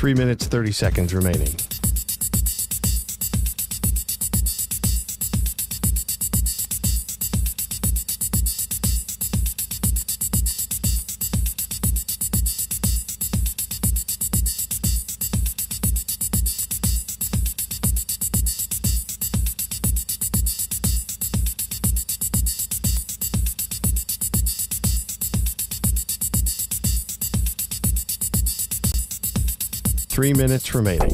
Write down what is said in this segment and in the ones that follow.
3 minutes, 30 seconds remaining. Three minutes remaining.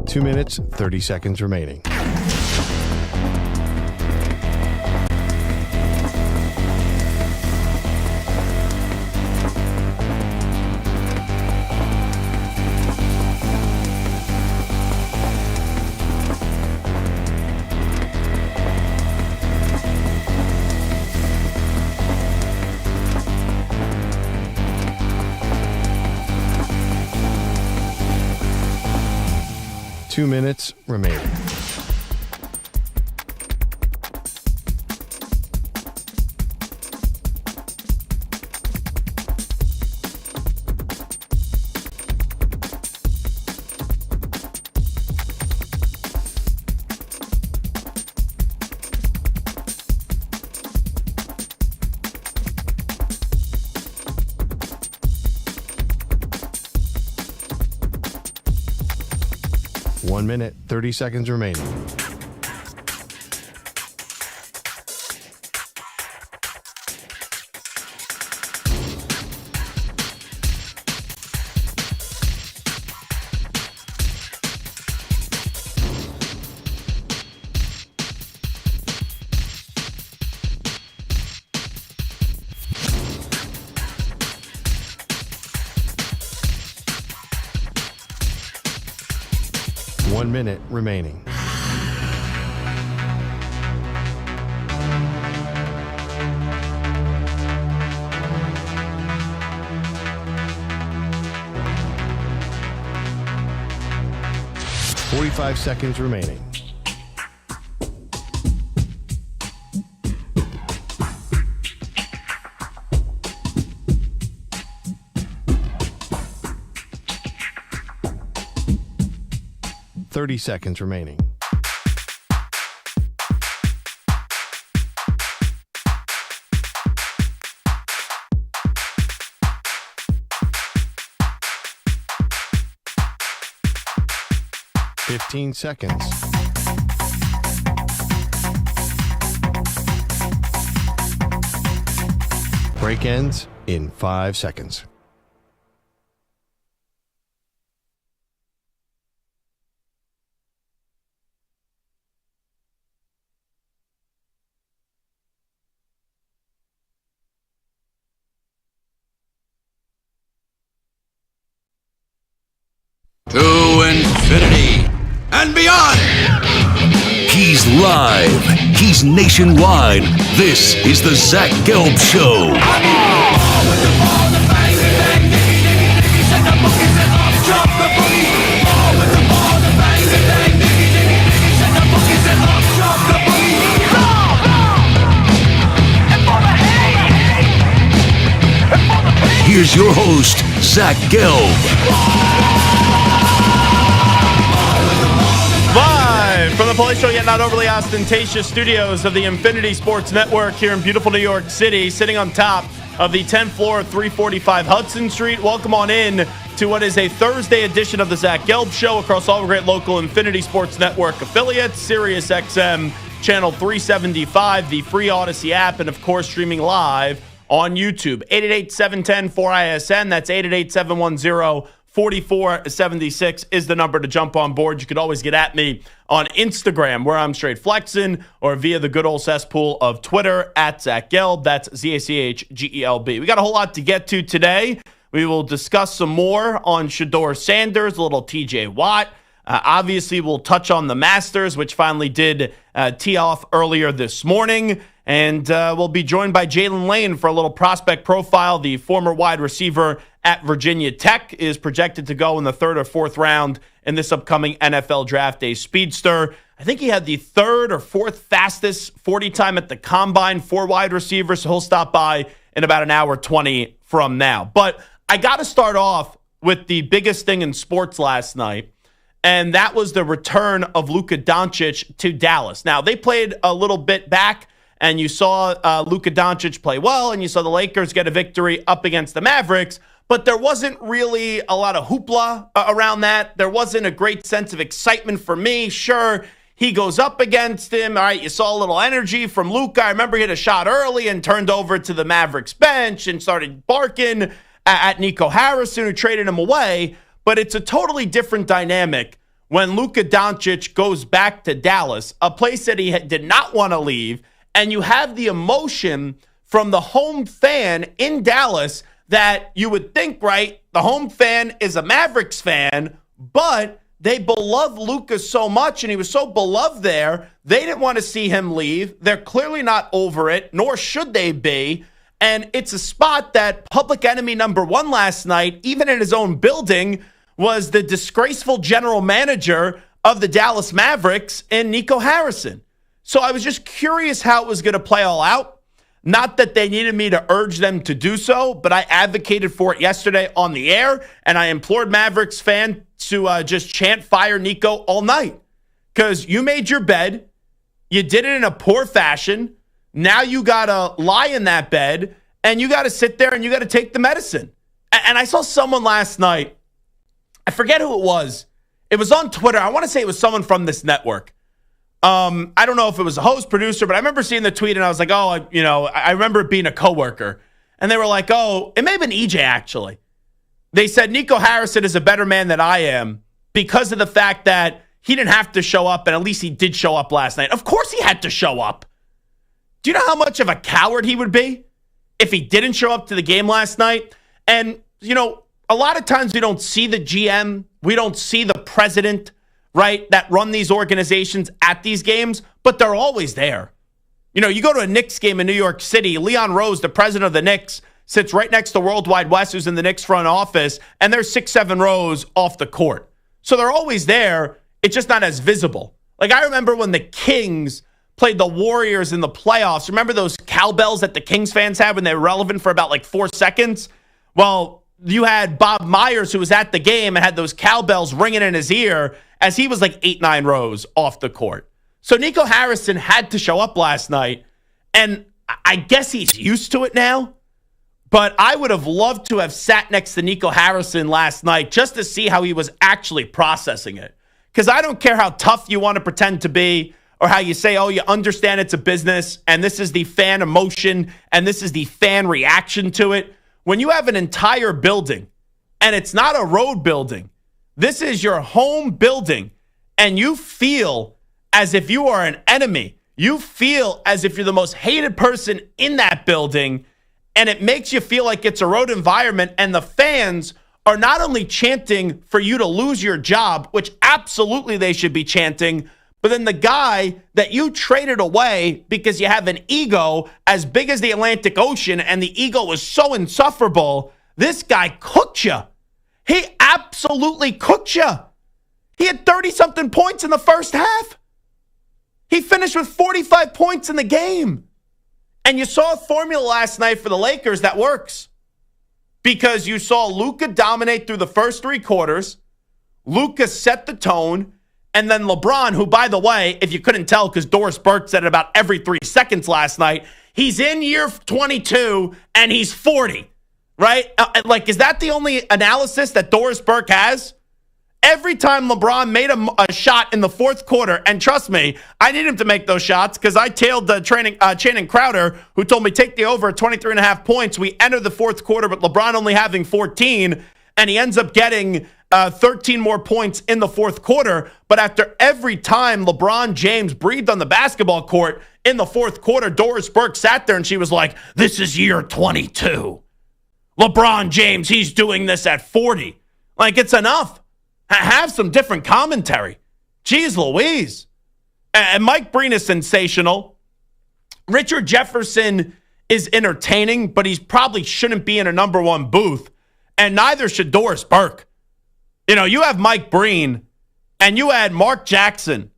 Two minutes, 30 seconds remaining. Two minutes remaining. One minute, 30 seconds remaining. One minute remaining. Forty-five seconds remaining. Thirty seconds remaining. Fifteen seconds. Break ends in 5 seconds. To infinity and beyond. He's live. He's nationwide. This is the Zach Gelb Show. Here's your host, Zach Gelb. Live from the palatial yet not overly ostentatious studios of the Infinity Sports Network here in beautiful New York City, sitting on top of the 10th floor of 345 Hudson Street. Welcome on in to what is a Thursday edition of the Zach Gelb Show across all great local Infinity Sports Network affiliates, Sirius XM, Channel 375, the free Odyssey app, and of course streaming live on YouTube. 888-710-4ISN. That's 888-710-4476 is the number to jump on board. You could always get at me on Instagram, where I'm straight flexing, or via the good old cesspool of Twitter at Zach Gelb. That's ZACHGELB. We got a whole lot to get to today. We will discuss some more on Shedeur Sanders, a little TJ Watt. Obviously, we'll touch on the Masters, which finally did tee off earlier this morning. And we'll be joined by Jaylin Lane for a little prospect profile. The former wide receiver at Virginia Tech is projected to go in the third or fourth round in this upcoming NFL Draft Day speedster. I think he had the third or fourth fastest 40 time at the combine for wide receivers, so he'll stop by in about an hour 20 from now. But I got to start off with the biggest thing in sports last night, and that was the return of Luka Doncic to Dallas. Now, they played a little bit back, and you saw Luka Doncic play well, and you saw the Lakers get a victory up against the Mavericks, but there wasn't really a lot of hoopla around that. There wasn't a great sense of excitement for me. Sure, he goes up against him. All right, you saw a little energy from Luka. I remember he hit a shot early and turned over to the Mavericks bench and started barking at Nico Harrison, who traded him away. But it's a totally different dynamic when Luka Doncic goes back to Dallas, a place that he did not want to leave, and you have the emotion from the home fan in Dallas that you would think, right, the home fan is a Mavericks fan, but they beloved Luka so much, and he was so beloved there, they didn't want to see him leave. They're clearly not over it, nor should they be. And it's a spot that public enemy number one last night, even in his own building, was the disgraceful general manager of the Dallas Mavericks in Nico Harrison. So I was just curious how it was going to play all out. Not that they needed me to urge them to do so, but I advocated for it yesterday on the air, and I implored Mavericks fans to just chant fire Nico all night. Because you made your bed, you did it in a poor fashion, now you got to lie in that bed, and you got to sit there and you got to take the medicine. And I saw someone last night, I forget who it was. It was on Twitter. I want to say it was someone from this network. I don't know if it was a host, producer, but I remember seeing the tweet and I was like, oh, I remember it being a coworker. And they were like, oh, it may have been EJ actually. They said Nico Harrison is a better man than I am because of the fact that he didn't have to show up, and at least he did show up last night. Of course he had to show up. Do you know how much of a coward he would be if he didn't show up to the game last night? And, a lot of times we don't see the GM, we don't see the president, right, that run these organizations at these games, but they're always there. You go to a Knicks game in New York City, Leon Rose, the president of the Knicks, sits right next to Worldwide West, who's in the Knicks front office, and they're 6-7 rows off the court. So they're always there. It's just not as visible. Like, I remember when the Kings played the Warriors in the playoffs. Remember those cowbells that the Kings fans had when they were relevant for about 4 seconds? Well, you had Bob Myers, who was at the game and had those cowbells ringing in his ear as he was 8-9 rows off the court. So Nico Harrison had to show up last night, and I guess he's used to it now. But I would have loved to have sat next to Nico Harrison last night just to see how he was actually processing it. Because I don't care how tough you want to pretend to be or how you say, oh, you understand it's a business and this is the fan emotion and this is the fan reaction to it. When you have an entire building and it's not a road building, this is your home building, and you feel as if you are an enemy. You feel as if you're the most hated person in that building, and it makes you feel like it's a road environment, and the fans are not only chanting for you to lose your job, which absolutely they should be chanting, but then the guy that you traded away because you have an ego as big as the Atlantic Ocean and the ego was so insufferable, this guy cooked you. He absolutely cooked you. He had 30-something points in the first half. He finished with 45 points in the game. And you saw a formula last night for the Lakers that works. Because you saw Luka dominate through the first 3 quarters. Luka set the tone. And then LeBron, who, by the way, if you couldn't tell, because Doris Burke said it about every 3 seconds last night, he's in year 22 and he's 40, right? Is that the only analysis that Doris Burke has? Every time LeBron made a shot in the fourth quarter, and trust me, I need him to make those shots because I tailed the Channing Crowder, who told me take the over at 23.5 points. We entered the fourth quarter with LeBron only having 14, and he ends up getting 13 more points in the fourth quarter. But after every time LeBron James breathed on the basketball court in the fourth quarter, Doris Burke sat there and she was like, this is year 22. LeBron James, he's doing this at 40. It's enough. Have some different commentary. Jeez Louise. And Mike Breen is sensational. Richard Jefferson is entertaining, but he probably shouldn't be in a number one booth. And neither should Doris Burke. You have Mike Breen, and you had Mark Jackson,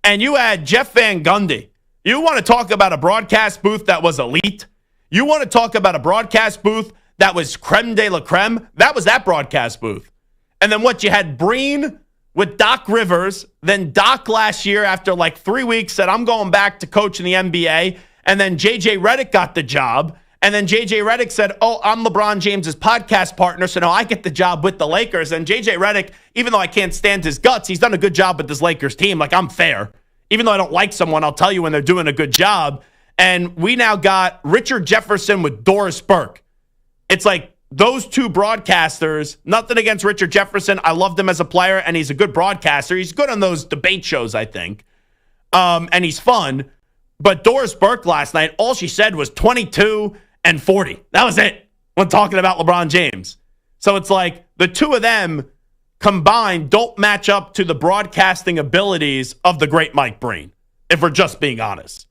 and you had Jeff Van Gundy. You want to talk about a broadcast booth that was elite? You want to talk about a broadcast booth that was creme de la creme? That was that broadcast booth. And then what? You had Breen with Doc Rivers. Then Doc last year, after like 3 weeks, said, I'm going back to coach in the NBA. And then J.J. Redick got the job. And then J.J. Redick said, I'm LeBron James's podcast partner, so now I get the job with the Lakers. And J.J. Redick, even though I can't stand his guts, he's done a good job with this Lakers team. Like, I'm fair. Even though I don't like someone, I'll tell you when they're doing a good job. And we now got Richard Jefferson with Doris Burke. It's like those two broadcasters, nothing against Richard Jefferson. I loved him as a player, and he's a good broadcaster. He's good on those debate shows, I think. And he's fun. But Doris Burke last night, all she said was 22 and 40. That was it when talking about LeBron James. So it's like the two of them combined don't match up to the broadcasting abilities of the great Mike Breen, if we're just being honest.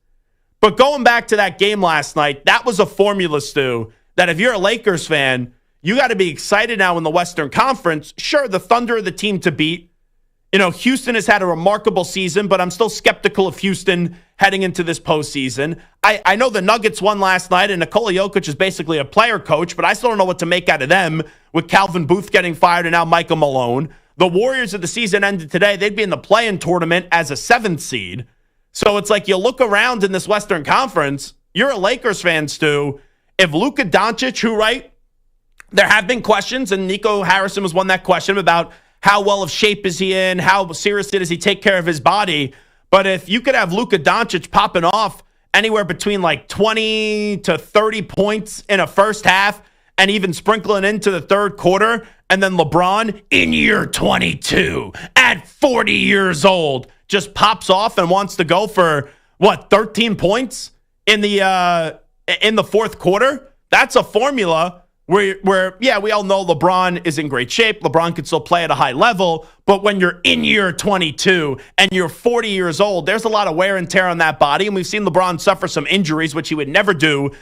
But going back to that game last night, that was a formula, Stu, that if you're a Lakers fan, you got to be excited now in the Western Conference. Sure, the Thunder are the team to beat. Houston has had a remarkable season, but I'm still skeptical of Houston heading into this postseason. I know the Nuggets won last night, and Nikola Jokic is basically a player coach, but I still don't know what to make out of them with Calvin Booth getting fired and now Michael Malone. The Warriors, if the season ended today, they'd be in the play-in tournament as a 7th seed. So it's like you look around in this Western Conference, you're a Lakers fan, Stu. If Luka Doncic, there have been questions, and Nico Harrison was one that question about how well of shape is he in, how seriously does he take care of his body. But if you could have Luka Doncic popping off anywhere between like 20 to 30 points in a first half and even sprinkling into the third quarter, and then LeBron in year 22 at 40 years old just pops off and wants to go for, 13 points in the fourth quarter? That's a formula where, we all know LeBron is in great shape. LeBron can still play at a high level. But when you're in year 22 and you're 40 years old, there's a lot of wear and tear on that body. And we've seen LeBron suffer some injuries, which he would never do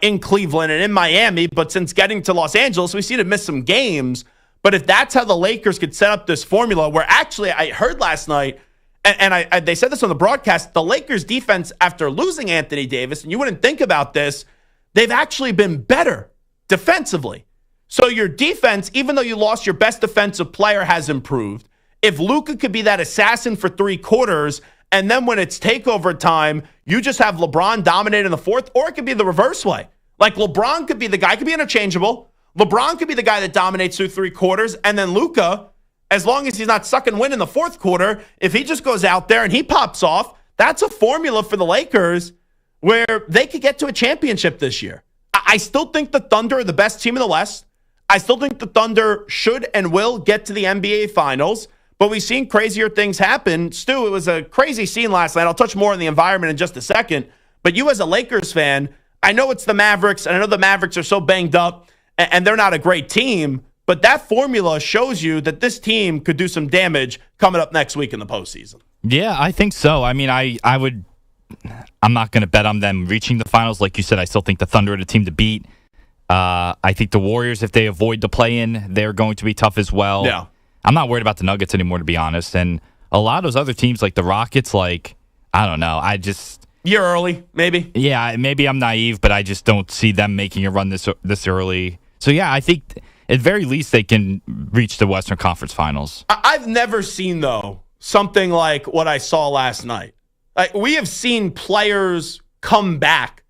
in Cleveland and in Miami. But since getting to Los Angeles, we've seen him miss some games. But if that's how the Lakers could set up this formula, where actually I heard last night, and they said this on the broadcast, the Lakers defense, after losing Anthony Davis, and you wouldn't think about this, they've actually been better defensively. So your defense, even though you lost your best defensive player, has improved. If Luka could be that assassin for 3 quarters, and then when it's takeover time, you just have LeBron dominate in the fourth, or it could be the reverse way. Like LeBron could be the guy, could be interchangeable. LeBron could be the guy that dominates through 3 quarters, and then Luka, as long as he's not sucking wind in the fourth quarter, if he just goes out there and he pops off, that's a formula for the Lakers where they could get to a championship this year. I still think the Thunder are the best team in the West. I still think the Thunder should and will get to the NBA Finals, but we've seen crazier things happen. Stu, it was a crazy scene last night. I'll touch more on the environment in just a second, but you as a Lakers fan, I know it's the Mavericks, and I know the Mavericks are so banged up, and they're not a great team, but that formula shows you that this team could do some damage coming up next week in the postseason. Yeah, I think so. I mean, I'm not going to bet on them reaching the finals. Like you said, I still think the Thunder are the team to beat. I think the Warriors, if they avoid the play-in, they're going to be tough as well. Yeah. I'm not worried about the Nuggets anymore, to be honest. And a lot of those other teams, like the Rockets, I don't know. Year early, maybe. Yeah, maybe I'm naive, but I just don't see them making a run this early. So, yeah, I think at very least they can reach the Western Conference Finals. I've never seen, though, something like what I saw last night. We have seen players come back,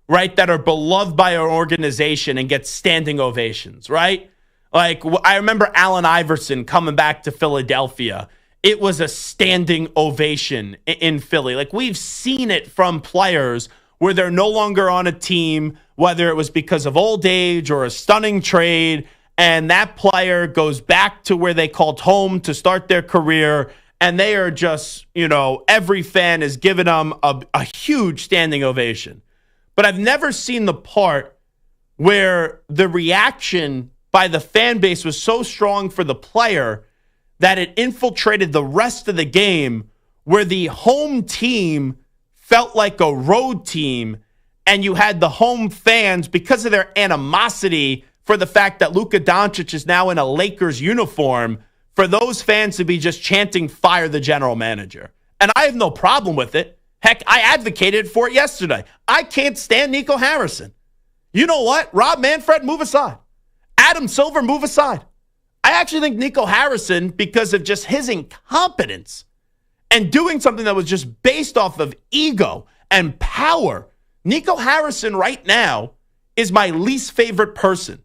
right, that are beloved by our organization and get standing ovations, right? Like, I remember Allen Iverson coming back to Philadelphia. It was a standing ovation in Philly. Like, we've seen it from players where they're no longer on a team, whether it was because of old age or a stunning trade, and that player goes back to where they called home to start their career, and they are just, every fan is giving them a huge standing ovation. But I've never seen the part where the reaction by the fan base was so strong for the player that it infiltrated the rest of the game where the home team felt like a road team, and you had the home fans, because of their animosity for the fact that Luka Doncic is now in a Lakers uniform, for those fans to be just chanting, "Fire the general manager." And I have no problem with it. Heck, I advocated for it yesterday. I can't stand Nico Harrison. You know what? Rob Manfred, move aside. Adam Silver, move aside. I actually think Nico Harrison, because of just his incompetence and doing something that was just based off of ego and power, Nico Harrison right now is my least favorite person.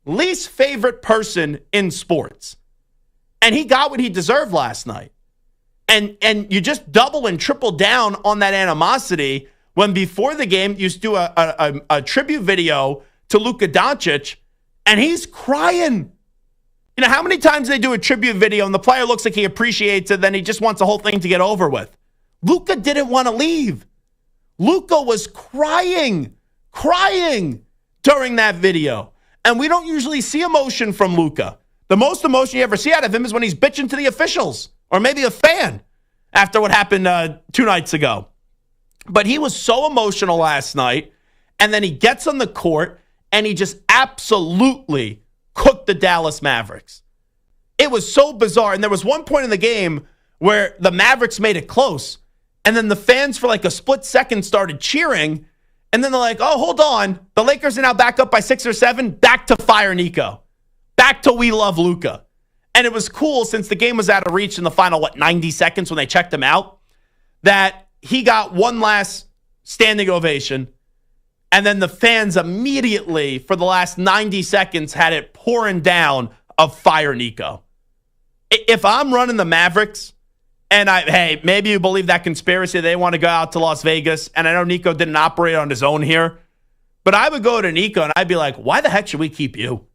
Least favorite person in sports. And he got what he deserved last night. And you just double and triple down on that animosity when before the game you do a tribute video to Luka Doncic and he's crying. You know, how many times they do a tribute video and the player looks like he appreciates it, then he just wants the whole thing to get over with? Luka didn't want to leave. Luka was crying during that video. And we don't usually see emotion from Luka. The most emotion you ever see out of him is when he's bitching to the officials or maybe a fan after what happened 2 nights ago. But he was so emotional last night, and then he gets on the court and he just absolutely cooked the Dallas Mavericks. It was so bizarre. And there was one point in the game where the Mavericks made it close, and then the fans for like a split second started cheering, and then they're like, oh, hold on. The Lakers are now back up by 6 or 7. Back to fire Nico. Back to we love Luka. And it was cool since the game was out of reach in the final, 90 seconds when they checked him out, that he got one last standing ovation. And then the fans immediately, for the last 90 seconds, had it pouring down of fire Nico. If I'm running the Mavericks, and hey, maybe you believe that conspiracy, they want to go out to Las Vegas, and I know Nico didn't operate on his own here, but I would go to Nico and I'd be like, why the heck should we keep you?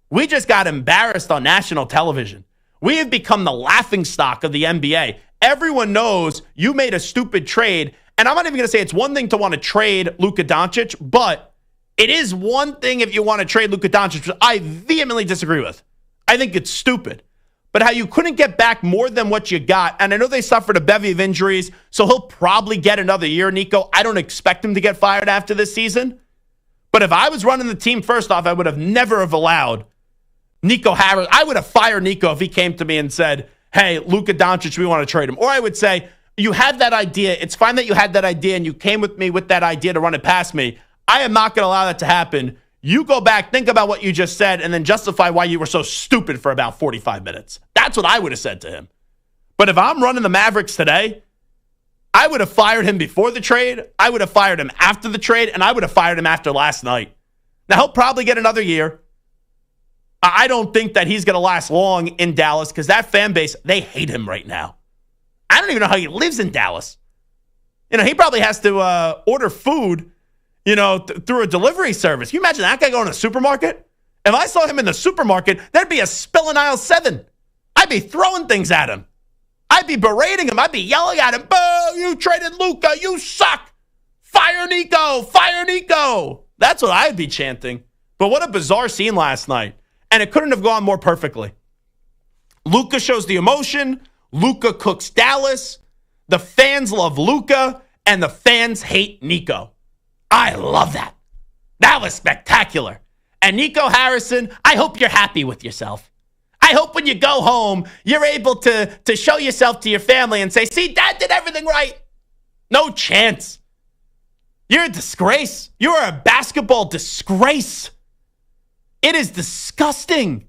We just got embarrassed on national television. We have become the laughingstock of the NBA. Everyone knows you made a stupid trade. And I'm not even going to say it's one thing to want to trade Luka Doncic, but it is one thing if you want to trade Luka Doncic, which I vehemently disagree with. I think it's stupid. But how you couldn't get back more than what you got, and I know they suffered a bevy of injuries, so he'll probably get another year, Nico. I don't expect him to get fired after this season. But if I was running the team, first off, I would have never have allowed Nico Harrison. I would have fired Nico if he came to me and said, hey, Luka Doncic, we want to trade him. Or I would say, you had that idea. It's fine that you had that idea and you came with me with that idea to run it past me. I am not going to allow that to happen. You go back, think about what you just said, and then justify why you were so stupid for about 45 minutes. That's what I would have said to him. But if I'm running the Mavericks today, I would have fired him before the trade. I would have fired him after the trade, and I would have fired him after last night. Now, he'll probably get another year. I don't think that he's going to last long in Dallas because that fan base, they hate him right now. I don't even know how he lives in Dallas. You know, he probably has to order food, through a delivery service. Can you imagine that guy going to a supermarket? If I saw him in the supermarket, there'd be a spill in aisle 7. I'd be throwing things at him. I'd be berating him. I'd be yelling at him. Boo, you traded Luka. You suck. Fire Nico. Fire Nico. That's what I'd be chanting. But what a bizarre scene last night. And it couldn't have gone more perfectly. Luka shows the emotion. Luka cooks Dallas. The fans love Luka. And the fans hate Nico. I love that. That was spectacular. And Nico Harrison, I hope you're happy with yourself. I hope when you go home, you're able to show yourself to your family and say, see, Dad did everything right. No chance. You're a disgrace. You are a basketball disgrace. It is disgusting.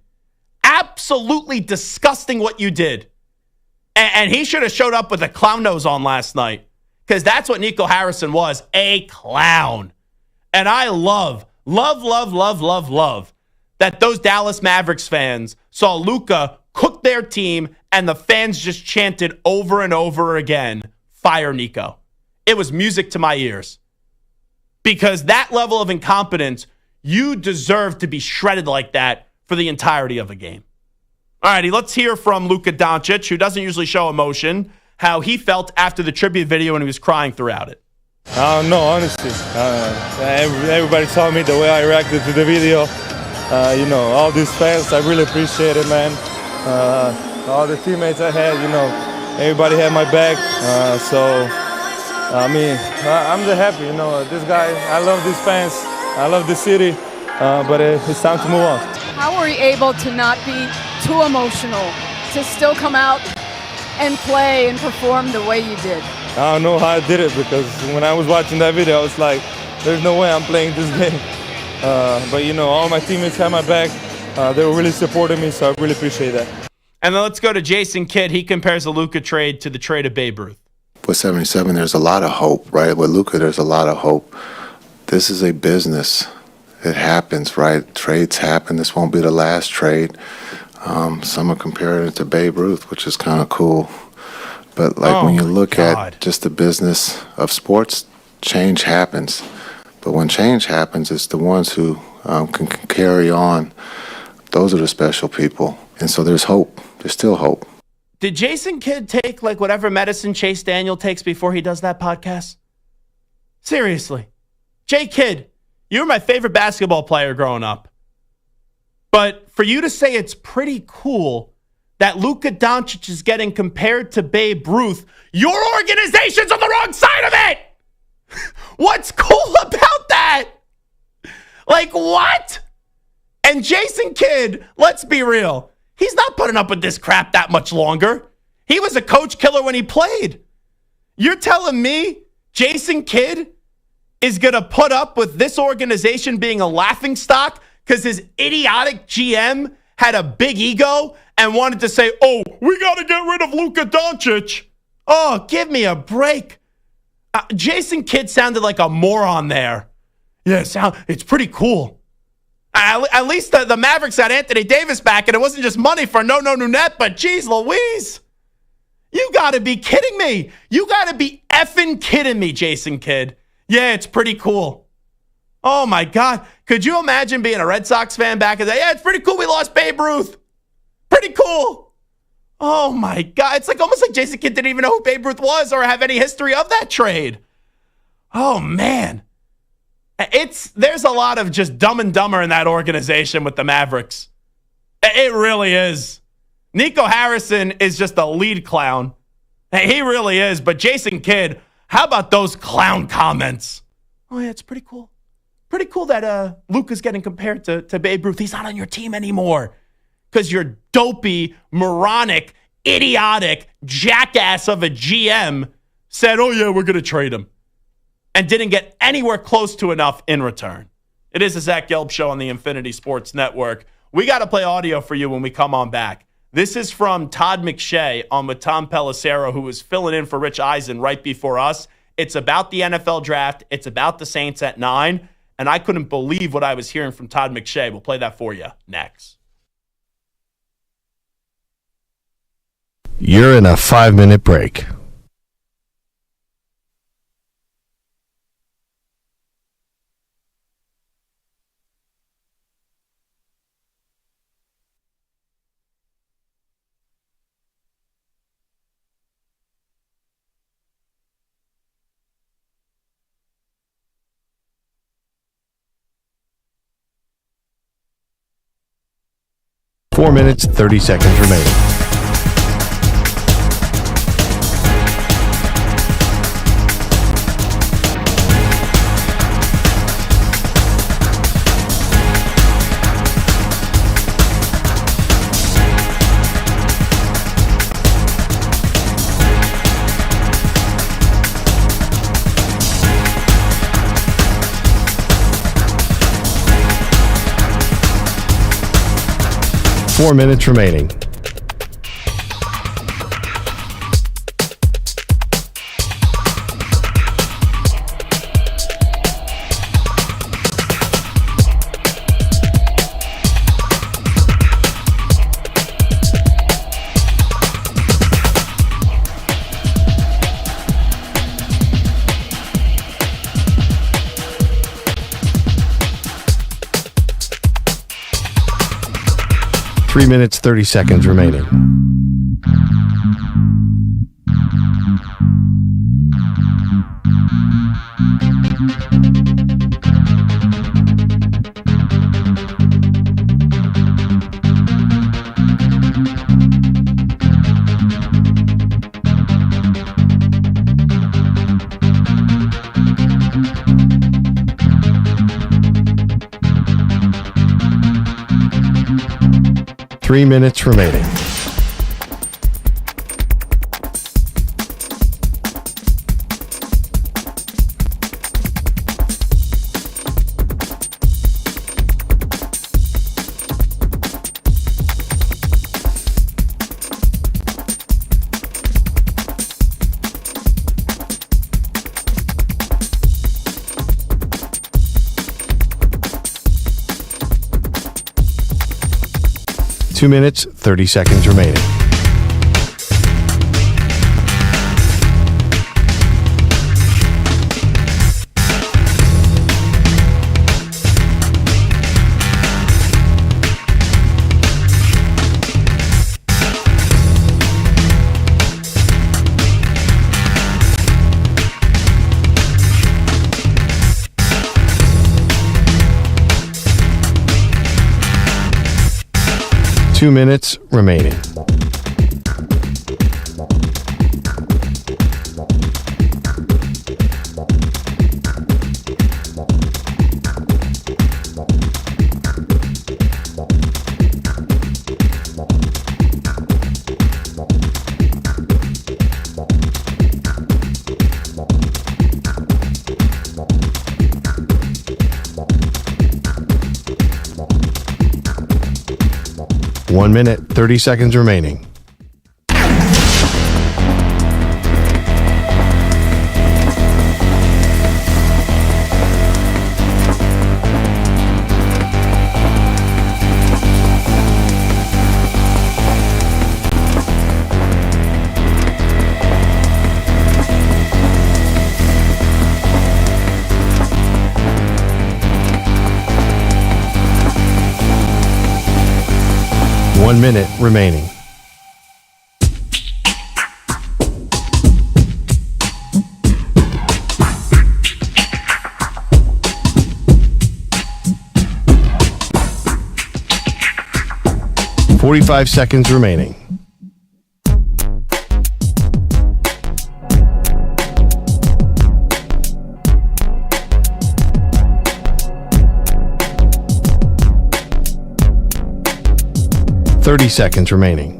Absolutely disgusting what you did. And he should have showed up with a clown nose on last night. Because that's what Nico Harrison was, a clown. And I love that those Dallas Mavericks fans saw Luka cook their team and the fans just chanted over and over again, fire Nico. It was music to my ears. Because that level of incompetence, you deserve to be shredded like that for the entirety of a game. All righty, let's hear from Luka Doncic, who doesn't usually show emotion, how he felt after the tribute video and he was crying throughout it. I don't know, honestly. Everybody saw me the way I reacted to the video. All these fans, I really appreciate it, man. all the teammates I had, everybody had my back. I'm just happy, this guy, I love these fans, I love this city, but it's time to move on. How were you able to not be too emotional, to still come out and play and perform the way you did? I don't know how I did it, because when I was watching that video, I was like, there's no way I'm playing this game. But all my teammates had my back. They were really supporting me, so I really appreciate that. And then let's go to Jason Kidd. He compares the Luka trade to the trade of Babe Ruth. With 77, there's a lot of hope, right? With Luka, there's a lot of hope. This is a business. It happens, right? Trades happen. This won't be the last trade. Some are comparing it to Babe Ruth, which is kind of cool. But when you look at just the business of sports, change happens. But when change happens, it's the ones who can carry on. Those are the special people. And so there's hope. There's still hope. Did Jason Kidd take whatever medicine Chase Daniel takes before he does that podcast? Seriously. Jay Kidd, you were my favorite basketball player growing up. But for you to say it's pretty cool that Luka Doncic is getting compared to Babe Ruth, your organization's on the wrong side of it! What's cool about that? What? And Jason Kidd, let's be real, he's not putting up with this crap that much longer. He was a coach killer when he played. You're telling me Jason Kidd is going to put up with this organization being a laughingstock because his idiotic GM had a big ego and wanted to say, oh, we got to get rid of Luka Doncic. Oh, give me a break. Jason Kidd sounded like a moron there. Yeah, it's pretty cool. At least the Mavericks got Anthony Davis back, and it wasn't just money for no net, but geez Louise. You got to be kidding me. You got to be effing kidding me, Jason Kidd. Yeah, it's pretty cool. Oh, my God. Could you imagine being a Red Sox fan back in the day? Yeah, it's pretty cool we lost Babe Ruth. Pretty cool. Oh, my God. It's almost like Jason Kidd didn't even know who Babe Ruth was or have any history of that trade. Oh, man. There's a lot of just Dumb and Dumber in that organization with the Mavericks. It really is. Nico Harrison is just a lead clown. He really is. But Jason Kidd, how about those clown comments? Oh, yeah, it's pretty cool. Pretty cool that Luka's getting compared to Babe Ruth. He's not on your team anymore because your dopey, moronic, idiotic jackass of a GM said, oh, yeah, we're going to trade him. And didn't get anywhere close to enough in return. It is the Zach Gelb Show on the Infinity Sports Network. We got to play audio for you when we come on back. This is from Todd McShay on with Tom Pelissero, who was filling in for Rich Eisen right before us. It's about the NFL draft. It's about the Saints at 9. And I couldn't believe what I was hearing from Todd McShay. We'll play that for you next. You're in a 5-minute break. Four minutes, 30 seconds remaining. Four minutes remaining. Three minutes, 30 seconds remaining. 3 minutes remaining. Two minutes, 30 seconds remaining. Two minutes remaining. One minute, 30 seconds remaining. One minute remaining. Forty-five seconds remaining. 30 seconds remaining.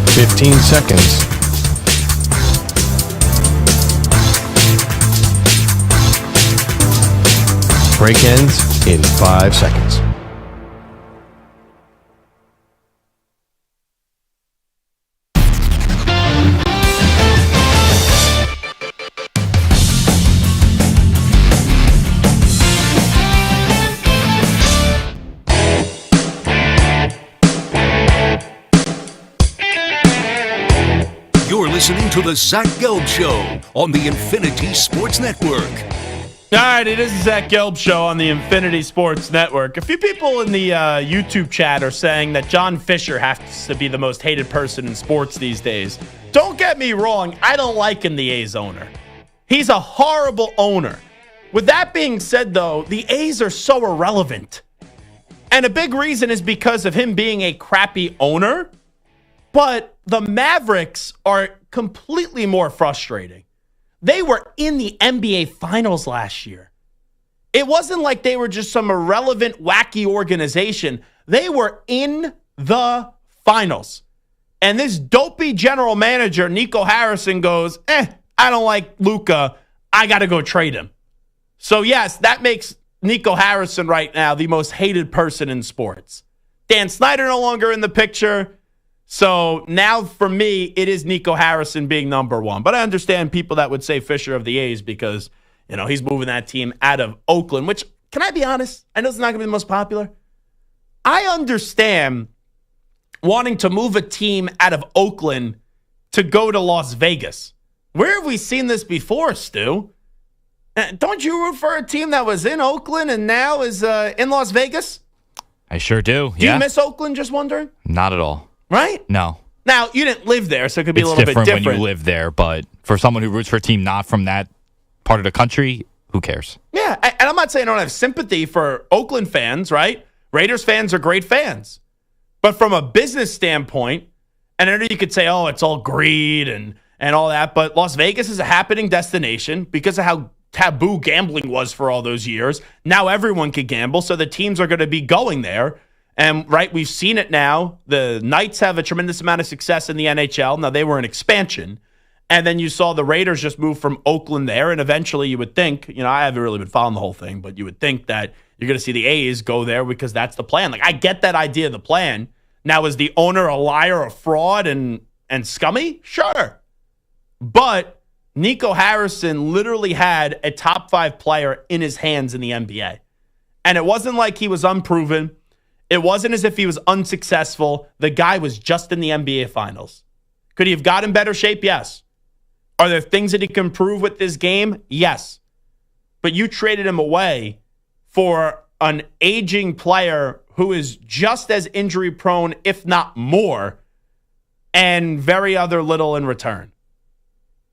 Fifteen seconds. Break ends in 5 seconds. You're listening to the Zach Gelb Show on the Infinity Sports Network. All right, it is the Zach Gelb Show on the Infinity Sports Network. A few people in the YouTube chat are saying that John Fisher has to be the most hated person in sports these days. Don't get me wrong, I don't like him, the A's owner. He's a horrible owner. With that being said, though, the A's are so irrelevant. And a big reason is because of him being a crappy owner. But the Mavericks are completely more frustrating. They were in the NBA Finals last year. It wasn't like they were just some irrelevant, wacky organization. They were in the Finals. And this dopey general manager, Nico Harrison, goes, I don't like Luka. I got to go trade him. So, yes, that makes Nico Harrison right now the most hated person in sports. Dan Snyder no longer in the picture. So now for me, it is Nico Harrison being number one. But I understand people that would say Fisher of the A's because, you know, he's moving that team out of Oakland, which, can I be honest? I know it's not going to be the most popular. I understand wanting to move a team out of Oakland to go to Las Vegas. Where have we seen this before, Stu? Don't you root for a team that was in Oakland and now is in Las Vegas? I sure do. Do you miss Oakland, just wondering? Not at all. Right? No. Now, you didn't live there, so it could be a little bit different. It's different when you live there, but for someone who roots for a team not from that part of the country, who cares? Yeah, and I'm not saying I don't have sympathy for Oakland fans, right? Raiders fans are great fans. But from a business standpoint, And I know you could say, oh, it's all greed and all that, but Las Vegas is a happening destination because of how taboo gambling was for all those years. Now everyone can gamble, so the teams are going to be going there. And, right, we've seen it now. The Knights have a tremendous amount of success in the NHL. Now, they were an expansion. And then you saw the Raiders just move from Oakland there, and eventually you would think, I haven't really been following the whole thing, but you would think that you're going to see the A's go there because that's the plan. Like, I get that idea of the plan. Now, is the owner a liar, a fraud, and scummy? Sure. But Nico Harrison literally had a top 5 player in his hands in the NBA. And it wasn't like he was unproven. It wasn't as if he was unsuccessful. The guy was just in the NBA Finals. Could he have got in better shape? Yes. Are there things that he can improve with this game? Yes. But you traded him away for an aging player who is just as injury prone, if not more, and very other little in return.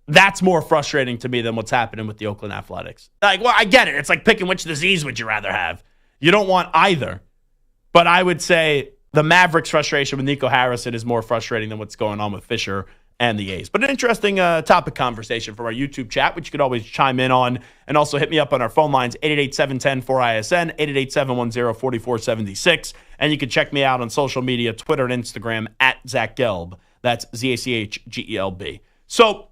That's more frustrating to me than what's happening with the Oakland Athletics. Like, well, I get it. It's like picking which disease would you rather have. You don't want either. But I would say the Mavericks' frustration with Nico Harrison is more frustrating than what's going on with Fisher and the A's. But an interesting topic conversation from our YouTube chat, which you could always chime in on. And also hit me up on our phone lines, 888-710-4ISN, 888-710-4476. And you can check me out on social media, Twitter and Instagram, at Zach Gelb. That's ZACHGELB. So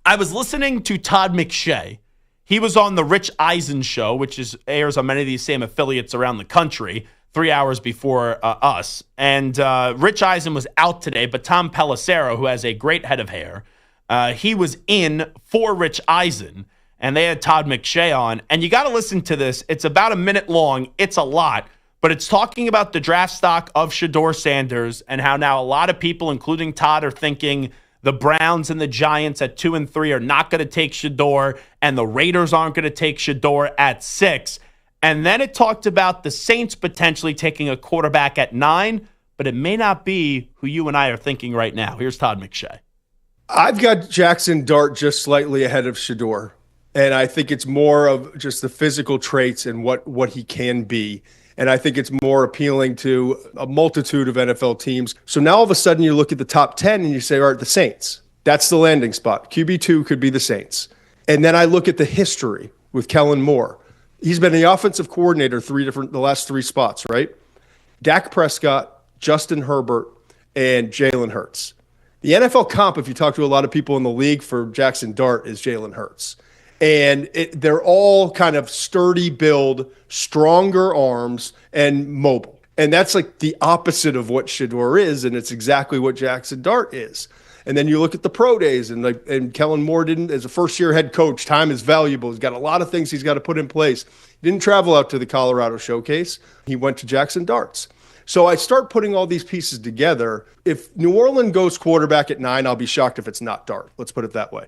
I was listening to Todd McShay. He was on the Rich Eisen show, which airs on many of these same affiliates around the country, 3 hours before us. And Rich Eisen was out today, but Tom Pelissero, who has a great head of hair, he was in for Rich Eisen, and they had Todd McShay on. And you got to listen to this. It's about a minute long. It's a lot, but it's talking about the draft stock of Shedeur Sanders and how now a lot of people, including Todd, are thinking the Browns and the Giants at 2 and 3 are not going to take Shedeur, and the Raiders aren't going to take Shedeur at 6. And then it talked about the Saints potentially taking a quarterback at 9, but it may not be who you and I are thinking right now. Here's Todd McShay. I've got Jackson Dart just slightly ahead of Shedeur, and I think it's more of just the physical traits and what he can be. And I think it's more appealing to a multitude of NFL teams. So now all of a sudden you look at the top 10 and you say, all right, the Saints. That's the landing spot. QB2 could be the Saints. And then I look at the history with Kellen Moore. He's been the offensive coordinator the last 3 spots, right? Dak Prescott, Justin Herbert, and Jalen Hurts. The NFL comp, if you talk to a lot of people in the league for Jackson Dart, is Jalen Hurts. And they're all kind of sturdy build, stronger arms, and mobile. And that's like the opposite of what Shedeur is, and it's exactly what Jackson Dart is. And then you look at the pro days, and Kellen Moore didn't, as a first-year head coach, time is valuable. He's got a lot of things he's got to put in place. He didn't travel out to the Colorado Showcase. He went to Jackson Darts. So I start putting all these pieces together. If New Orleans goes quarterback at 9, I'll be shocked if it's not Dart. Let's put it that way.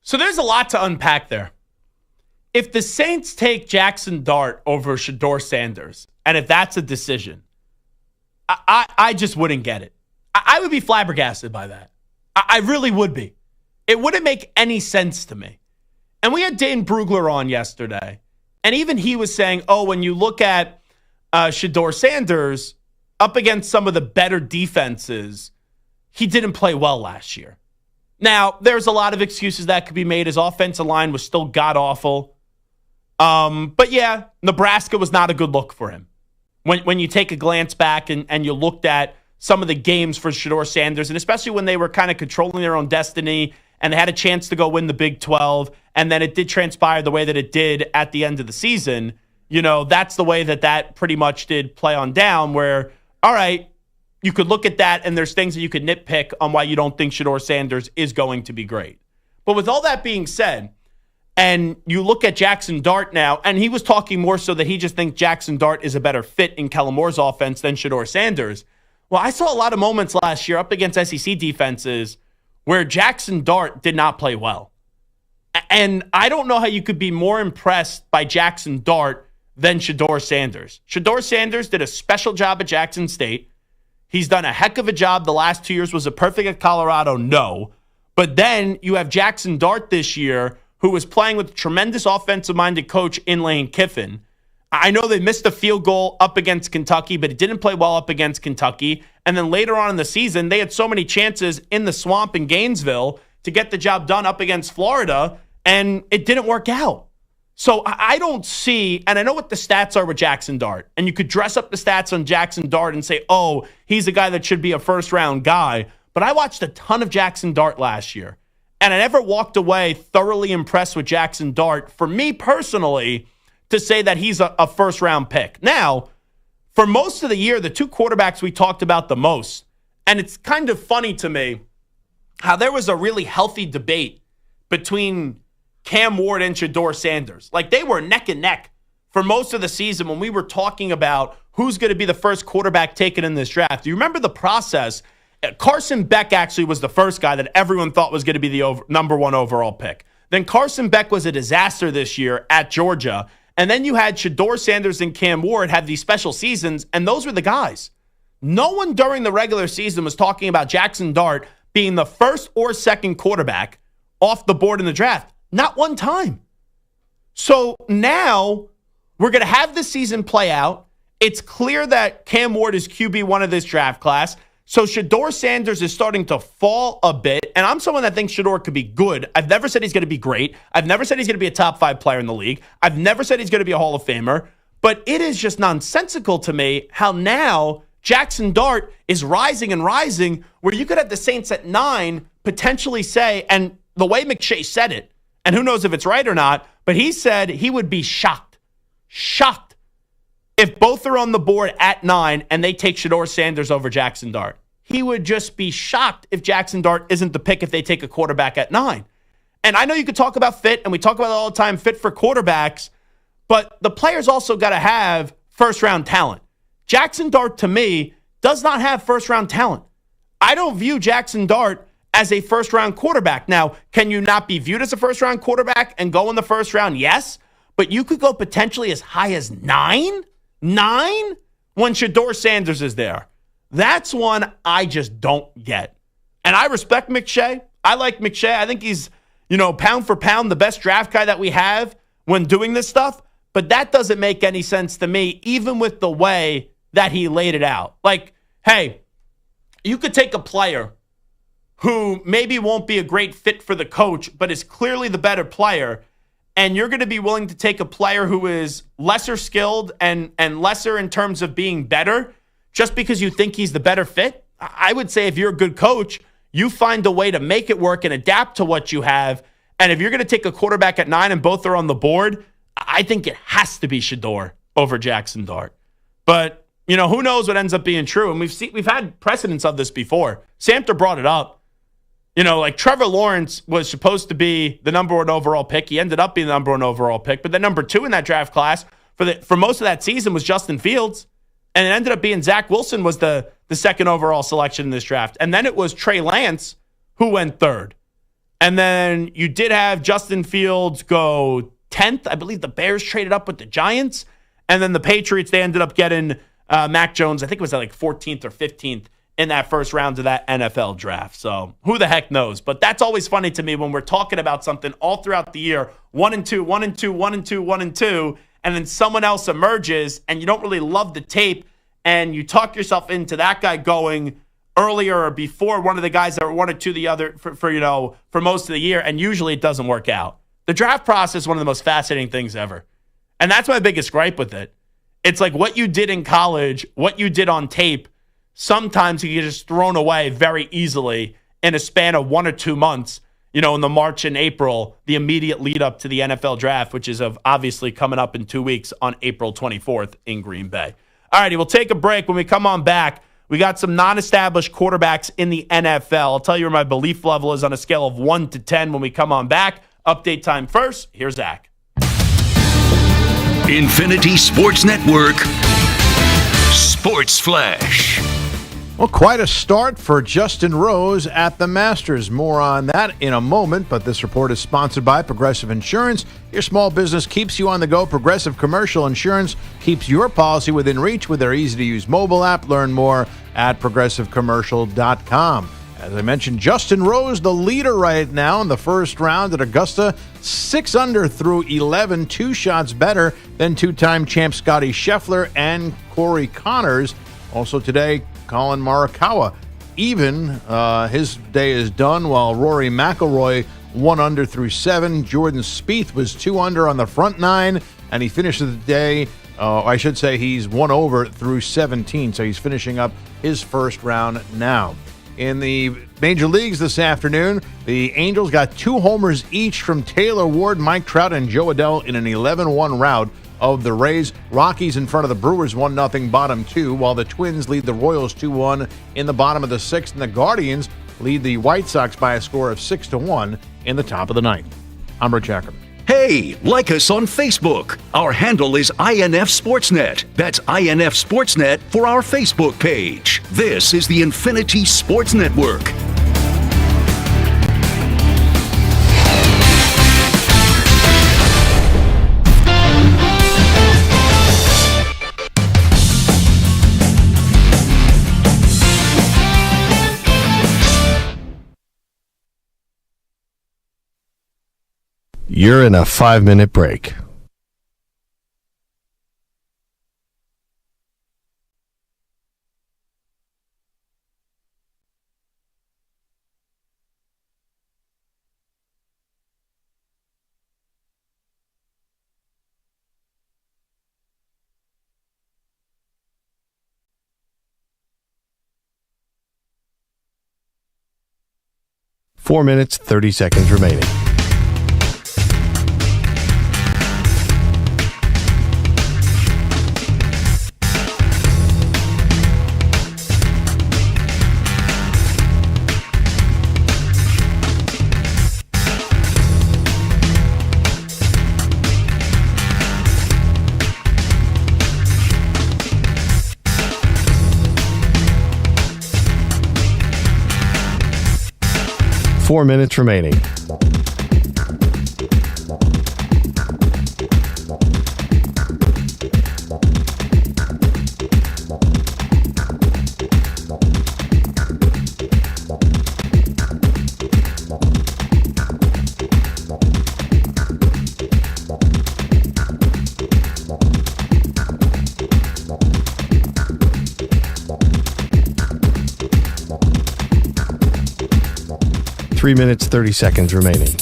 So there's a lot to unpack there. If the Saints take Jackson Dart over Shedeur Sanders, and if that's a decision, I just wouldn't get it. I would be flabbergasted by that. I really would be. It wouldn't make any sense to me. And we had Dane Brugler on yesterday, and even he was saying, when you look at Shedeur Sanders up against some of the better defenses, he didn't play well last year. Now, there's a lot of excuses that could be made. His offensive line was still god-awful. But yeah, Nebraska was not a good look for him. When you take a glance back and you looked at some of the games for Shedeur Sanders, and especially when they were kind of controlling their own destiny and they had a chance to go win the Big 12, and then it did transpire the way that it did at the end of the season, that's the way that pretty much did play on down where, all right, you could look at that and there's things that you could nitpick on why you don't think Shedeur Sanders is going to be great. But with all that being said, and you look at Jackson Dart now, and he was talking more so that he just thinks Jackson Dart is a better fit in Kellen Moore's offense than Shedeur Sanders. Well, I saw a lot of moments last year up against SEC defenses where Jackson Dart did not play well. And I don't know how you could be more impressed by Jackson Dart than Shedeur Sanders. Shedeur Sanders did a special job at Jackson State. He's done a heck of a job the last 2 years. Was it perfect at Colorado? No. But then you have Jackson Dart this year, who was playing with a tremendous offensive-minded coach in Lane Kiffin. I know they missed a field goal up against Kentucky, but it didn't play well up against Kentucky. And then later on in the season, they had so many chances in the swamp in Gainesville to get the job done up against Florida, and it didn't work out. So I don't see, and I know what the stats are with Jackson Dart, and you could dress up the stats on Jackson Dart and say, oh, he's a guy that should be a first-round guy. But I watched a ton of Jackson Dart last year, and I never walked away thoroughly impressed with Jackson Dart, for me personally, to say that he's a first-round pick. Now, for most of the year, the two quarterbacks we talked about the most, and it's kind of funny to me how there was a really healthy debate between Cam Ward and Shedeur Sanders. Like, they were neck and neck for most of the season when we were talking about who's going to be the first quarterback taken in this draft. Do you remember the process? Carson Beck actually was the first guy that everyone thought was going to be the number one overall pick. Then Carson Beck was a disaster this year at Georgia. And then you had Shedeur Sanders and Cam Ward have these special seasons, and those were the guys. No one during the regular season was talking about Jackson Dart being the first or second quarterback off the board in the draft. Not one time. So now we're going to have this season play out. It's clear that Cam Ward is QB1 of this draft class. So Shedeur Sanders is starting to fall a bit. And I'm someone that thinks Shedeur could be good. I've never said he's going to be great. I've never said he's going to be a top 5 player in the league. I've never said he's going to be a Hall of Famer. But it is just nonsensical to me how now Jackson Dart is rising and rising, where you could have the Saints at 9 potentially say, and the way McShay said it, and who knows if it's right or not, but he said he would be shocked if both are on the board at 9 and they take Shedeur Sanders over Jackson Dart. He would just be shocked if Jackson Dart isn't the pick if they take a quarterback at 9. And I know you could talk about fit, and we talk about it all the time, fit for quarterbacks, but the players also got to have first-round talent. Jackson Dart, to me, does not have first-round talent. I don't view Jackson Dart as a first-round quarterback. Now, can you not be viewed as a first-round quarterback and go in the first round? Yes, but you could go potentially as high as 9? 9? When Shedeur Sanders is there. That's one I just don't get. And I respect McShay. I like McShay. I think he's, pound for pound, the best draft guy that we have when doing this stuff. But that doesn't make any sense to me, even with the way that he laid it out. Like, hey, you could take a player who maybe won't be a great fit for the coach, but is clearly the better player, and you're going to be willing to take a player who is lesser skilled and lesser in terms of being better just because you think he's the better fit? I would say if you're a good coach, you find a way to make it work and adapt to what you have. And if you're going to take a quarterback at 9 and both are on the board, I think it has to be Shedeur over Jackson Dart. But, who knows what ends up being true. And we've had precedents of this before. Samter brought it up. Like Trevor Lawrence was supposed to be the number 1 overall pick. He ended up being the number 1 overall pick. But the number 2 in that draft class for most of that season was Justin Fields. And it ended up being Zach Wilson was the second overall selection in this draft. And then it was Trey Lance who went 3rd. And then you did have Justin Fields go 10th. I believe the Bears traded up with the Giants. And then the Patriots, they ended up getting Mac Jones. I think it was like 14th or 15th. In that first round of that NFL draft. So who the heck knows? But that's always funny to me when we're talking about something all throughout the year, 1 and 2, 1 and 2, 1 and 2, 1 and 2, and then someone else emerges and you don't really love the tape and you talk yourself into that guy going earlier or before one of the guys that were 1 or 2 the other for most of the year, and usually it doesn't work out. The draft process is one of the most fascinating things ever. And that's my biggest gripe with it. It's like what you did in college, what you did on tape, sometimes you get just thrown away very easily in a span of 1 or 2 months, in the March and April, the immediate lead up to the NFL draft, which is obviously coming up in 2 weeks on April 24th in Green Bay. All righty, we'll take a break. When we come on back, we got some non-established quarterbacks in the NFL. I'll tell you where my belief level is on a scale of 1 to 10 when we come on back. Update time first. Here's Zach. Infinity Sports Network, Sports Flash. Well, quite a start for Justin Rose at the Masters. More on that in a moment, but this report is sponsored by Progressive Insurance. Your small business keeps you on the go. Progressive Commercial Insurance keeps your policy within reach with their easy-to-use mobile app. Learn more at progressivecommercial.com. As I mentioned, Justin Rose, the leader right now in the first round at Augusta, 6 under through 11, 2 shots better than two-time champ Scottie Scheffler and Corey Connors. Also today, Colin Morikawa, even his day is done, while Rory McIlroy 1 under through 7. Jordan Spieth was 2 under on the front 9, and he finishes the day. I should say he's 1 over through 17, so he's finishing up his first round now. In the major leagues this afternoon, the Angels got 2 homers each from Taylor Ward, Mike Trout, and Joe Adell in an 11-1 rout of the Rays. Rockies in front of the Brewers 1-0 bottom 2, while the Twins lead the Royals 2-1 in the bottom of the 6th, and the Guardians lead the White Sox by a score of 6-1 in the top of the 9th. I'm Rich Ackerman. Hey, like us on Facebook. Our handle is INF Sportsnet. That's INF Sportsnet for our Facebook page. This is the Infinity Sports Network. You're in a 5-minute break. Four minutes, 30 seconds remaining. Four minutes remaining. Three minutes, 30 seconds remaining.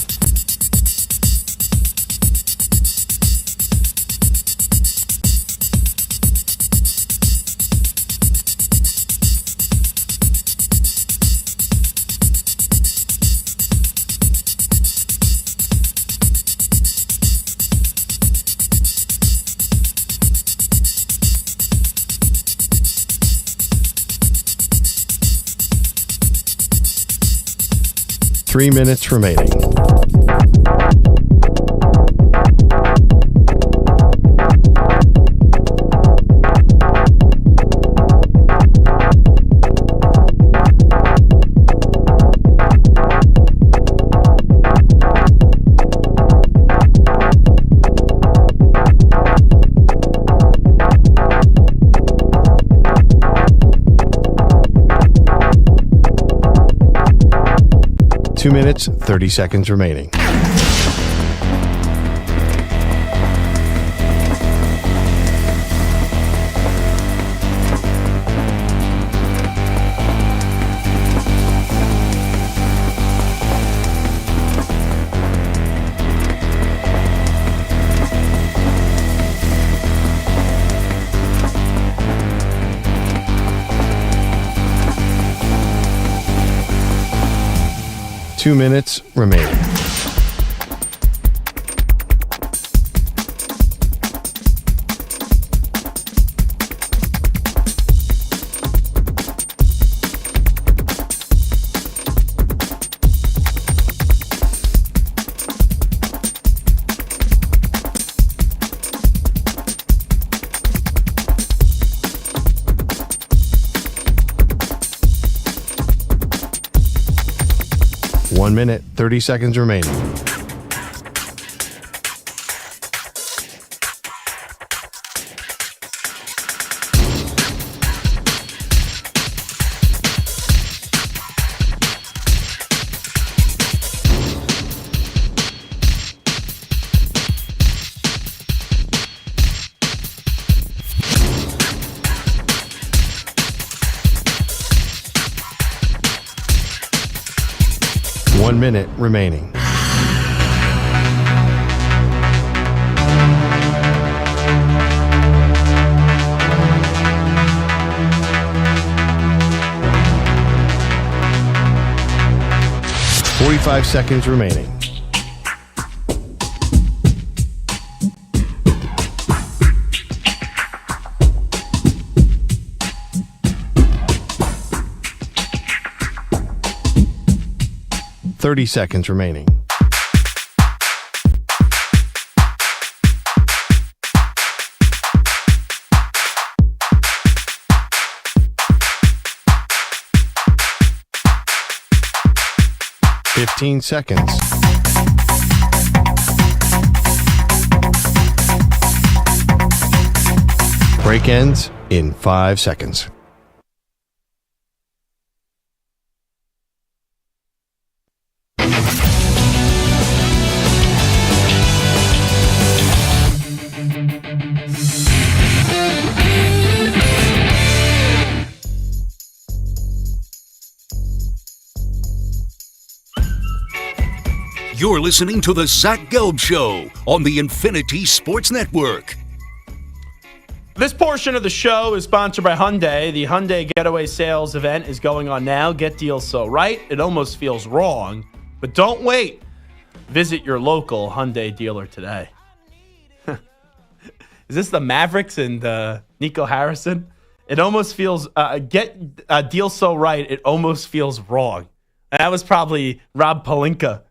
Three minutes remaining. Two minutes, 30 seconds remaining. Two minutes remaining. One minute, 30 seconds remaining. 1 minute remaining. Five seconds remaining. Seconds remaining. Seconds. Break ends in 5 seconds. You're listening to the Zach Gelb Show on the Infinity Sports Network. This portion of the show is sponsored by Hyundai. The Hyundai Getaway Sales event is going on now. Get deals so right, it almost feels wrong. But don't wait. Visit your local Hyundai dealer today. Is this the Mavericks and Nico Harrison? It almost feels, get a deal so right, it almost feels wrong. And that was probably Rob Pelinka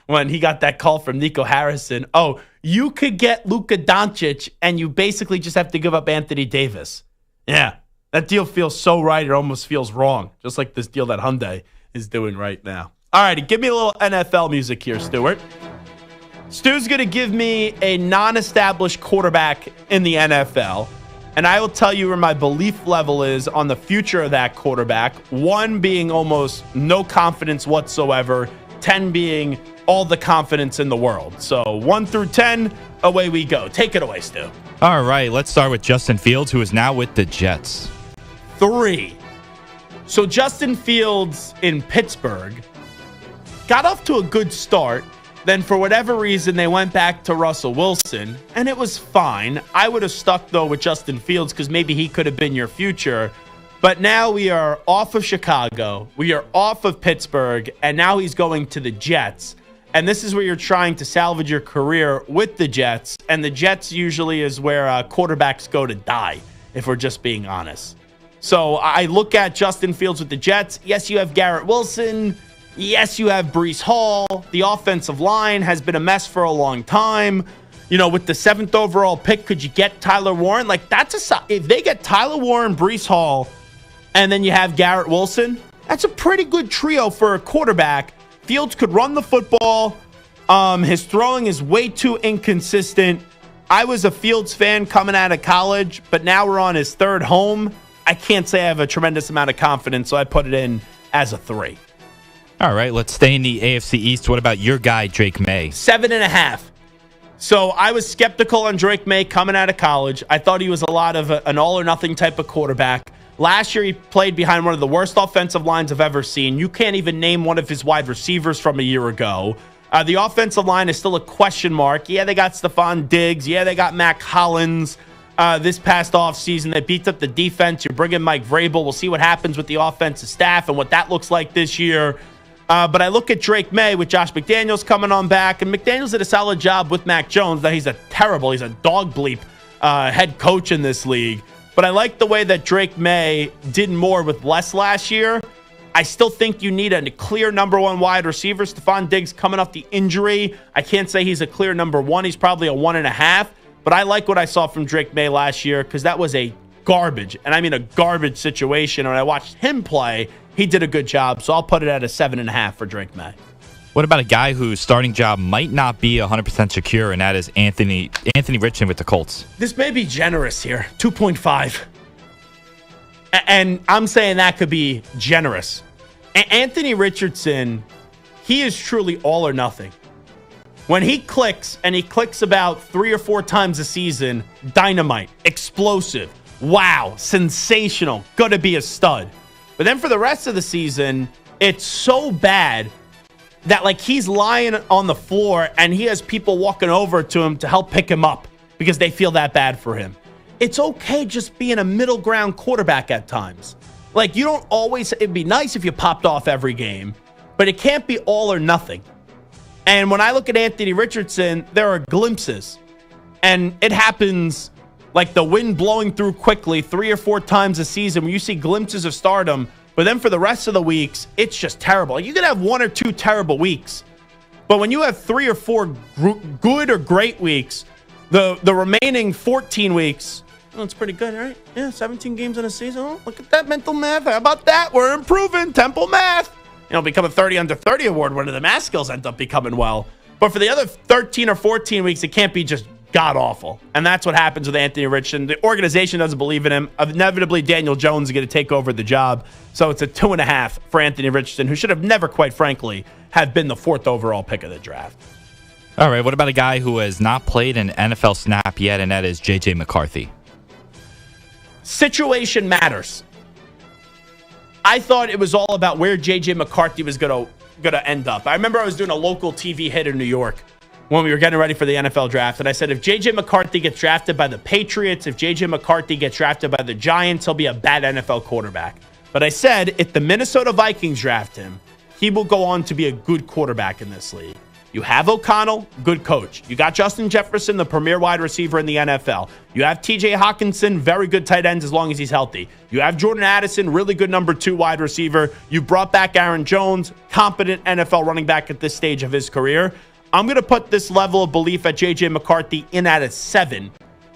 when he got that call from Nico Harrison. Oh, you could get Luka Doncic, and you basically just have to give up Anthony Davis. Yeah, that deal feels so right, it almost feels wrong, just like this deal that Hyundai is doing right now. All righty, give me a little NFL music here, Stuart. Stu's going to give me a non-established quarterback in the NFL, and I will tell you where my belief level is on the future of that quarterback. 1 being almost no confidence whatsoever, 10 being all the confidence in the world. So 1 through 10, away we go. Take it away, Stu. All right, let's start with Justin Fields, who is now with the Jets. 3. So Justin Fields in Pittsburgh got off to a good start. Then for whatever reason, they went back to Russell Wilson, and it was fine. I would have stuck, though, with Justin Fields because maybe he could have been your future. But now we are off of Chicago. We are off of Pittsburgh, and now he's going to the Jets. And this is where you're trying to salvage your career with the Jets. And the Jets usually is where quarterbacks go to die, if we're just being honest. So I look at Justin Fields with the Jets. Yes, you have Garrett Wilson. Yes, you have Breece Hall. The offensive line has been a mess for a long time. You know, with the 7th overall pick, could you get Tyler Warren? Like, if they get Tyler Warren, Breece Hall, and then you have Garrett Wilson, that's a pretty good trio for a quarterback. Fields could run the football. His throwing is way too inconsistent. I was a Fields fan coming out of college, but now we're on his 3rd home. I can't say I have a tremendous amount of confidence, so I put it in as a 3. All right, let's stay in the AFC East. What about your guy, Drake May? 7.5. So I was skeptical on Drake May coming out of college. I thought he was a lot of an all-or-nothing type of quarterback. Last year, he played behind one of the worst offensive lines I've ever seen. You can't even name one of his wide receivers from a year ago. The offensive line is still a question mark. Yeah, they got Stephon Diggs. Yeah, they got Mac Hollins this past offseason. They beat up the defense. You're bringing Mike Vrabel. We'll see what happens with the offensive staff and what that looks like this year. But I look at Drake May with Josh McDaniels coming on back, and McDaniels did a solid job with Mac Jones. Now, he's a dog bleep head coach in this league. But I like the way that Drake May did more with less last year. I still think you need a clear number 1 wide receiver. Stephon Diggs coming off the injury. I can't say he's a clear number 1. He's probably a 1.5. But I like what I saw from Drake May last year because that was a garbage, and I mean a garbage situation. And when I watched him play, he did a good job. So I'll put it at a 7.5 for Drake May. What about a guy whose starting job might not be 100% secure, and that is Anthony Richardson with the Colts? This may be generous here, 2.5. And I'm saying that could be generous. Anthony Richardson, he is truly all or nothing. When he clicks, and he clicks about 3 or 4 times a season, dynamite, explosive, wow, sensational, gonna be a stud. But then for the rest of the season, it's so bad that like he's lying on the floor and he has people walking over to him to help pick him up because they feel that bad for him. It's okay just being a middle ground quarterback at times. Like, you don't always, it'd be nice if you popped off every game, but it can't be all or nothing. And when I look at Anthony Richardson, there are glimpses. And it happens like the wind blowing through quickly 3 or 4 times a season when you see glimpses of stardom. But then for the rest of the weeks, it's just terrible. You can have 1 or 2 terrible weeks. But when you have 3 or 4 good or great weeks, the remaining 14 weeks, well, it's pretty good, right? Yeah, 17 games in a season. Oh, look at that mental math. How about that? We're improving. Temple math. Become a 30 under 30 award winner. The math skills end up becoming well. But for the other 13 or 14 weeks, it can't be just god-awful. And that's what happens with Anthony Richardson. The organization doesn't believe in him. Inevitably, Daniel Jones is going to take over the job. So it's a 2.5 for Anthony Richardson, who should have never, quite frankly, have been the 4th overall pick of the draft. All right, what about a guy who has not played an NFL snap yet, and that is J.J. McCarthy? Situation matters. I thought it was all about where J.J. McCarthy was going to end up. I remember I was doing a local TV hit in New York when we were getting ready for the NFL draft, and I said, if J.J. McCarthy gets drafted by the Patriots, if J.J. McCarthy gets drafted by the Giants, he'll be a bad NFL quarterback. But I said, if the Minnesota Vikings draft him, he will go on to be a good quarterback in this league. You have O'Connell, good coach. You got Justin Jefferson, the premier wide receiver in the NFL. You have TJ Hawkinson, very good tight ends as long as he's healthy. You have Jordan Addison, really good number 2 wide receiver. You brought back Aaron Jones, competent NFL running back at this stage of his career. I'm going to put this level of belief at J.J. McCarthy in at a 7.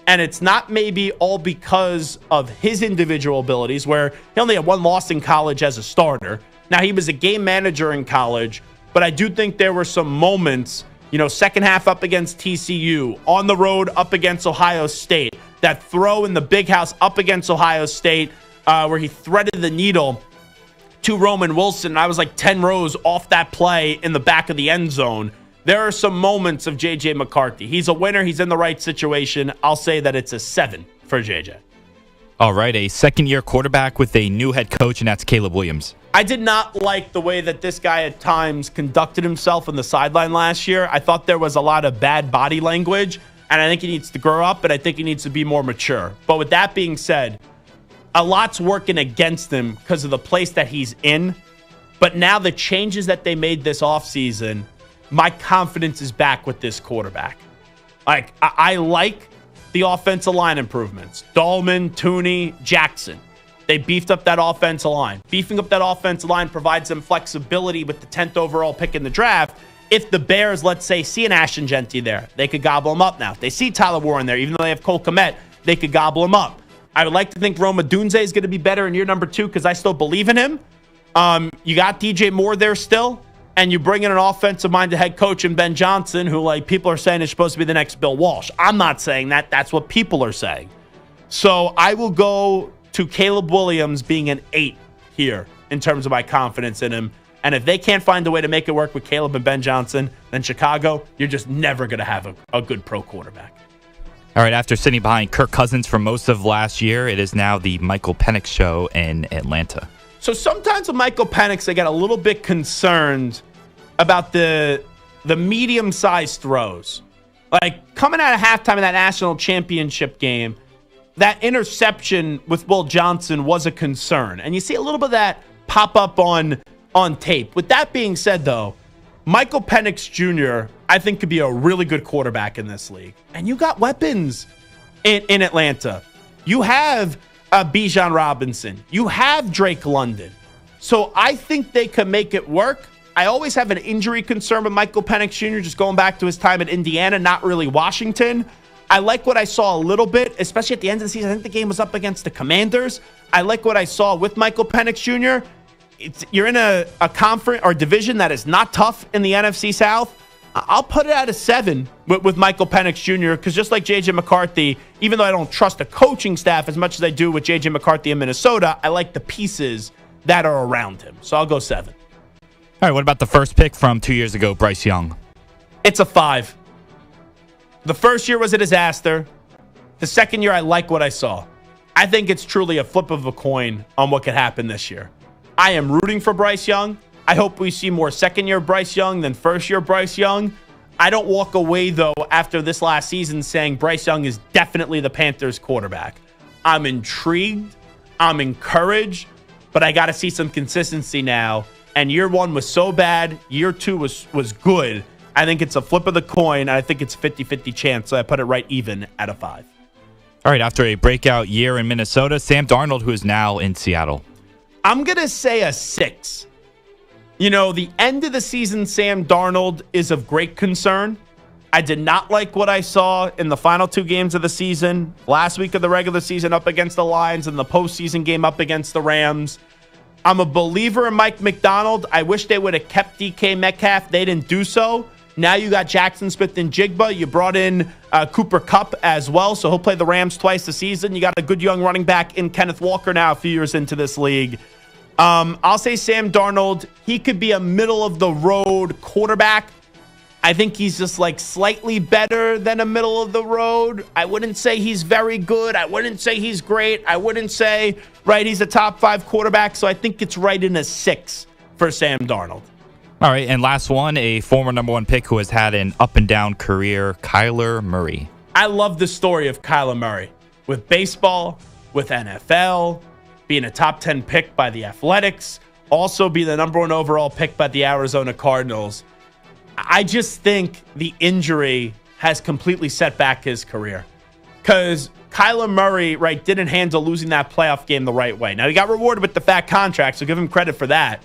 And it's not maybe all because of his individual abilities, where he only had 1 loss in college as a starter. Now, he was a game manager in college, but I do think there were some moments, second half up against TCU, on the road up against Ohio State, that throw in the big house up against Ohio State where he threaded the needle to Roman Wilson. And I was like 10 rows off that play in the back of the end zone. There are some moments of J.J. McCarthy. He's a winner. He's in the right situation. I'll say that it's a 7 for J.J. All right, a second-year quarterback with a new head coach, and that's Caleb Williams. I did not like the way that this guy at times conducted himself on the sideline last year. I thought there was a lot of bad body language, and I think he needs to grow up, and I think he needs to be more mature. But with that being said, a lot's working against him because of the place that he's in. But now the changes that they made this offseason, my confidence is back with this quarterback. Like, I like the offensive line improvements. Dahlman, Tooney, Jackson. They beefed up that offensive line. Beefing up that offensive line provides them flexibility with the 10th overall pick in the draft. If the Bears, let's say, see an Ashton Genty there, they could gobble him up now. If they see Tyler Warren there, even though they have Cole Kmet, they could gobble him up. I would like to think Rome Odunze is going to be better in year number 2 because I still believe in him. You got DJ Moore there still, and you bring in an offensive-minded head coach in Ben Johnson, who people are saying is supposed to be the next Bill Walsh. I'm not saying that. That's what people are saying. So I will go to Caleb Williams being an 8 here in terms of my confidence in him. And if they can't find a way to make it work with Caleb and Ben Johnson, then Chicago, you're just never going to have a good pro quarterback. All right, after sitting behind Kirk Cousins for most of last year, it is now the Michael Penix show in Atlanta. So sometimes with Michael Penix, I get a little bit concerned about the medium-sized throws. Like, coming out of halftime in that national championship game, that interception with Will Johnson was a concern. And you see a little bit of that pop up on tape. With that being said, though, Michael Penix Jr., I think, could be a really good quarterback in this league. And you got weapons in Atlanta. You have Bijan Robinson. You have Drake London. So I think they could make it work. I always have an injury concern with Michael Penix Jr., just going back to his time at Indiana, not really Washington. I like what I saw a little bit, especially at the end of the season. I think the game was up against the Commanders. I like what I saw with Michael Penix Jr. You're in a conference or division that is not tough in the NFC South. I'll put it at a 7 with Michael Penix Jr. because just like J.J. McCarthy, even though I don't trust the coaching staff as much as I do with J.J. McCarthy in Minnesota, I like the pieces that are around him. So I'll go 7. All right, what about the first pick from 2 years ago, Bryce Young? It's a 5. The first year was a disaster. The second year, I like what I saw. I think it's truly a flip of a coin on what could happen this year. I am rooting for Bryce Young. I hope we see more second-year Bryce Young than first-year Bryce Young. I don't walk away, though, after this last season saying Bryce Young is definitely the Panthers quarterback. I'm intrigued. I'm encouraged. But I got to see some consistency now. And year one was so bad. Year two was good. I think it's a flip of the coin. And I think it's a 50-50 chance. So I put it right even at a 5. All right, after a breakout year in Minnesota, Sam Darnold, who is now in Seattle. I'm going to say a 6. You know, the end of the season, Sam Darnold is of great concern. I did not like what I saw in the final 2 games of the season. Last week of the regular season up against the Lions and the postseason game up against the Rams. I'm a believer in Mike McDonald. I wish they would have kept DK Metcalf. They didn't do so. Now you got Jackson Smith and Jigba. You brought in Cooper Kupp as well, so he'll play the Rams twice this season. You got a good young running back in Kenneth Walker now a few years into this league. I'll say Sam Darnold, he could be a middle-of-the-road quarterback. I think he's just like slightly better than a middle-of-the-road. I wouldn't say he's very good. I wouldn't say he's great. I wouldn't say, right, he's a top 5 quarterback. So I think it's right in a 6 for Sam Darnold. All right, and last one, a former number 1 pick who has had an up-and-down career, Kyler Murray. I love the story of Kyler Murray. With baseball, with NFL, being a top 10 pick by the Athletics, also be the number 1 overall pick by the Arizona Cardinals. I just think the injury has completely set back his career. Because Kyler Murray, right, didn't handle losing that playoff game the right way. Now, he got rewarded with the fat contract, so give him credit for that.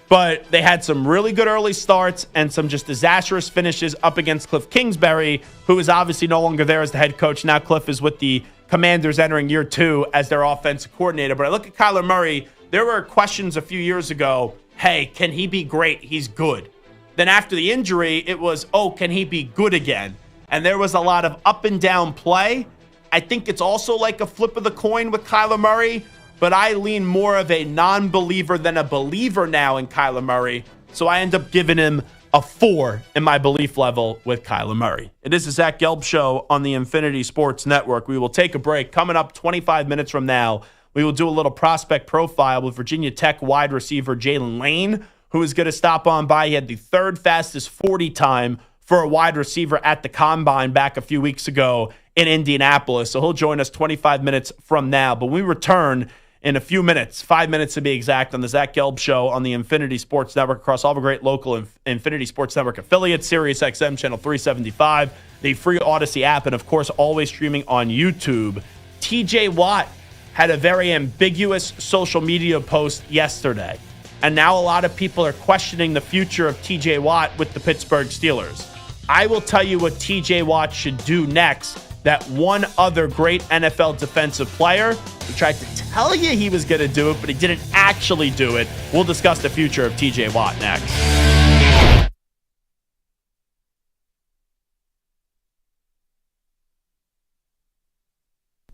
But they had some really good early starts and some just disastrous finishes up against Cliff Kingsbury, who is obviously no longer there as the head coach. Now Cliff is with the Commanders entering year 2 as their offensive coordinator. But I look at Kyler Murray, there were questions a few years ago, hey, can he be great? He's good. Then after the injury, it was, oh, can he be good again? And there was a lot of up and down play. I think it's also like a flip of the coin with Kyler Murray, but I lean more of a non-believer than a believer now in Kyler Murray. So I end up giving him a 4 in my belief level with Kyler Murray. It is the Zach Gelb Show on the Infinity Sports Network. We will take a break. Coming up 25 minutes from now, we will do a little prospect profile with Virginia Tech wide receiver Jaylin Lane, who is going to stop on by. He had the 3rd fastest 40 time for a wide receiver at the Combine back a few weeks ago in Indianapolis. So he'll join us 25 minutes from now. But we return in a few minutes, 5 minutes to be exact, on the Zach Gelb Show on the Infinity Sports Network across all the great local Infinity Sports Network affiliates, Sirius XM Channel 375, the free Odyssey app, and, of course, always streaming on YouTube. TJ Watt had a very ambiguous social media post yesterday, and now a lot of people are questioning the future of TJ Watt with the Pittsburgh Steelers. I will tell you what TJ Watt should do next. That one other great NFL defensive player who tried to tell you he was going to do it, but he didn't actually do it. We'll discuss the future of TJ Watt next.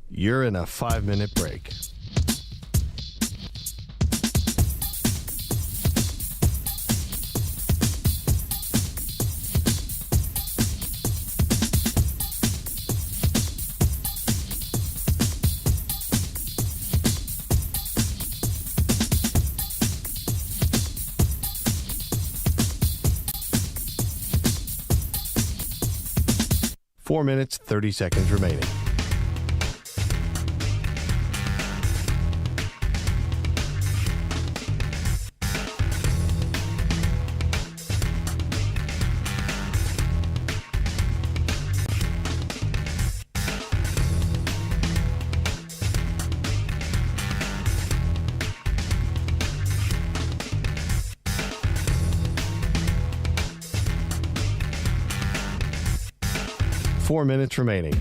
You're in a 5-minute break. Four minutes, 30 seconds remaining. Four minutes remaining.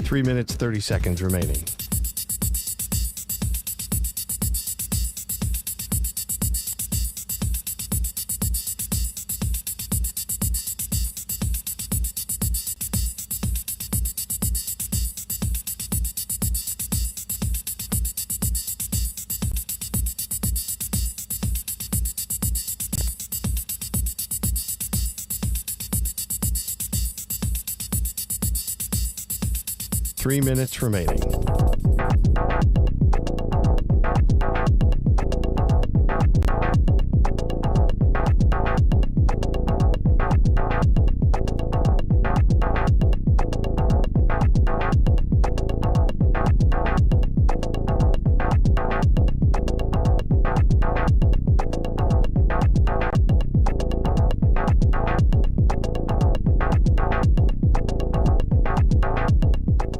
Three minutes, 30 seconds remaining. 3 minutes remaining.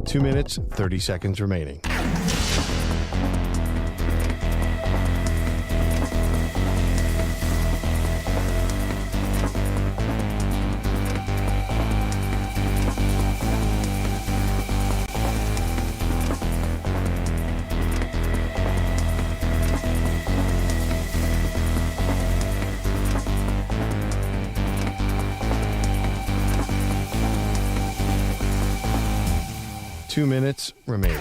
Two minutes, 30 seconds remaining. Two minutes remaining.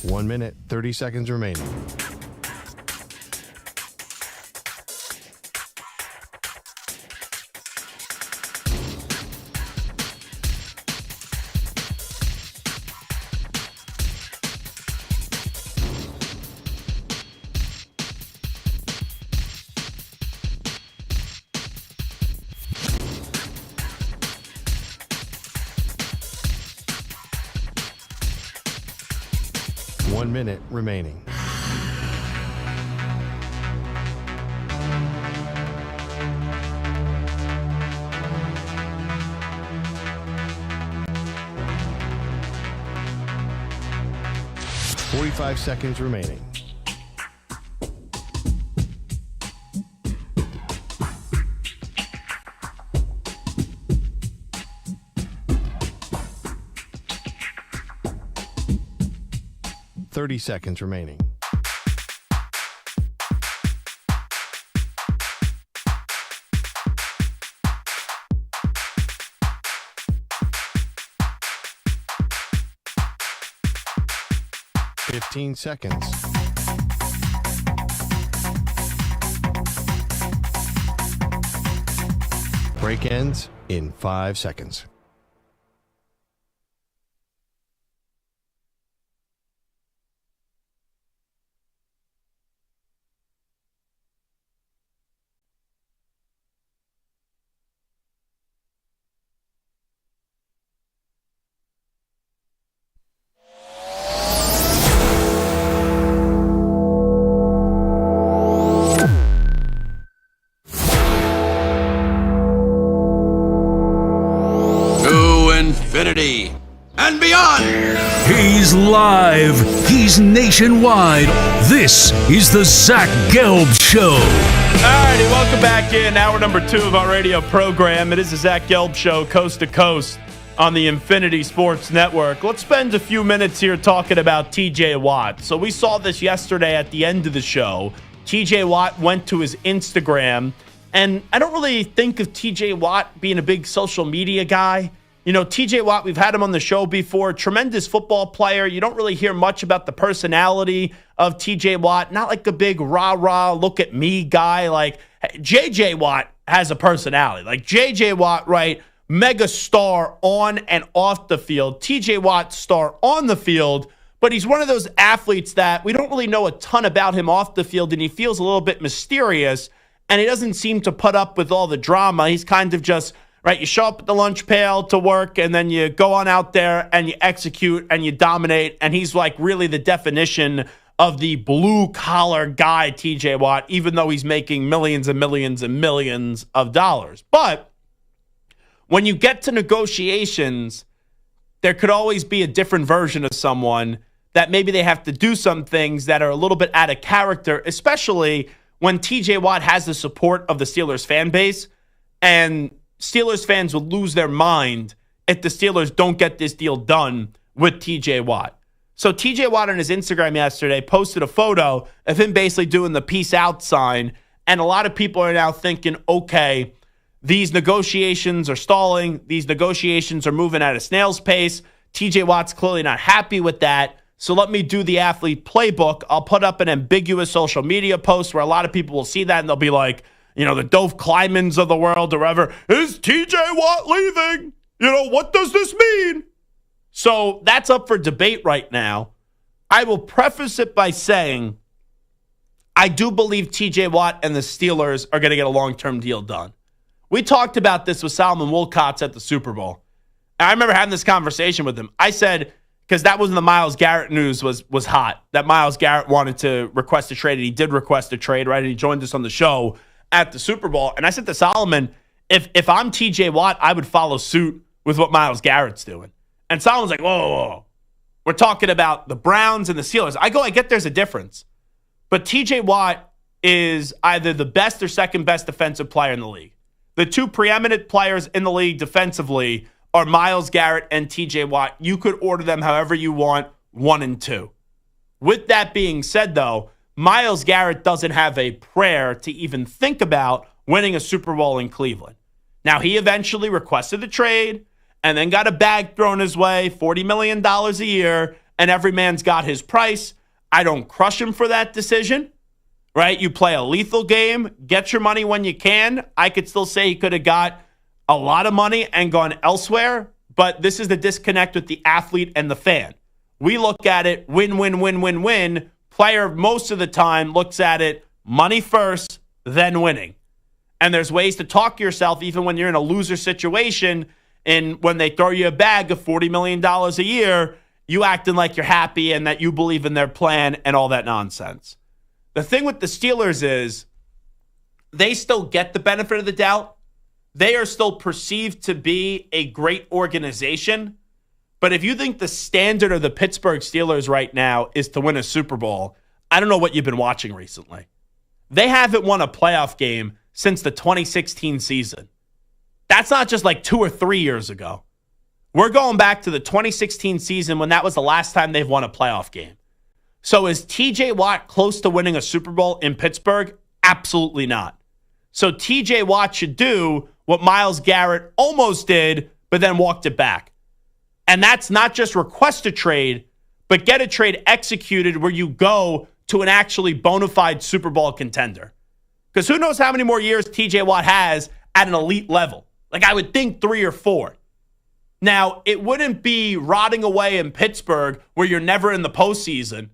One minute, 30 seconds remaining. One minute remaining. Forty-five seconds remaining. Thirty seconds remaining. Fifteen seconds. Break ends in 5 seconds. Infinity and beyond. He's live. He's nationwide. This is the Zach Gelb Show. Alrighty, welcome back in hour number 2 of our radio program. It is the Zach Gelb Show, coast to coast on the Infinity Sports Network. Let's spend a few minutes here talking about TJ Watt. So we saw this yesterday at the end of the show. TJ Watt went to his Instagram, and I don't really think of TJ Watt being a big social media guy. You know, TJ Watt, we've had him on the show before, tremendous football player. You don't really hear much about the personality of TJ Watt, not like a big rah-rah, look at me guy. Like JJ Watt has a personality. Like JJ Watt, right, mega star on and off the field. TJ Watt, star on the field, but he's one of those athletes that we don't really know a ton about him off the field, and he feels a little bit mysterious, and he doesn't seem to put up with all the drama. He's kind of just... right, you show up at the lunch pail to work, and then you go on out there and you execute and you dominate. And he's like really the definition of the blue-collar guy, TJ Watt, even though he's making millions and millions and millions of dollars. But when you get to negotiations, there could always be a different version of someone that maybe they have to do some things that are a little bit out of character, especially when TJ Watt has the support of the Steelers fan base. And Steelers fans will lose their mind if the Steelers don't get this deal done with TJ Watt. So TJ Watt on his Instagram yesterday posted a photo of him basically doing the peace out sign. And a lot of people are now thinking, okay, these negotiations are stalling. These negotiations are moving at a snail's pace. TJ Watt's clearly not happy with that. So let me do the athlete playbook. I'll put up an ambiguous social media post where a lot of people will see that and they'll be like, the Dove Klymans of the world or whatever. Is TJ Watt leaving? What does this mean? So that's up for debate right now. I will preface it by saying I do believe TJ Watt and the Steelers are going to get a long-term deal done. We talked about this with Solomon Wilcots at the Super Bowl. I remember having this conversation with him. I said, because that was when the Myles Garrett news was hot, that Myles Garrett wanted to request a trade, and he did request a trade, right? And he joined us on the show at the Super Bowl. And I said to Solomon, if I'm TJ Watt, I would follow suit with what Myles Garrett's doing. And Solomon's like, whoa. We're talking about the Browns and the Steelers. I get there's a difference. But TJ Watt is either the best or second best defensive player in the league. The two preeminent players in the league defensively are Myles Garrett and TJ Watt. You could order them however you want, 1 and 2. With that being said, though, Myles Garrett doesn't have a prayer to even think about winning a Super Bowl in Cleveland. Now, he eventually requested a trade and then got a bag thrown his way, $40 million a year, and every man's got his price. I don't crush him for that decision, right? You play a lethal game, get your money when you can. I could still say he could have got a lot of money and gone elsewhere, but this is the disconnect with the athlete and the fan. We look at it win, win, win, win, win. Player most of the time looks at it money first, then winning. And there's ways to talk yourself even when you're in a loser situation, and when they throw you a bag of $40 million a year, you acting like you're happy and that you believe in their plan and all that nonsense. The thing with the Steelers is they still get the benefit of the doubt. They are still perceived to be a great organization. But if you think the standard of the Pittsburgh Steelers right now is to win a Super Bowl, I don't know what you've been watching recently. They haven't won a playoff game since the 2016 season. That's not just like 2 or 3 years ago. We're going back to the 2016 season when that was the last time they've won a playoff game. So is TJ Watt close to winning a Super Bowl in Pittsburgh? Absolutely not. So TJ Watt should do what Myles Garrett almost did, but then walked it back. And that's not just request a trade, but get a trade executed where you go to an actually bona fide Super Bowl contender. Because who knows how many more years TJ Watt has at an elite level. Like I would think 3 or 4. Now, it wouldn't be rotting away in Pittsburgh where you're never in the postseason,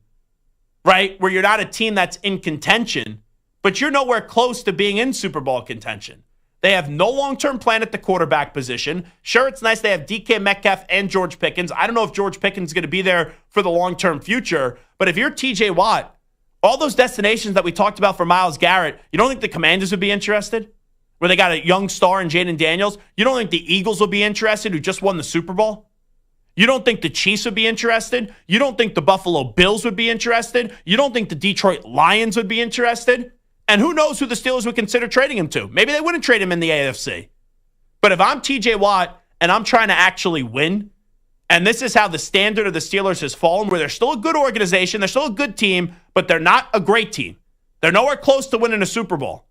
right? Where you're not a team that's in contention, but you're nowhere close to being in Super Bowl contention. They have no long-term plan at the quarterback position. Sure, it's nice they have DK Metcalf and George Pickens. I don't know if George Pickens is going to be there for the long-term future, but if you're TJ Watt, all those destinations that we talked about for Myles Garrett, you don't think the Commanders would be interested? Where they got a young star in Jaden Daniels? You don't think the Eagles will be interested who just won the Super Bowl? You don't think the Chiefs would be interested? You don't think the Buffalo Bills would be interested? You don't think the Detroit Lions would be interested? And who knows who the Steelers would consider trading him to? Maybe they wouldn't trade him in the AFC. But if I'm TJ Watt and I'm trying to actually win, and this is how the standard of the Steelers has fallen, where they're still a good organization, they're still a good team, but they're not a great team. They're nowhere close to winning a Super Bowl.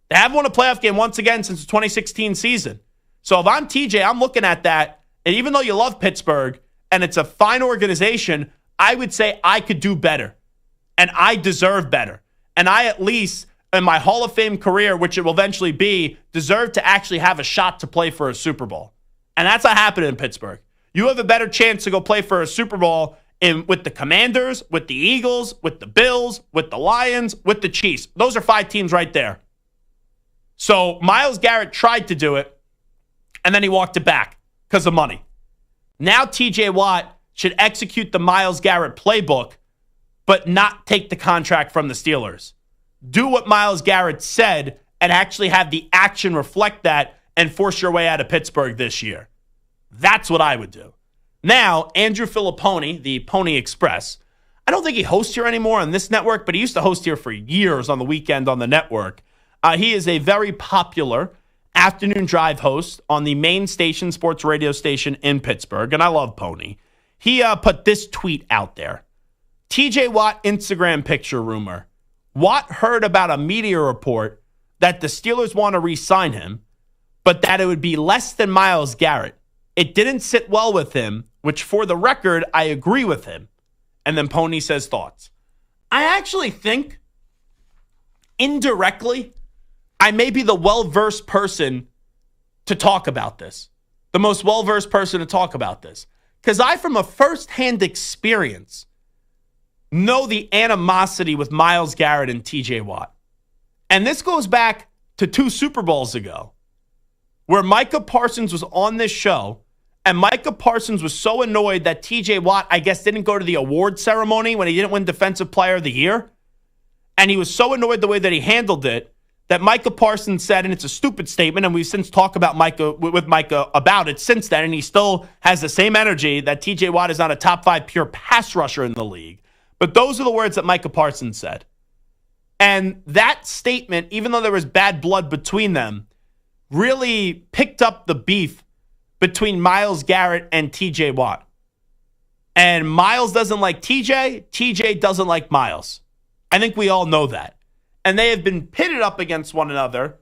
They haven't won a playoff game once again since the 2016 season. So if I'm TJ, I'm looking at that, and even though you love Pittsburgh, and it's a fine organization, I would say I could do better, and I deserve better. And I at least, in my Hall of Fame career, which it will eventually be, deserve to actually have a shot to play for a Super Bowl. And that's not happening in Pittsburgh. You have a better chance to go play for a Super Bowl with the Commanders, with the Eagles, with the Bills, with the Lions, with the Chiefs. Those are 5 teams right there. So Myles Garrett tried to do it, and then he walked it back because of money. Now TJ Watt should execute the Myles Garrett playbook, but not take the contract from the Steelers. Do what Myles Garrett said and actually have the action reflect that and force your way out of Pittsburgh this year. That's what I would do. Now, Andrew Filipponi, the Pony Express, I don't think he hosts here anymore on this network, but he used to host here for years on the weekend on the network. He is a very popular afternoon drive host on the main station, sports radio station in Pittsburgh, and I love Pony. He put this tweet out there. TJ Watt Instagram picture rumor. Watt heard about a media report that the Steelers want to re-sign him, but that it would be less than Myles Garrett. It didn't sit well with him, which for the record, I agree with him. And then Pony says thoughts. I actually think, indirectly, I may be the well-versed person to talk about this. The most well-versed person to talk about this. Because I, from a first-hand experience, know the animosity with Myles Garrett and TJ Watt. And this goes back to 2 Super Bowls ago, where Micah Parsons was on this show, and Micah Parsons was so annoyed that TJ Watt, I guess, didn't go to the award ceremony when he didn't win Defensive Player of the Year. And he was so annoyed the way that he handled it that Micah Parsons said, and it's a stupid statement, and we've since talked about Micah about it since then, and he still has the same energy that TJ Watt is not a top 5 pure pass rusher in the league. But those are the words that Micah Parsons said. And that statement, even though there was bad blood between them, really picked up the beef between Myles Garrett and TJ Watt. And Myles doesn't like TJ. TJ doesn't like Myles. I think we all know that. And they have been pitted up against one another.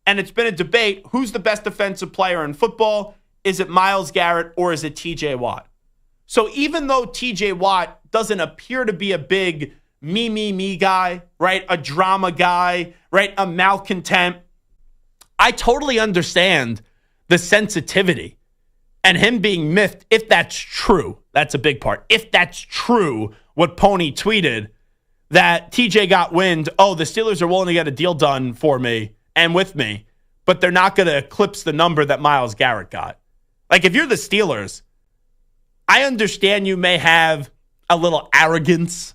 And it's been a debate. Who's the best defensive player in football? Is it Myles Garrett or is it TJ Watt? So even though TJ Watt doesn't appear to be a big me guy, right? A drama guy, right? A malcontent. I totally understand the sensitivity and him being miffed, if that's true. That's a big part. If that's true, what Pony tweeted, that TJ got wind, the Steelers are willing to get a deal done for me and with me, but they're not going to eclipse the number that Myles Garrett got. Like, if you're the Steelers, I understand you may have a little arrogance,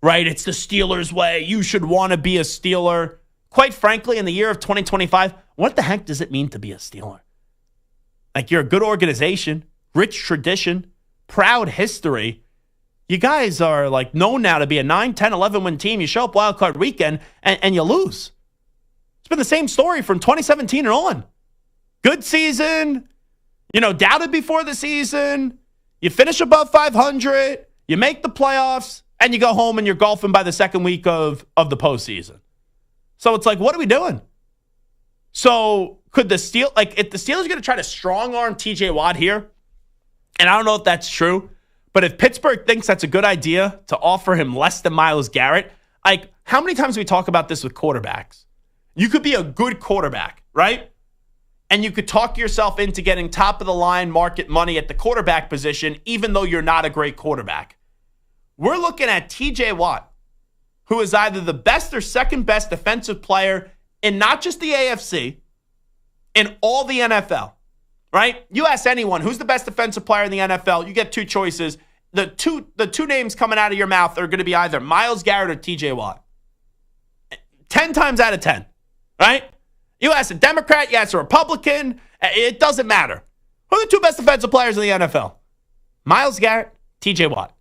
right? It's the Steelers' way. You should want to be a Steeler. Quite frankly, in the year of 2025, what the heck does it mean to be a Steeler? Like, you're a good organization, rich tradition, proud history. You guys are like known now to be a 9, 10, 11 win team. You show up wild card weekend and you lose. It's been the same story from 2017 and on. Good season, doubted before the season. You finish above 500, you make the playoffs, and you go home and you're golfing by the second week of the postseason. So it's like, what are we doing? So could if the Steelers are going to try to strong arm TJ Watt here, and I don't know if that's true, but if Pittsburgh thinks that's a good idea to offer him less than Myles Garrett, like, how many times do we talk about this with quarterbacks? You could be a good quarterback, right? And you could talk yourself into getting top of the line market money at the quarterback position, even though you're not a great quarterback. We're looking at TJ Watt, who is either the best or second best defensive player in not just the AFC, in all the NFL, right? You ask anyone, who's the best defensive player in the NFL, you get 2 choices. The two names coming out of your mouth are going to be either Myles Garrett or TJ Watt. 10 times out of 10, right? You ask a Democrat, you ask a Republican, it doesn't matter. Who are the 2 best defensive players in the NFL? Myles Garrett, TJ Watt.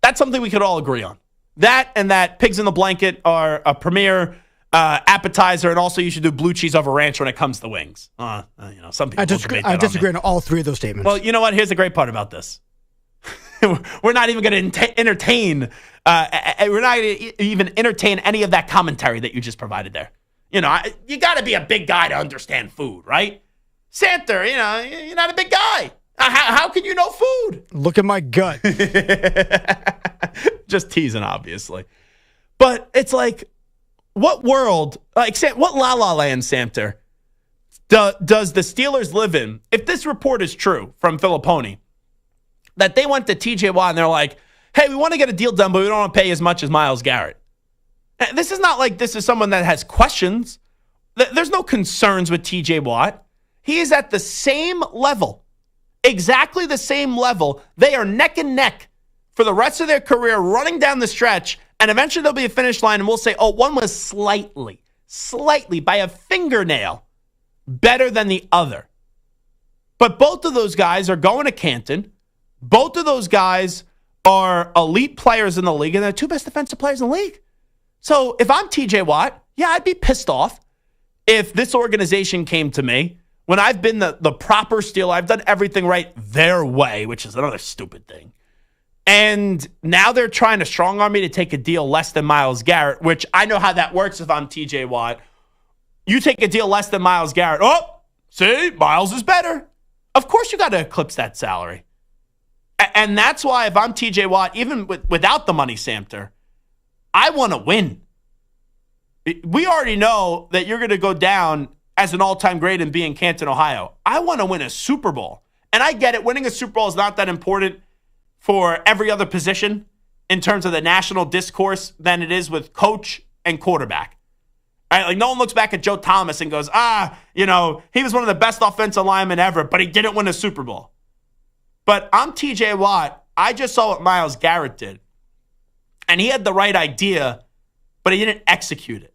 That's something we could all agree on. That and that pigs in the blanket are a premier appetizer, and also you should do blue cheese over ranch when it comes to wings. Some people I disagree on all 3 of those statements. Well, you know what? Here's the great part about this. We're not even going to entertain. We're not going to even entertain any of that commentary that you just provided there. You got to be a big guy to understand food, right? Santa, you're not a big guy. How can you know food? Look at my gut. Just teasing, obviously. But it's like, what world, what La La Land, Santa, does the Steelers live in? If this report is true from Filipponi, that they went to TJ Watt and they're like, hey, we want to get a deal done, but we don't want to pay as much as Myles Garrett. This is not like this is someone that has questions. There's no concerns with TJ Watt. He is at the same level, exactly the same level. They are neck and neck for the rest of their career, running down the stretch, and eventually there'll be a finish line, and we'll say, one was slightly, by a fingernail, better than the other. But both of those guys are going to Canton. Both of those guys are elite players in the league, and they're 2 best defensive players in the league. So if I'm TJ Watt, I'd be pissed off if this organization came to me when I've been the proper Steeler. I've done everything right their way, which is another stupid thing. And now they're trying to strong-arm me to take a deal less than Myles Garrett, which I know how that works if I'm TJ Watt. You take a deal less than Myles Garrett. Oh, see, Myles is better. Of course you got to eclipse that salary. And that's why if I'm TJ Watt, even without the money, Samter, I want to win. We already know that you're going to go down as an all-time great and be in Canton, Ohio. I want to win a Super Bowl. And I get it. Winning a Super Bowl is not that important for every other position in terms of the national discourse than it is with coach and quarterback. Right? Like no one looks back at Joe Thomas and goes, he was one of the best offensive linemen ever, but he didn't win a Super Bowl. But I'm TJ Watt. I just saw what Myles Garrett did. And he had the right idea, but he didn't execute it.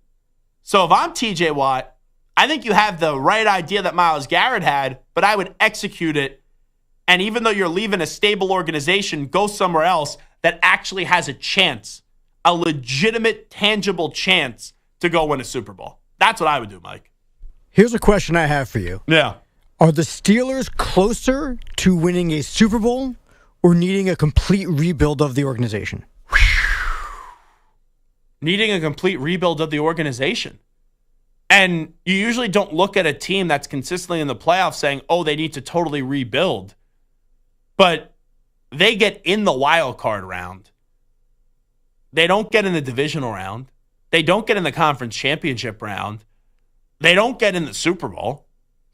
So if I'm TJ Watt, I think you have the right idea that Myles Garrett had, but I would execute it. And even though you're leaving a stable organization, go somewhere else that actually has a chance, a legitimate, tangible chance to go win a Super Bowl. That's what I would do, Mike. Here's a question I have for you. Yeah. Are the Steelers closer to winning a Super Bowl or needing a complete rebuild of the organization? Needing a complete rebuild of the organization. And you usually don't look at a team that's consistently in the playoffs saying, oh, they need to totally rebuild. But they get in the wild card round. They don't get in the divisional round. They don't get in the conference championship round. They don't get in the Super Bowl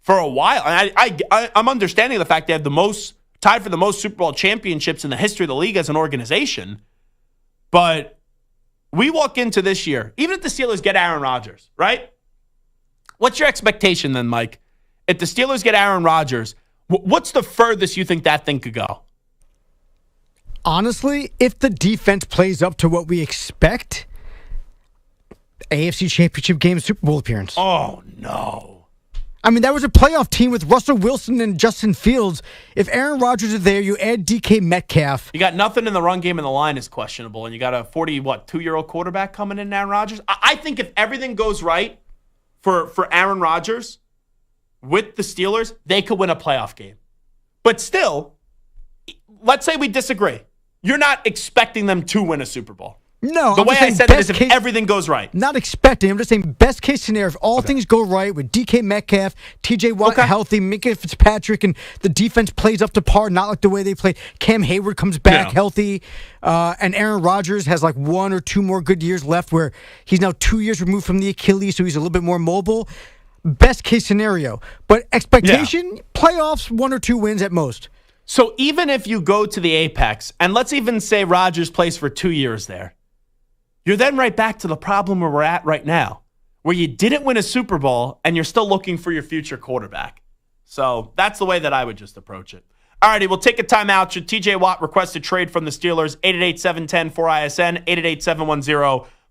for a while. And I'm understanding the fact they have tied for the most Super Bowl championships in the history of the league as an organization. But we walk into this year, even if the Steelers get Aaron Rodgers, right? What's your expectation then, Mike? If the Steelers get Aaron Rodgers, what's the furthest you think that thing could go? Honestly, if the defense plays up to what we expect, AFC Championship game, Super Bowl appearance. Oh, no. I mean, that was a playoff team with Russell Wilson and Justin Fields. If Aaron Rodgers is there, you add DK Metcalf. You got nothing in the run game and the line is questionable, and you got a 2-year-old quarterback coming in, Aaron Rodgers. I think if everything goes right for Aaron Rodgers with the Steelers, they could win a playoff game. But still, let's say we disagree. You're not expecting them to win a Super Bowl. No, the way I said it is if everything goes right. Not expecting. I'm just saying best case scenario. If all things go right with DK Metcalf, TJ Watt healthy, Minka Fitzpatrick, and the defense plays up to par, not like the way they played. Cam Hayward comes back healthy, and Aaron Rodgers has like 1 or 2 more good years left where he's now 2 years removed from the Achilles, so he's a little bit more mobile. Best case scenario. But expectation, playoffs, 1 or 2 wins at most. So even if you go to the apex, and let's even say Rodgers plays for 2 years there, you're then right back to the problem where we're at right now, where you didn't win a Super Bowl and you're still looking for your future quarterback. So that's the way that I would just approach it. All righty, we'll take a timeout. Should TJ Watt request a trade from the Steelers? 888-710-4ISN,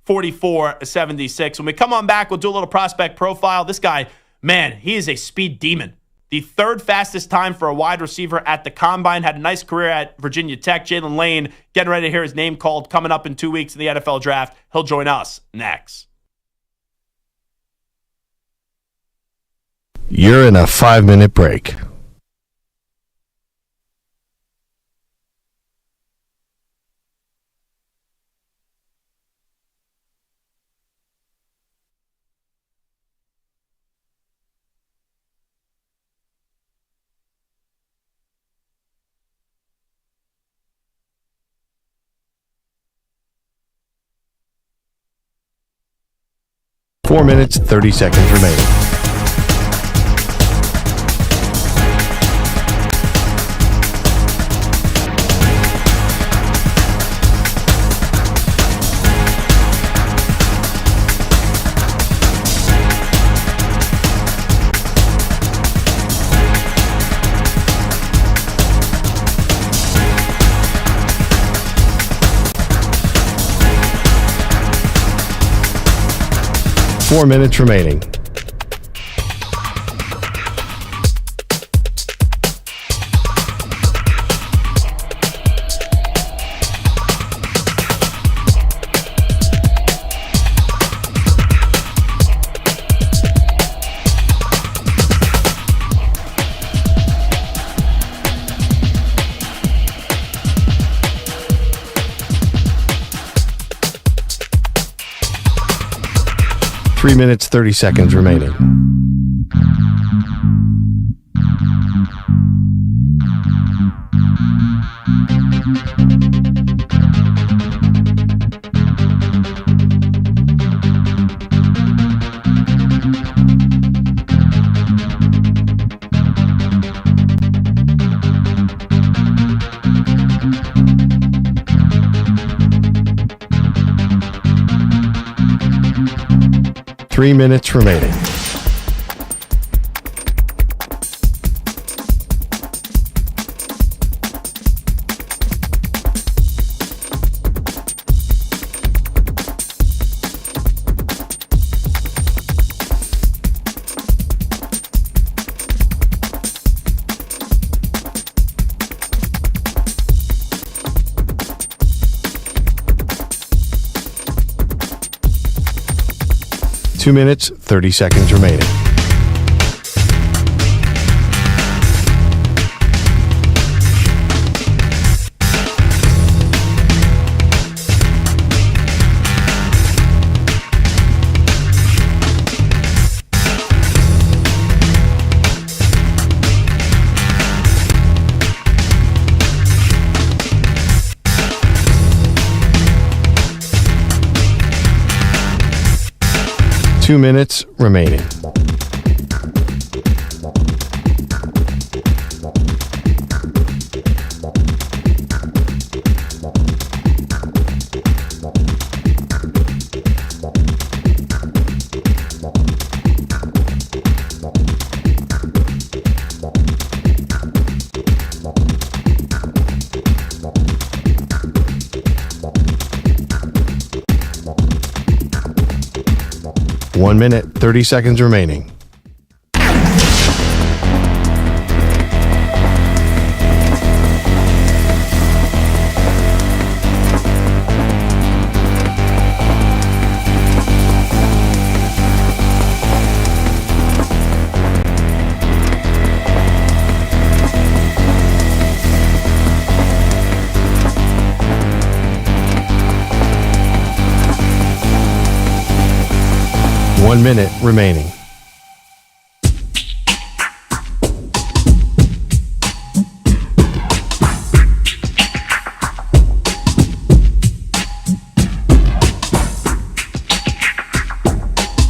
888-710-4476. When we come on back, we'll do a little prospect profile. This guy, man, he is a speed demon. The 3rd fastest time for a wide receiver at the Combine. Had a nice career at Virginia Tech. Jaylin Lane, getting ready to hear his name called coming up in 2 weeks in the NFL Draft. He'll join us next. You're in a 5-minute break. Four minutes, 30 seconds remaining. Four minutes remaining. 3 minutes, 30 seconds remaining. Three minutes remaining. Two minutes, 30 seconds remaining. Two minutes remaining. One minute, 30 seconds remaining. One minute remaining.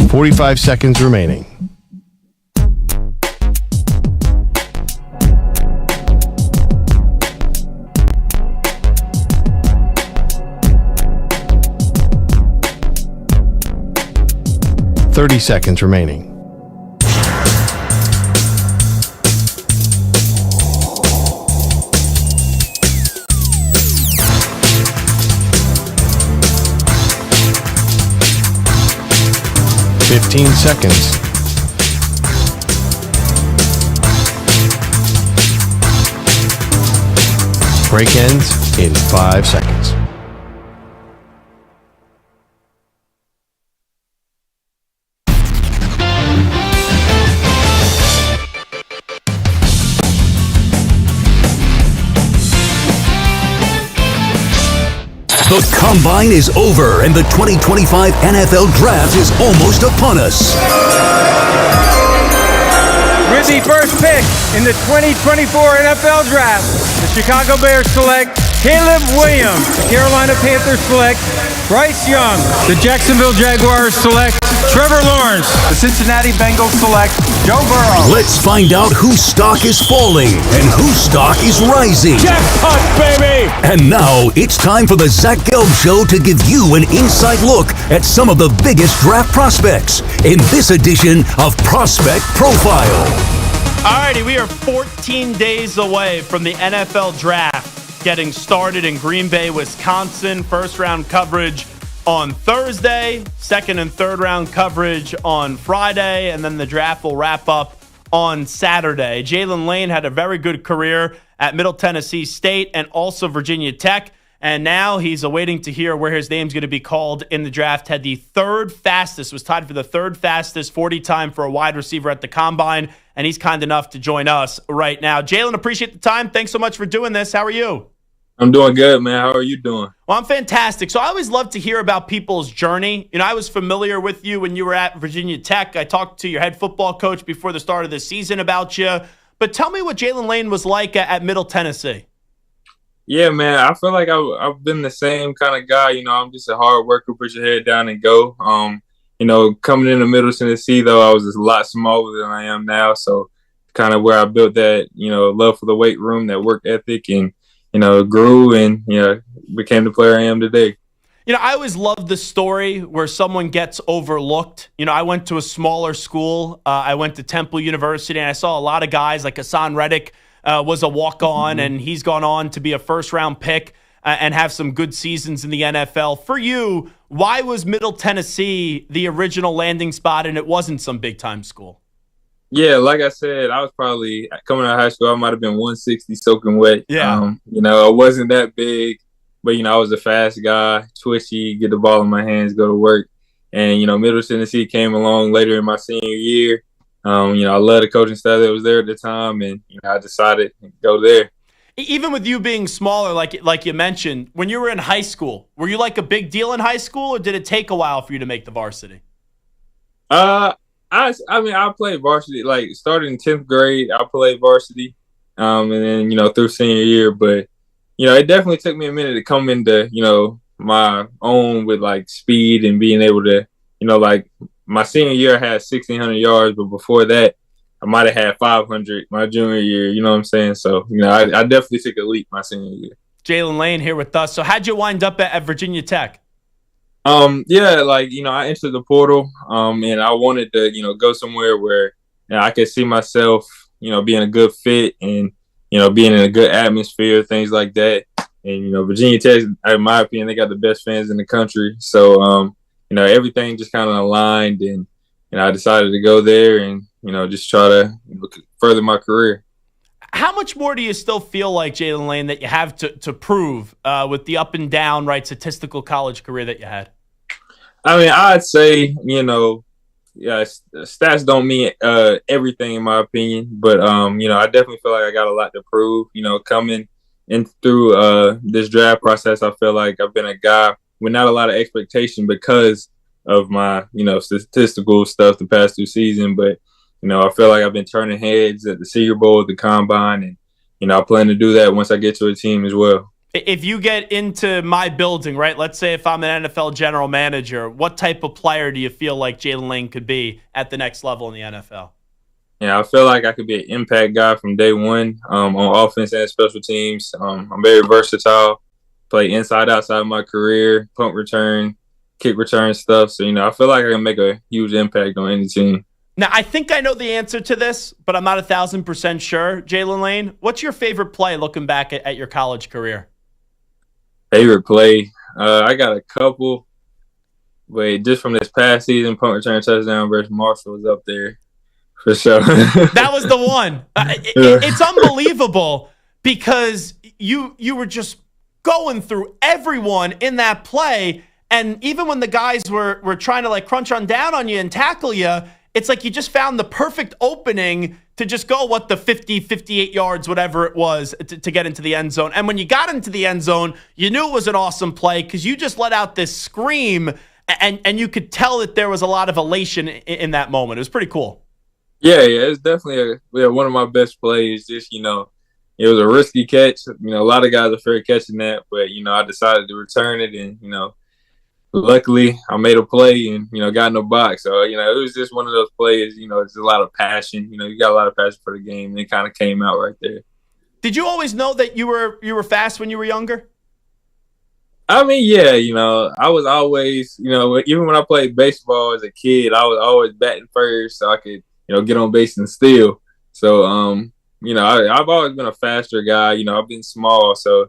Forty-five seconds remaining. Thirty seconds remaining. Fifteen seconds. Break ends in 5 seconds. The Combine is over, and the 2025 NFL Draft is almost upon us. With the first pick in the 2024 NFL Draft, the Chicago Bears select Caleb Williams. The Carolina Panthers select Bryce Young. The Jacksonville Jaguars select Trevor Lawrence. The Cincinnati Bengals select Joe Burrow. Let's find out whose stock is falling and whose stock is rising. Jackpot, baby! And now it's time for the Zach Gelb Show to give you an inside look at some of the biggest draft prospects in this edition of Prospect Profile. Alrighty, we are 14 days away from the NFL Draft getting started in Green Bay, Wisconsin. First round coverage on Thursday, second and third round coverage on Friday, and then the draft will wrap up on Saturday. Jaylin Lane had a very good career at Middle Tennessee State and also Virginia Tech, and now he's awaiting to hear where his name's going to be called in the draft. Had the was tied for the third fastest 40 time for a wide receiver at the Combine, and he's kind enough to join us right now. Jaylin, appreciate the time. Thanks so much for doing this. How are you? I'm doing good, man. How are you doing? Well, I'm fantastic. So I always love to hear about people's journey. You know, I was familiar with you when you were at Virginia Tech. I talked to your head football coach before the start of the season about you. But tell me what Jaylin Lane was like at Middle Tennessee. Yeah, man. I feel like I've been the same kind of guy. You know, I'm just a hard worker, put your head down and go. You know, coming into Middle Tennessee, though, I was just a lot smaller than I am now. So kind of where I built that, you know, love for the weight room, that work ethic, and, you know, grew and, you know, became the player I am today. You know, I always love the story where someone gets overlooked. You know, I went to a smaller school. I went to Temple University, and I saw a lot of guys like Hassan Reddick was a walk-on, and he's gone on to be a first-round pick and have some good seasons in the NFL. For you, why was Middle Tennessee the original landing spot and it wasn't some big-time school? Yeah, like I said, I was probably coming out of high school, I might have been 160 soaking wet. Yeah. You know, I wasn't that big, but, you know, I was a fast guy, twitchy, get the ball in my hands, go to work. And, you know, Middle Tennessee came along later in my senior year. You know, I love the coaching staff that was there at the time, and, you know, I decided to go there. Even with you being smaller, like you mentioned, when you were in high school, were you like a big deal in high school, or did it take a while for you to make the varsity? I mean, I played varsity, like, starting in 10th grade, I played varsity, and then, you know, through senior year. But, you know, it definitely took me a minute to come into, you know, my own with, like, speed and being able to, you know, like, my senior year I had 1,600 yards, but before that, I might have had 500 my junior year, you know what I'm saying? So, you know, I definitely took a leap my senior year. Jaylin Lane here with us. So how'd you wind up at Virginia Tech? Yeah, like, you know, I entered the portal, and I wanted to, you know, go somewhere where, you know, I could see myself, you know, being a good fit and, you know, being in a good atmosphere, things like that. And, you know, Virginia Tech, in my opinion, they got the best fans in the country. So, you know, everything just kind of aligned, and, you know, I decided to go there and, you know, just try to, you know, further my career. How much more do you still feel like, Jaylin Lane, that you have to prove with the up and down, right, statistical college career that you had? I mean, I'd say, you know, yeah, stats don't mean everything in my opinion, but, you know, I definitely feel like I got a lot to prove. You know, coming in through this draft process, I feel like I've been a guy with not a lot of expectation because of my, you know, statistical stuff the past two seasons. But, you know, I feel like I've been turning heads at the Senior Bowl, at the Combine, and, you know, I plan to do that once I get to a team as well. If you get into my building, right, let's say if I'm an NFL general manager, what type of player do you feel like Jaylin Lane could be at the next level in the NFL? Yeah, I feel like I could be an impact guy from day one on offense and special teams. I'm very versatile, play inside, outside of my career, punt return, kick return stuff. So, you know, I feel like I can make a huge impact on any team. Now, I think I know the answer to this, but I'm not 1,000% sure. Jaylin Lane, what's your favorite play looking back at your college career? Favorite play? I got a couple. But just from this past season, punt return touchdown versus Marshall was up there for sure. That was the one. It's unbelievable because you were just going through everyone in that play. And even when the guys were trying to like crunch on down on you and tackle you, it's like you just found the perfect opening to just go, 50, 58 yards, whatever it was, to get into the end zone. And when you got into the end zone, you knew it was an awesome play because you just let out this scream, and you could tell that there was a lot of elation in that moment. It was pretty cool. Yeah, it's definitely one of my best plays. Just, you know, it was a risky catch. You know, a lot of guys are afraid catching that, but, you know, I decided to return it, and, you know, luckily I made a play and, you know, got in the box. So, you know, it was just one of those plays, you know, it's a lot of passion. You know, you got a lot of passion for the game, and it kind of came out right there. Did you always know that you were fast when you were younger? I mean, yeah, you know, I was always, you know, even when I played baseball as a kid, I was always batting first so I could, you know, get on base and steal. So, you know, I've always been a faster guy. You know, I've been small, so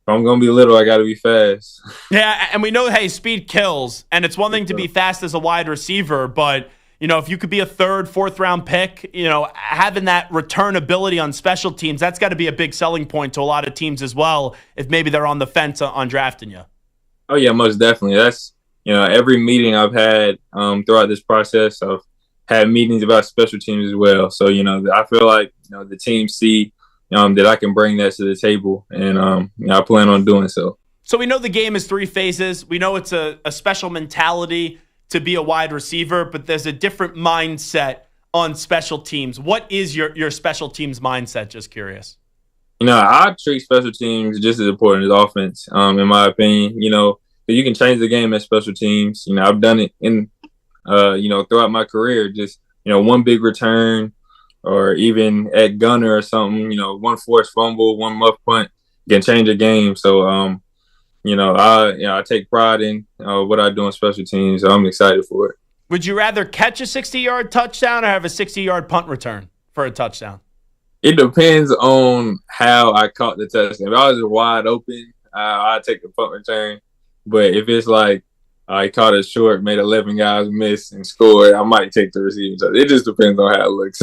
if I'm going to be little, I got to be fast. Yeah, and we know, hey, speed kills, and it's one thing to be fast as a wide receiver, but, you know, if you could be a third, fourth round pick, you know, having that return ability on special teams, that's got to be a big selling point to a lot of teams as well, if maybe they're on the fence on drafting you. Oh, yeah, most definitely. That's, you know, every meeting I've had throughout this process, I've had meetings about special teams as well. So, you know, I feel like, you know, the team see, you that I can bring that to the table, and I plan on doing so. So we know the game is 3 phases. We know it's a special mentality to be a wide receiver, but there's a different mindset on special teams. What is your special teams mindset? Just curious. I treat special teams just as important as offense, in my opinion. You can change the game at special teams. I've done it in, throughout my career. Just, one big return, or even at gunner or something, one forced fumble, one muff punt can change a game. So, I take pride in what I do on special teams. So I'm excited for it. Would you rather catch a 60-yard touchdown or have a 60-yard punt return for a touchdown? It depends on how I caught the touchdown. If I was wide open, I'd take the punt return. But if it's like I caught it short, made 11 guys miss, and scored, I might take the receiving touchdown. It just depends on how it looks.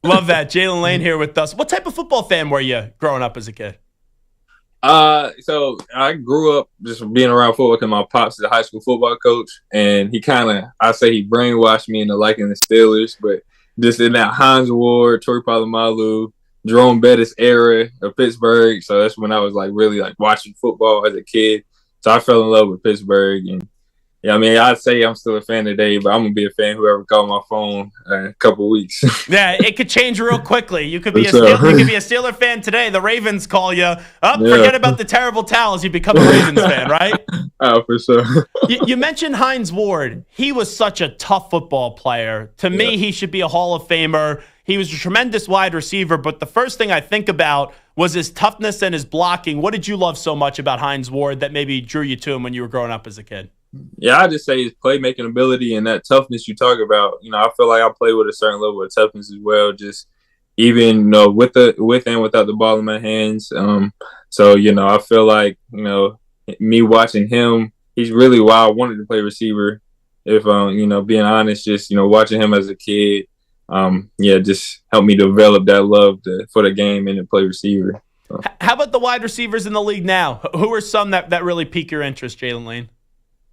Love that. Jaylin Lane here with us. What type of football fan were you growing up as a kid? So I grew up just being around football because my pops is a high school football coach, and he he brainwashed me into liking the Steelers. But just in that Hines Ward, Troy Polamalu, Jerome Bettis era of Pittsburgh, so that's when I was really watching football as a kid. So I fell in love with Pittsburgh, and I'd say I'm still a fan today, but I'm gonna be a fan whoever called my phone in a couple weeks. Yeah, it could change real quickly. You could be a Steeler fan today. The Ravens call you. Forget about the terrible towels. You become a Ravens fan, right? Oh, for sure. You mentioned Hines Ward. He was such a tough football player. To me, he should be a Hall of Famer. He was a tremendous wide receiver, but the first thing I think about was his toughness and his blocking. What did you love so much about Hines Ward that maybe drew you to him when you were growing up as a kid? Yeah, I just say his playmaking ability and that toughness you talk about. I feel like I play with a certain level of toughness as well. Just even with and without the ball in my hands. So I feel like me watching him, he's really why I wanted to play receiver. If being honest, just watching him as a kid, just helped me develop that love for the game and to play receiver. So. How about the wide receivers in the league now? Who are some that really pique your interest, Jaylin Lane?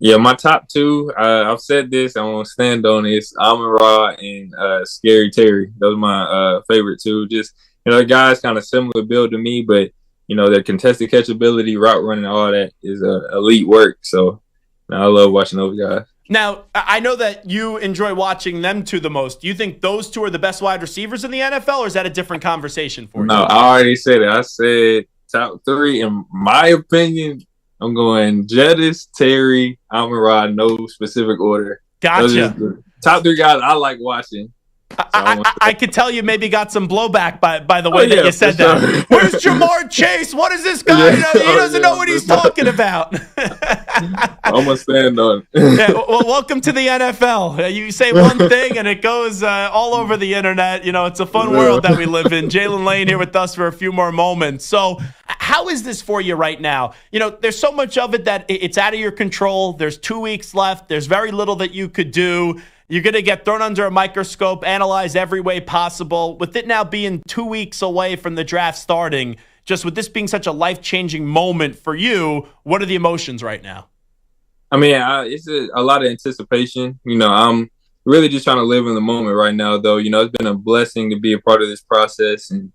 Yeah, my top two, I've said this, I want to stand on this, Amon-Ra and Scary Terry. Those are my favorite two. Just, guys kind of similar build to me, but, their contested catchability, route running, all that is elite work. So, I love watching those guys. Now, I know that you enjoy watching them two the most. Do you think those two are the best wide receivers in the NFL, or is that a different conversation for you? No, I already said it. I said top three. In my opinion, I'm going Jettis, Terry, Amon-Ra, no specific order. Gotcha. Those are the top three guys I like watching. I could tell you maybe got some blowback by the way that you said that. Where's Jamar Chase? What is this guy? He doesn't know what he's talking about. I'm going to stand on it. Well, welcome to the NFL. You say one thing and it goes all over the internet. It's a fun world that we live in. Jaylin Lane here with us for a few more moments. So how is this for you right now? There's so much of it that it's out of your control. There's 2 weeks left. There's very little that you could do. You're going to get thrown under a microscope, analyzed every way possible. With it now being 2 weeks away from the draft starting, just with this being such a life-changing moment for you, what are the emotions right now? It's a lot of anticipation. I'm really just trying to live in the moment right now, though. It's been a blessing to be a part of this process and,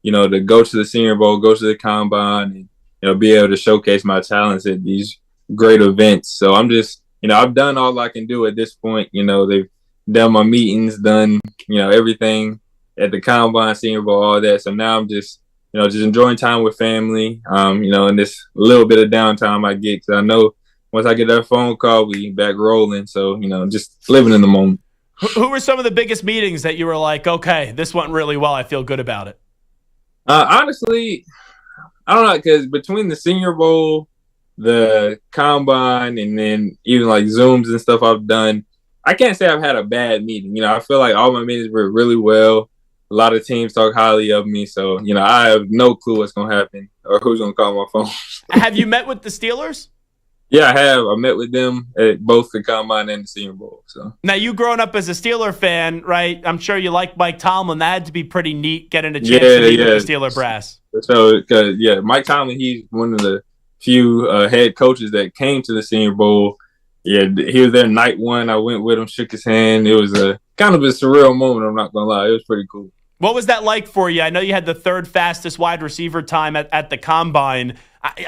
to go to the Senior Bowl, go to the Combine, and, be able to showcase my talents at these great events. So I'm just, I've done all I can do at this point. They've done my meetings, done, everything at the Combine, Senior Bowl, all that. So now I'm just, just enjoying time with family, and this little bit of downtime I get. Because I know once I get that phone call, we back rolling. So, just living in the moment. Who were some of the biggest meetings that you were like, okay, this went really well, I feel good about it? Honestly, I don't know, because between the Senior Bowl, the Combine, and then even like Zooms and stuff I've done, I can't say I've had a bad meeting. I feel like all my meetings were really well. A lot of teams talk highly of me. So, I have no clue what's going to happen or who's going to call my phone. Have you met with the Steelers? Yeah, I have. I met with them at both the Combine and the Senior Bowl. So now, you growing up as a Steeler fan, right? I'm sure you like Mike Tomlin. That had to be pretty neat getting a chance to meet with the Steeler brass. So, Mike Tomlin, he's one of the few head coaches that came to the Senior Bowl. Yeah, he was there night one. I went with him, shook his hand. It was a kind of a surreal moment, I'm not going to lie. It was pretty cool. What was that like for you? I know you had the third fastest wide receiver time at the combine.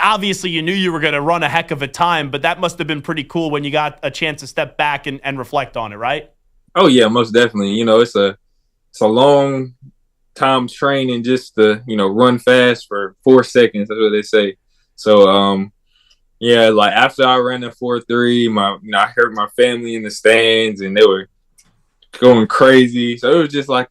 Obviously, you knew you were going to run a heck of a time, but that must have been pretty cool when you got a chance to step back and reflect on it, right? Oh yeah, most definitely. You know, it's a long time training just to, you know, run fast for 4 seconds. That's what they say. So, yeah, like after I ran the 4.3, I heard my family in the stands and they were going crazy. So it was just like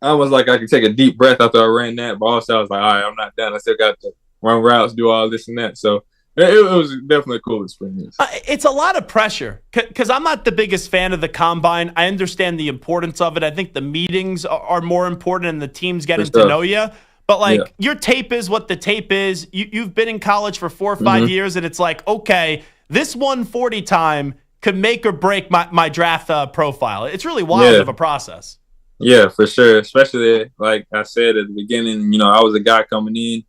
almost like I could take a deep breath after I ran that, but also I was like, all right, I'm not done. I still got to run routes, do all this and that. So it was definitely a cool experience. It's a lot of pressure because I'm not the biggest fan of the combine. I understand the importance of it. I think the meetings are more important and the teams getting to know you. But, your tape is what the tape is. You've been in college for 4 or 5 years, and it's like, okay, this 140 time could make or break my draft profile. It's really wild of a process. Yeah, for sure. Especially, like I said at the beginning, you know, I was a guy coming in.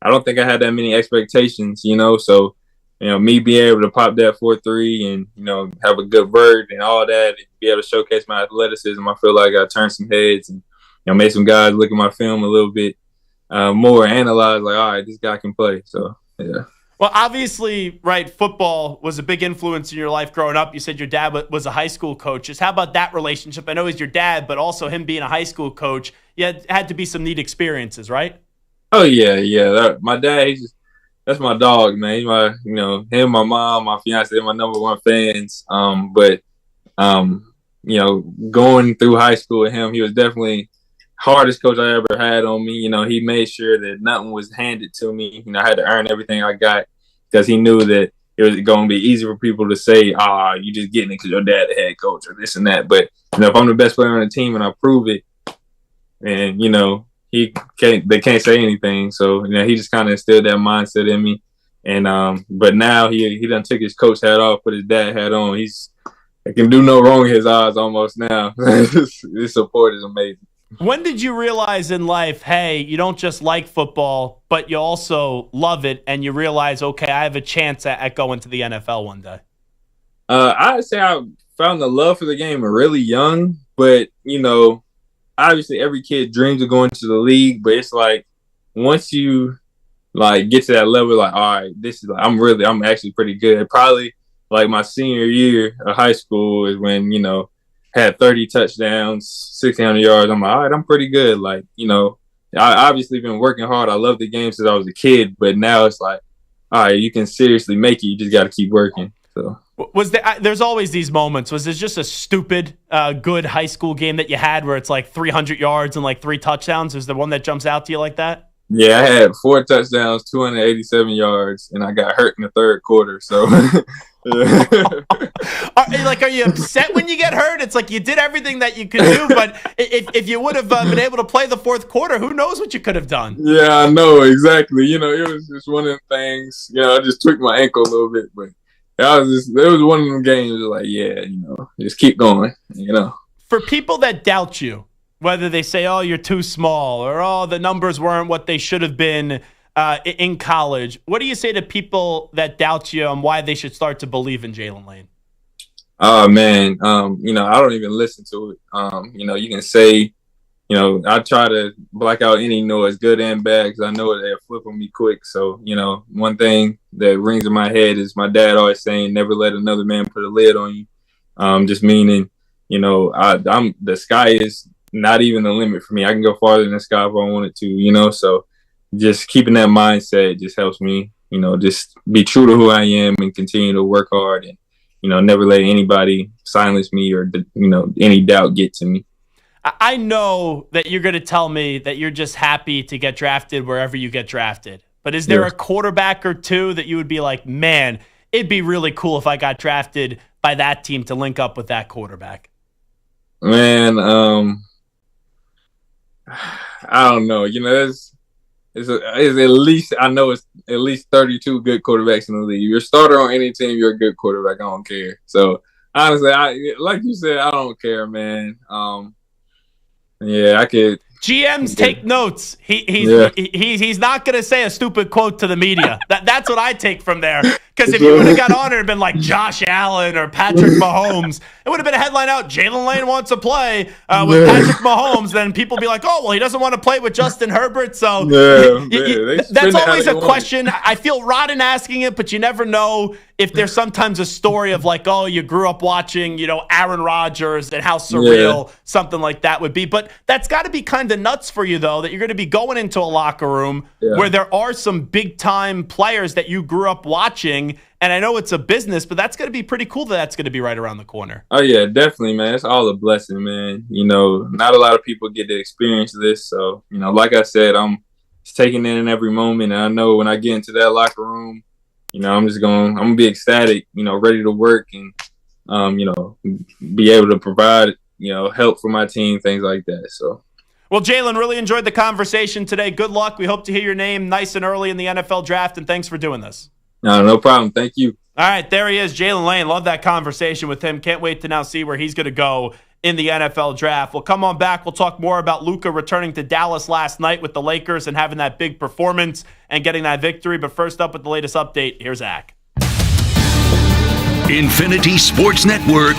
I don't think I had that many expectations, you know. So, you know, me being able to pop that 4.3 and, you know, have a good vert and all that and be able to showcase my athleticism, I feel like I turned some heads and, you know, made some guys look at my film a little bit more, analyze like, all right, this guy can play. So, yeah. Well, obviously, right, football was a big influence in your life growing up. You said your dad was a high school coach. Just how about that relationship? I know he's your dad, but also him being a high school coach, had to be some neat experiences, right? Oh, yeah. My dad, that's my dog, man. He's my, you know, him, my mom, my fiance, they're my number one fans. You know, going through high school with him, he was definitely hardest coach I ever had on me. You know, he made sure that nothing was handed to me. You know, I had to earn everything I got because he knew that it was going to be easy for people to say, you just getting it because your dad the head coach or this and that. But, you know, if I'm the best player on the team and I prove it, and, you know, they can't say anything. So, you know, he just kind of instilled that mindset in me. And, but now he done took his coach hat off, put his dad hat on. He can do no wrong in his eyes almost now. His support is amazing. When did you realize in life, hey, you don't just like football, but you also love it, and you realize, okay, I have a chance at going to the NFL one day? I'd say I found the love for the game really young, but, you know, obviously every kid dreams of going to the league, but it's like once you like get to that level, like, all right, this is like, I'm actually pretty good. Probably like my senior year of high school is when, you know, had 30 touchdowns, 1,600 yards. I'm like, all right, I'm pretty good. Like, you know, I obviously been working hard. I love the game since I was a kid, but now it's like, all right, you can seriously make it. You just got to keep working. So there's always these moments. Was this just a stupid, good high school game that you had where it's like 300 yards and like 3 touchdowns? Is there one that jumps out to you like that? Yeah, I had 4 touchdowns, 287 yards, and I got hurt in the third quarter. So, are you upset when you get hurt? It's like you did everything that you could do, but if you would have been able to play the fourth quarter, who knows what you could have done? Yeah, I know exactly. You know, it was just one of the things. You know, I just tweaked my ankle a little bit, but it was one of them games. Like, yeah, you know, just keep going. You know, for people that doubt you, whether they say, oh, you're too small, or, oh, the numbers weren't what they should have been in college, what do you say to people that doubt you and why they should start to believe in Jaylin Lane? Oh, man. You know, I don't even listen to it. You know, you can say, you know, I try to black out any noise, good and bad, because I know they'll flip on me quick. So, you know, one thing that rings in my head is my dad always saying, never let another man put a lid on you. Just meaning, you know, the sky is not even the limit for me. I can go farther than the sky if I wanted to, you know. So just keeping that mindset just helps me, you know, just be true to who I am and continue to work hard and, you know, never let anybody silence me or, you know, any doubt get to me. I know that you're going to tell me that you're just happy to get drafted wherever you get drafted. But is there a quarterback or two that you would be like, man, it'd be really cool if I got drafted by that team to link up with that quarterback? Man, I don't know. You know, it's at least, I know it's at least 32 good quarterbacks in the league. If you're a starter on any team, you're a good quarterback. I don't care. So honestly, like you said, I don't care, man. Yeah, I could. GMs take notes. He's not going to say a stupid quote to the media. That's what I take from there. Because if you would have got on it and been like Josh Allen or Patrick Mahomes, it would have been a headline out, Jaylin Lane wants to play with Patrick Mahomes. Then people be like, oh, well, he doesn't want to play with Justin Herbert. So that's always a question. I feel rotten asking it, but you never know if there's sometimes a story of like, oh, you grew up watching, Aaron Rodgers and how surreal something like that would be. But that's got to be kind of nuts for you, though, that you're going to be going into a locker room where there are some big-time players that you grew up watching. And I know it's a business, but that's going to be pretty cool that that's going to be right around the corner. Oh, yeah, definitely, man. It's all a blessing, man. Not a lot of people get to experience this. So, like I said, I'm just taking it in every moment. And I know when I get into that locker room, I'm going to be ecstatic, ready to work and, be able to provide, help for my team, things like that. So. Well, Jaylin, really enjoyed the conversation today. Good luck. We hope to hear your name nice and early in the NFL draft, and thanks for doing this. No problem. Thank you. All right, there he is, Jaylin Lane. Love that conversation with him. Can't wait to now see where he's going to go in the NFL draft. We'll come on back. We'll talk more about Luka returning to Dallas last night with the Lakers and having that big performance and getting that victory. But first up with the latest update, here's Zach. Infinity Sports Network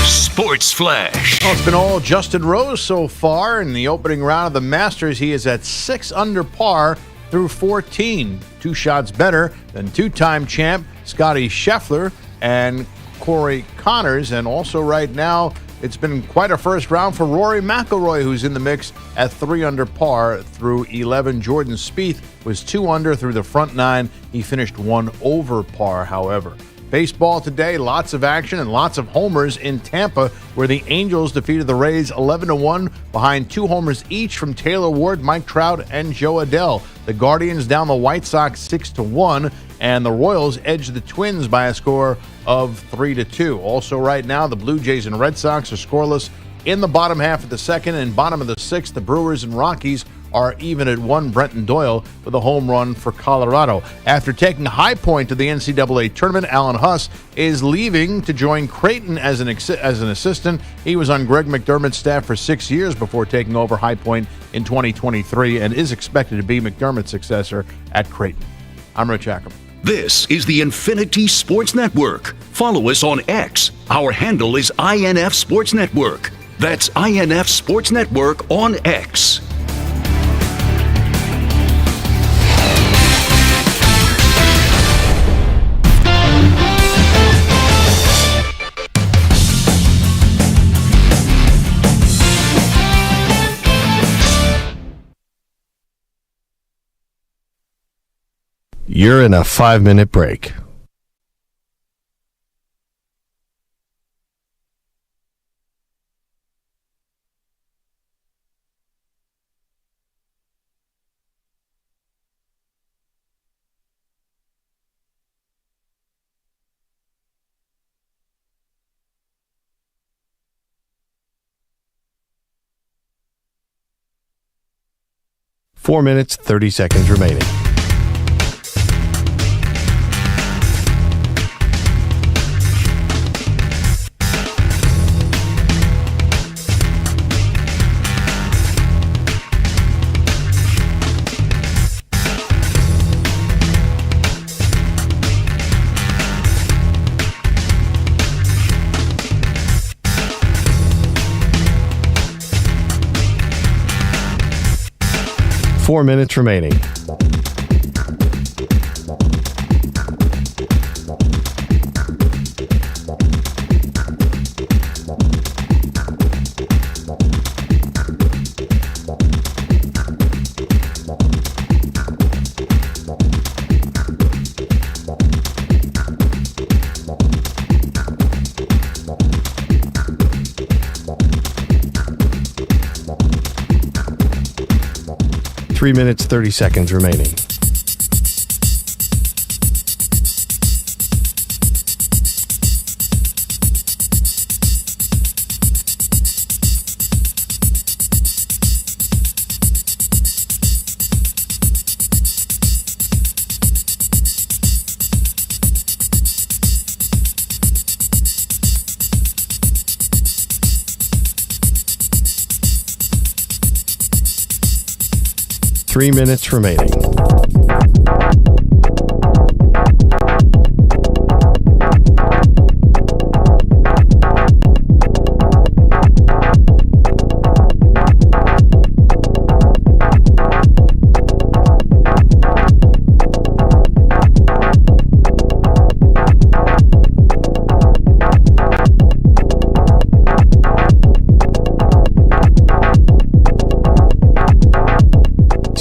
Sports Flash. Well, it's been all Justin Rose so far in the opening round of the Masters. He is at 6 under par through 14. 2 shots better than two-time champ Scottie Scheffler and Corey Connors. And also right now, it's been quite a first round for Rory McIlroy, who's in the mix at 3 under par through 11. Jordan Spieth was 2 under through the front 9. He finished 1 over par, however. Baseball today, lots of action and lots of homers in Tampa, where the Angels defeated the Rays 11-1 behind 2 homers each from Taylor Ward, Mike Trout, and Joe Adell. The Guardians down the White Sox 6-1, and the Royals edged the Twins by a score of 3-2. Also right now, the Blue Jays and Red Sox are scoreless in the bottom half of the second, and bottom of the sixth, the Brewers and Rockies are even at 1. Brenton Doyle with a home run for Colorado. After taking High Point to the NCAA tournament, Alan Huss is leaving to join Creighton as an assistant. He was on Greg McDermott's staff for 6 years before taking over High Point in 2023 and is expected to be McDermott's successor at Creighton. I'm Rich Ackerman. This is the Infinity Sports Network. Follow us on X. Our handle is INF Sports Network. That's INF Sports Network on X. You're in a 5-minute break. Four minutes, 30 seconds remaining. Four minutes remaining. Three minutes, 30 seconds remaining. Three minutes remaining.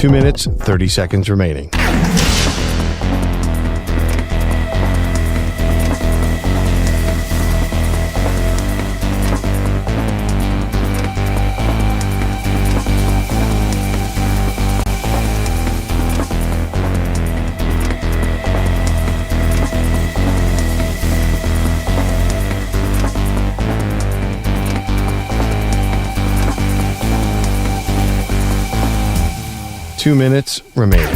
2 minutes, 30 seconds remaining. Two minutes remaining.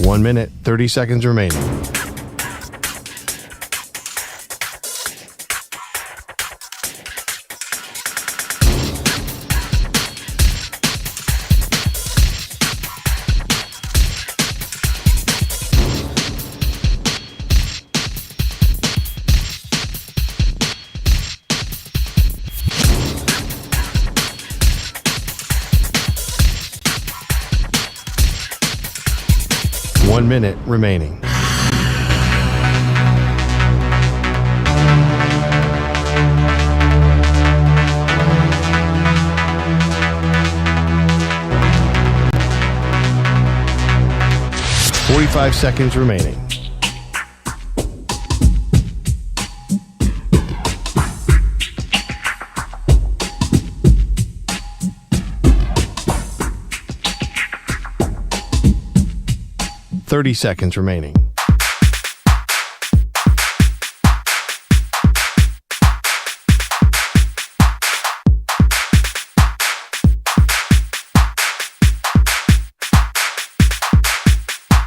One minute, 30 seconds remaining. One minute remaining. Forty-five seconds remaining. Thirty seconds remaining.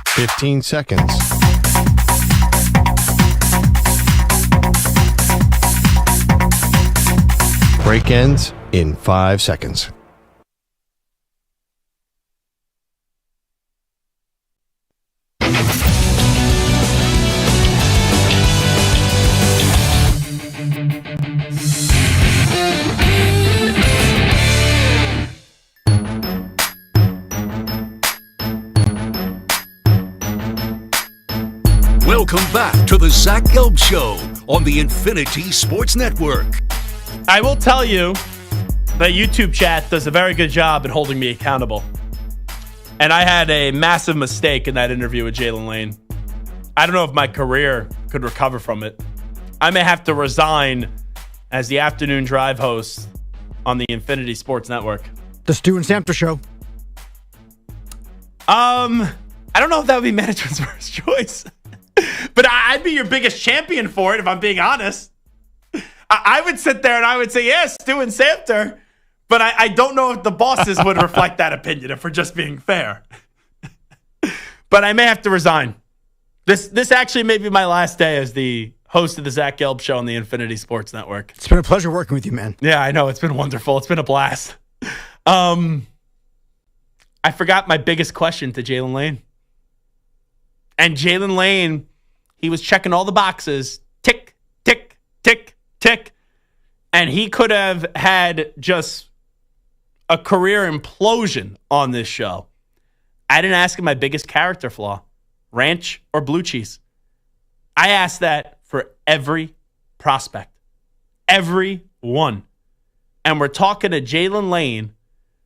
Fifteen seconds. Break ends in 5 seconds. Welcome back to the Zach Gelb Show on the Infinity Sports Network. I will tell you that YouTube chat does a very good job at holding me accountable. And I had a massive mistake in that interview with Jaylin Lane. I don't know if my career could recover from it. I may have to resign as the afternoon drive host on the Infinity Sports Network. The Stu and Samter Show. I don't know if that would be management's first choice. But I'd be your biggest champion for it, if I'm being honest. I would sit there and I would say, yes, Stu and Samter. But I don't know if the bosses would reflect that opinion, if we're just being fair. But I may have to resign. This actually may be my last day as the host of the Zach Gelb Show on the Infinity Sports Network. It's been a pleasure working with you, man. Yeah, I know. It's been wonderful. It's been a blast. I forgot my biggest question to Jaylin Lane. And Jaylin Lane, he was checking all the boxes. Tick, tick, tick, tick. And he could have had just a career implosion on this show. I didn't ask him my biggest character flaw. Ranch or blue cheese? I asked that for every prospect. Every one. And we're talking to Jaylin Lane,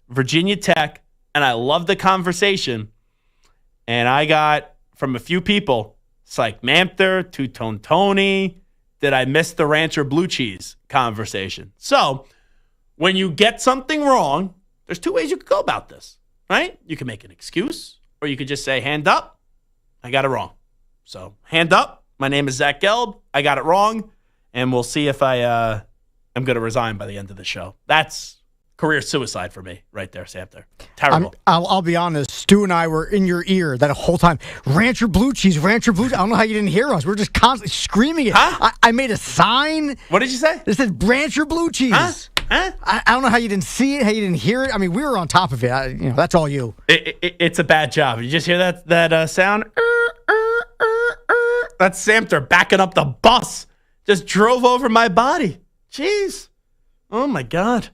Virginia Tech, and I love the conversation. And I got from a few people, Psych Mamter, Two-Tone Tony, did I miss the ranch or blue cheese conversation? So when you get something wrong, there's two ways you could go about this, right? You can make an excuse, or you could just say, hand up, I got it wrong. So hand up, my name is Zach Gelb, I got it wrong, and we'll see if I am going to resign by the end of the show. That's career suicide for me right there, Samter. Terrible. I'll be honest. Stu and I were in your ear that whole time. Rancher blue cheese, rancher blue cheese. I don't know how you didn't hear us. We're just constantly screaming it. Huh? I made a sign. What did you say? It said rancher blue cheese. Huh? I don't know how you didn't see it, how you didn't hear it. I mean, we were on top of it. That's all you. It's a bad job. You just hear that sound? That's Samter backing up the bus. Just drove over my body. Jeez. Oh, my God.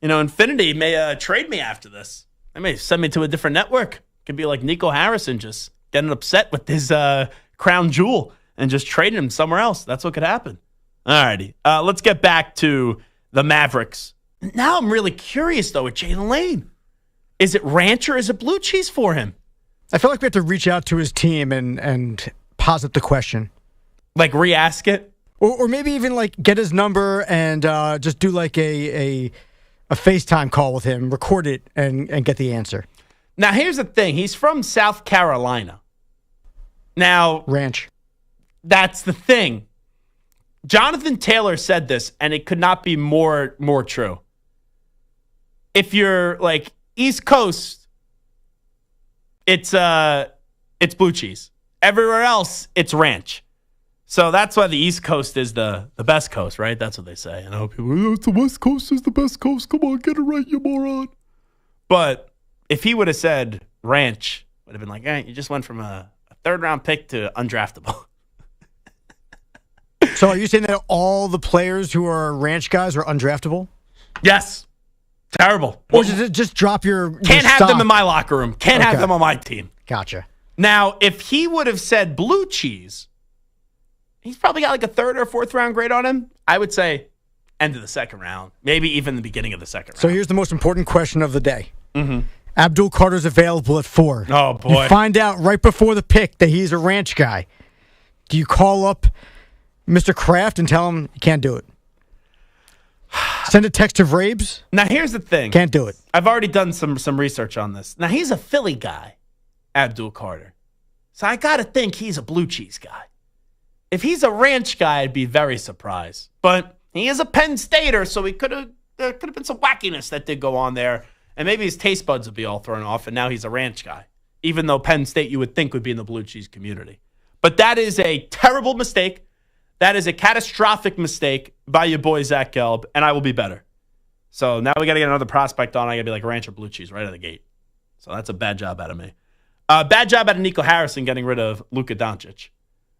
Infinity may trade me after this. They may send me to a different network. Could be like Nico Harrison just getting upset with his crown jewel and just trading him somewhere else. That's what could happen. All righty. Let's get back to the Mavericks. Now I'm really curious, though, with Jaylin Lane. Is it ranch or is it blue cheese for him? I feel like we have to reach out to his team and posit the question. Like re-ask it? Or maybe even like get his number and just do like a FaceTime call with him, record it, and get the answer. Now, here's the thing. He's from South Carolina. Now, ranch. That's the thing. Jonathan Taylor said this, and it could not be more true. If you're like East Coast, it's blue cheese. Everywhere else, it's ranch. So that's why the East Coast is the best coast, right? That's what they say. And I hope people, the West Coast is the best coast. Come on, get it right, you moron. But if he would have said ranch, would have been like, you just went from a third-round pick to undraftable. So are you saying that all the players who are ranch guys are undraftable? Yes. Terrible. Or just drop your Can't have stock. them in my locker room. Can't have them on my team. Gotcha. Now, if he would have said blue cheese, he's probably got like a third or fourth round grade on him. I would say end of the second round, maybe even the beginning of the second round. So here's the most important question of the day. Mm-hmm. Abdul Carter's available at 4. Oh, boy. You find out right before the pick that he's a ranch guy. Do you call up Mr. Kraft and tell him you can't do it? Send a text to Vrabes? Now, here's the thing. Can't do it. I've already done some research on this. Now, he's a Philly guy, Abdul Carter. So I got to think he's a blue cheese guy. If he's a ranch guy, I'd be very surprised. But he is a Penn Stater, so there could have been some wackiness that did go on there. And maybe his taste buds would be all thrown off, and now he's a ranch guy. Even though Penn State, you would think, would be in the blue cheese community. But that is a terrible mistake. That is a catastrophic mistake by your boy, Zach Gelb, and I will be better. So now we got to get another prospect on. I got to be like ranch or blue cheese right out of the gate. So that's a bad job out of me. Bad job out of Nico Harrison getting rid of Luka Doncic.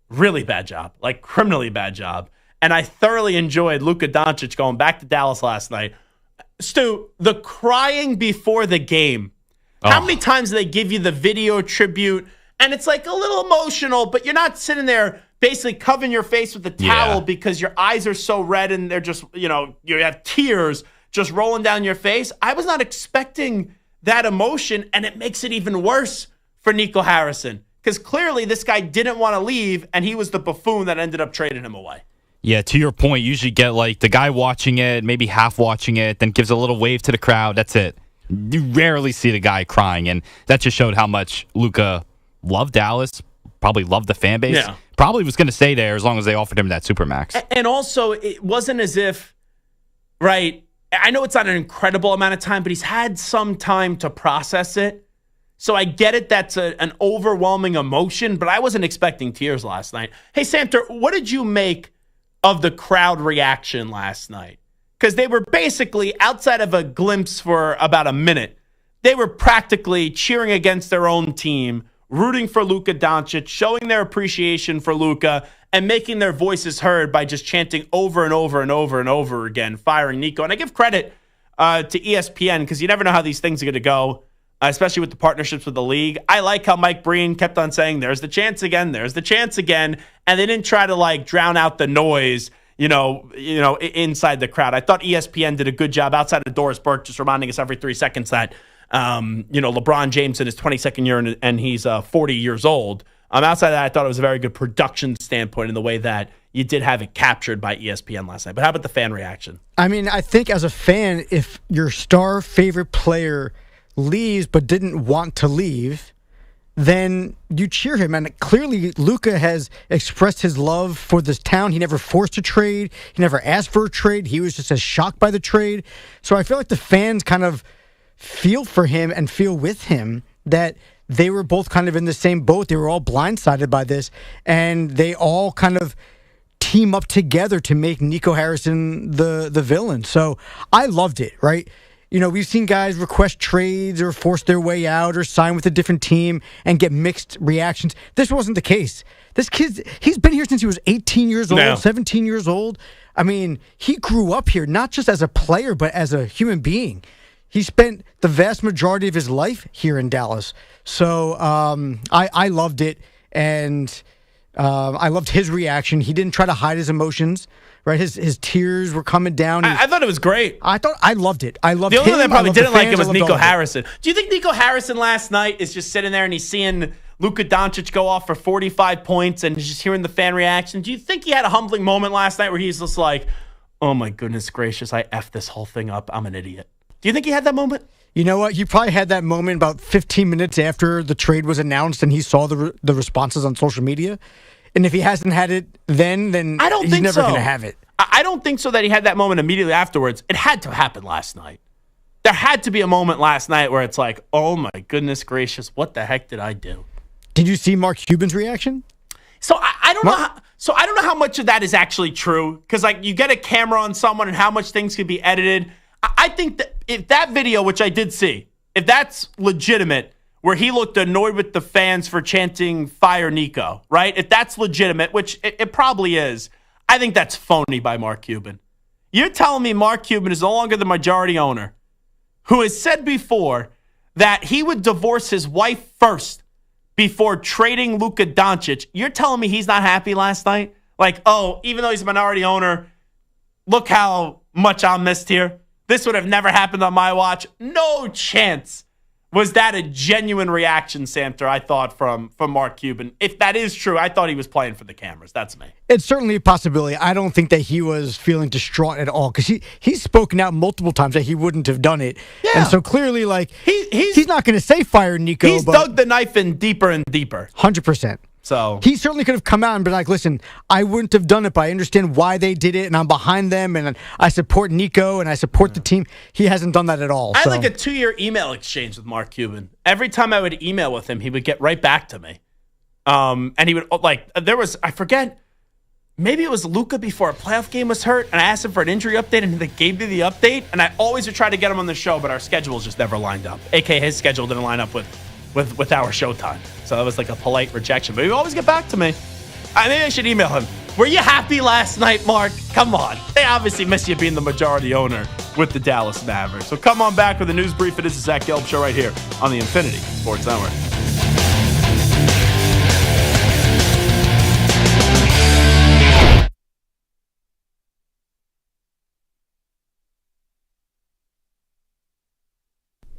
Really bad job. Like criminally bad job. And I thoroughly enjoyed Luka Doncic going back to Dallas last night. Stu, the crying before the game. How many times do they give you the video tribute? And it's like a little emotional, but you're not sitting there basically covering your face with a towel because your eyes are so red and they're just, you have tears just rolling down your face. I was not expecting that emotion, and it makes it even worse for Nico Harrison because clearly this guy didn't want to leave, and he was the buffoon that ended up trading him away. Yeah, to your point, you usually get like the guy watching it, maybe half watching it, then gives a little wave to the crowd. That's it. You rarely see the guy crying, and that just showed how much Luka loved Dallas, probably loved the fan base. Yeah. Probably was going to stay there as long as they offered him that Supermax. And also, it wasn't as if, right, I know it's not an incredible amount of time, but he's had some time to process it. So I get it, that's an overwhelming emotion, but I wasn't expecting tears last night. Hey, Samter, what did you make of the crowd reaction last night? Because they were basically, outside of a glimpse for about a minute, they were practically cheering against their own team, rooting for Luka Doncic, showing their appreciation for Luka, and making their voices heard by just chanting over and over and over and over again, firing Nico. And I give credit to ESPN because you never know how these things are going to go, especially with the partnerships with the league. I like how Mike Breen kept on saying, there's the chance again, there's the chance again, and they didn't try to drown out the noise, inside the crowd. I thought ESPN did a good job outside of Doris Burke, just reminding us every 3 seconds that LeBron James in his 22nd year and he's 40 years old. Outside of that, I thought it was a very good production standpoint in the way that you did have it captured by ESPN last night. But how about the fan reaction? I mean, I think as a fan, if your star favorite player leaves but didn't want to leave, then you cheer him. And clearly, Luka has expressed his love for this town. He never forced a trade. He never asked for a trade. He was just as shocked by the trade. So I feel like the fans kind of feel for him and feel with him that they were both kind of in the same boat. They were all blindsided by this, and they all kind of team up together to make Nico Harrison the villain. So I loved it, right? You know, we've seen guys request trades or force their way out or sign with a different team and get mixed reactions. This wasn't the case. This kid, he's been here since he was 18 years old, 17 years old. I mean, he grew up here, not just as a player, but as a human being. He spent the vast majority of his life here in Dallas. So I loved it, and I loved his reaction. He didn't try to hide his emotions. Right, his tears were coming down. I thought it was great. I loved it. I loved the only one that probably didn't like it was Nico Harrison. Do you think Nico Harrison last night is just sitting there and he's seeing Luka Doncic go off for 45 points and just hearing the fan reaction? Do you think he had a humbling moment last night where he's just like, oh my goodness gracious, I effed this whole thing up. I'm an idiot. Do you think he had that moment? You know what? He probably had that moment about 15 minutes after the trade was announced and he saw the responses on social media. And if he hasn't had it then I don't he's think never so. going to have it. I don't think so that he had that moment immediately afterwards. It had to happen last night. There had to be a moment last night where it's like, oh my goodness gracious, what the heck did I do? Did you see Mark Cuban's reaction? So I don't know. I don't know how much of that is actually true, because like you get a camera on someone and how much things could be edited. I think that if that video, which I did see, if that's legitimate, where he looked annoyed with the fans for chanting "Fire Nico," right? If that's legitimate, which it probably is, I think that's phony by Mark Cuban. You're telling me Mark Cuban is no longer the majority owner, who has said before that he would divorce his wife first before trading Luka Doncic. You're telling me he's not happy last night? Like, oh, even though he's a minority owner, look how much I'm missed here. This would have never happened on my watch. No chance. Was that a genuine reaction, Samter, I thought, from Mark Cuban? If that is true, I thought he was playing for the cameras. That's me. It's certainly a possibility. I don't think that he was feeling distraught at all, because he's spoken out multiple times that he wouldn't have done it. Yeah. And so clearly, like, he's not going to say fire Nico. He's dug the knife in deeper and deeper. 100%. So he certainly could have come out and been like, listen, I wouldn't have done it, but I understand why they did it, and I'm behind them, and I support Nico, and I support the team. He hasn't done that at all. I had like a 2-year email exchange with Mark Cuban. Every time I would email with him, he would get right back to me. And he would, like, I forget, maybe it was Luka before a playoff game was hurt, and I asked him for an injury update, and they gave me the update, and I always would try to get him on the show, but our schedules just never lined up. A.k.a. his schedule didn't line up with our showtime. So that was like a polite rejection. But he would always get back to me. Maybe I should email him. Were you happy last night, Mark? Come on. They obviously miss you being the majority owner with the Dallas Mavericks. So come on back with a news brief. It is the Zach Gelb Show right here on the Infinity Sports Network.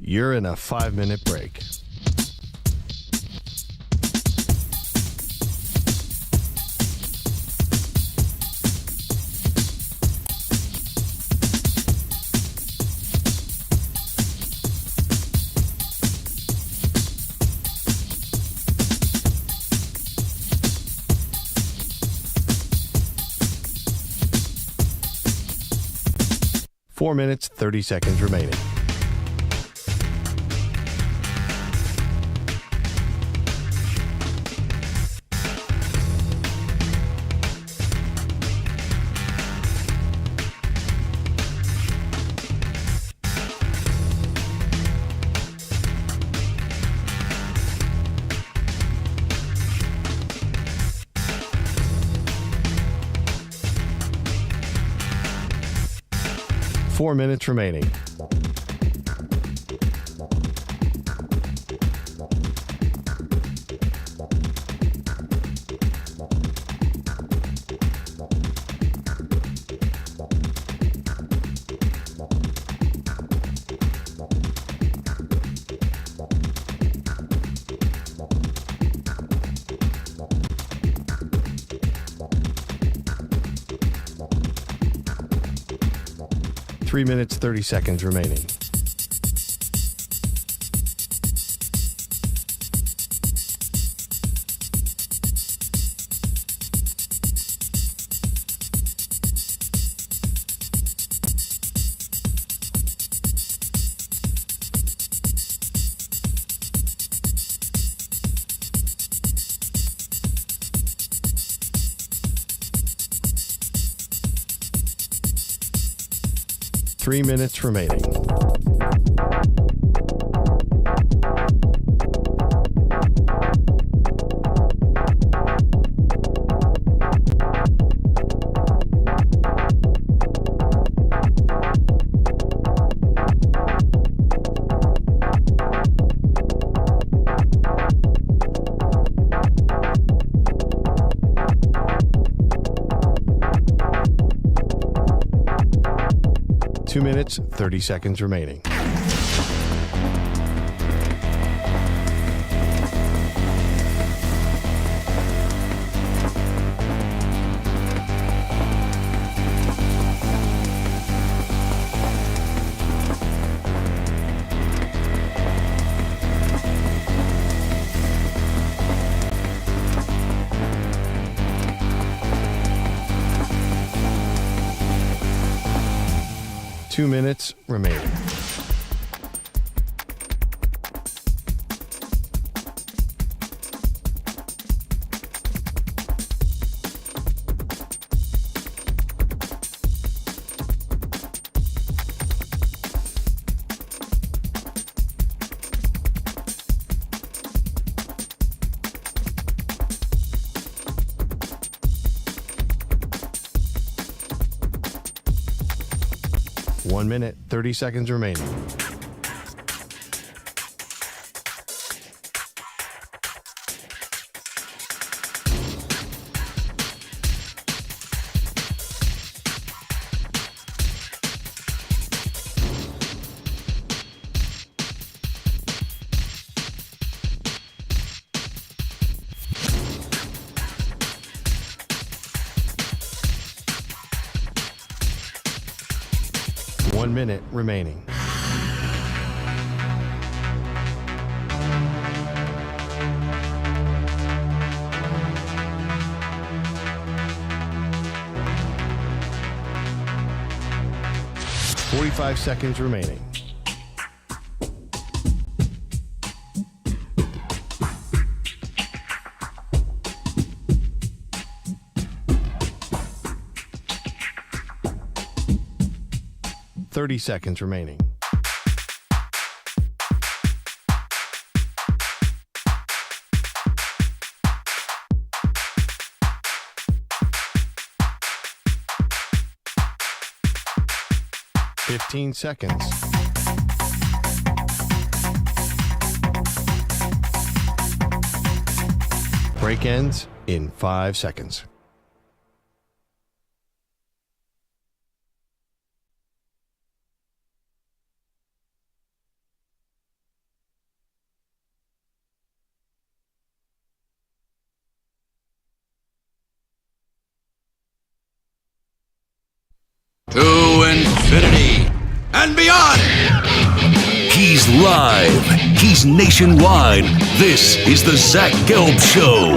You're in a 5-minute break. Four minutes, 30 seconds remaining. Four minutes remaining. Three minutes, 30 seconds remaining. 3 minutes remaining. Two minutes, 30 seconds remaining. Two minutes remaining. One minute, 30 seconds remaining. One minute remaining. Forty-five seconds remaining. Thirty seconds remaining. Fifteen seconds. Break ends in 5 seconds. To infinity and beyond. He's live. He's nationwide. This is the Zach Gelb Show.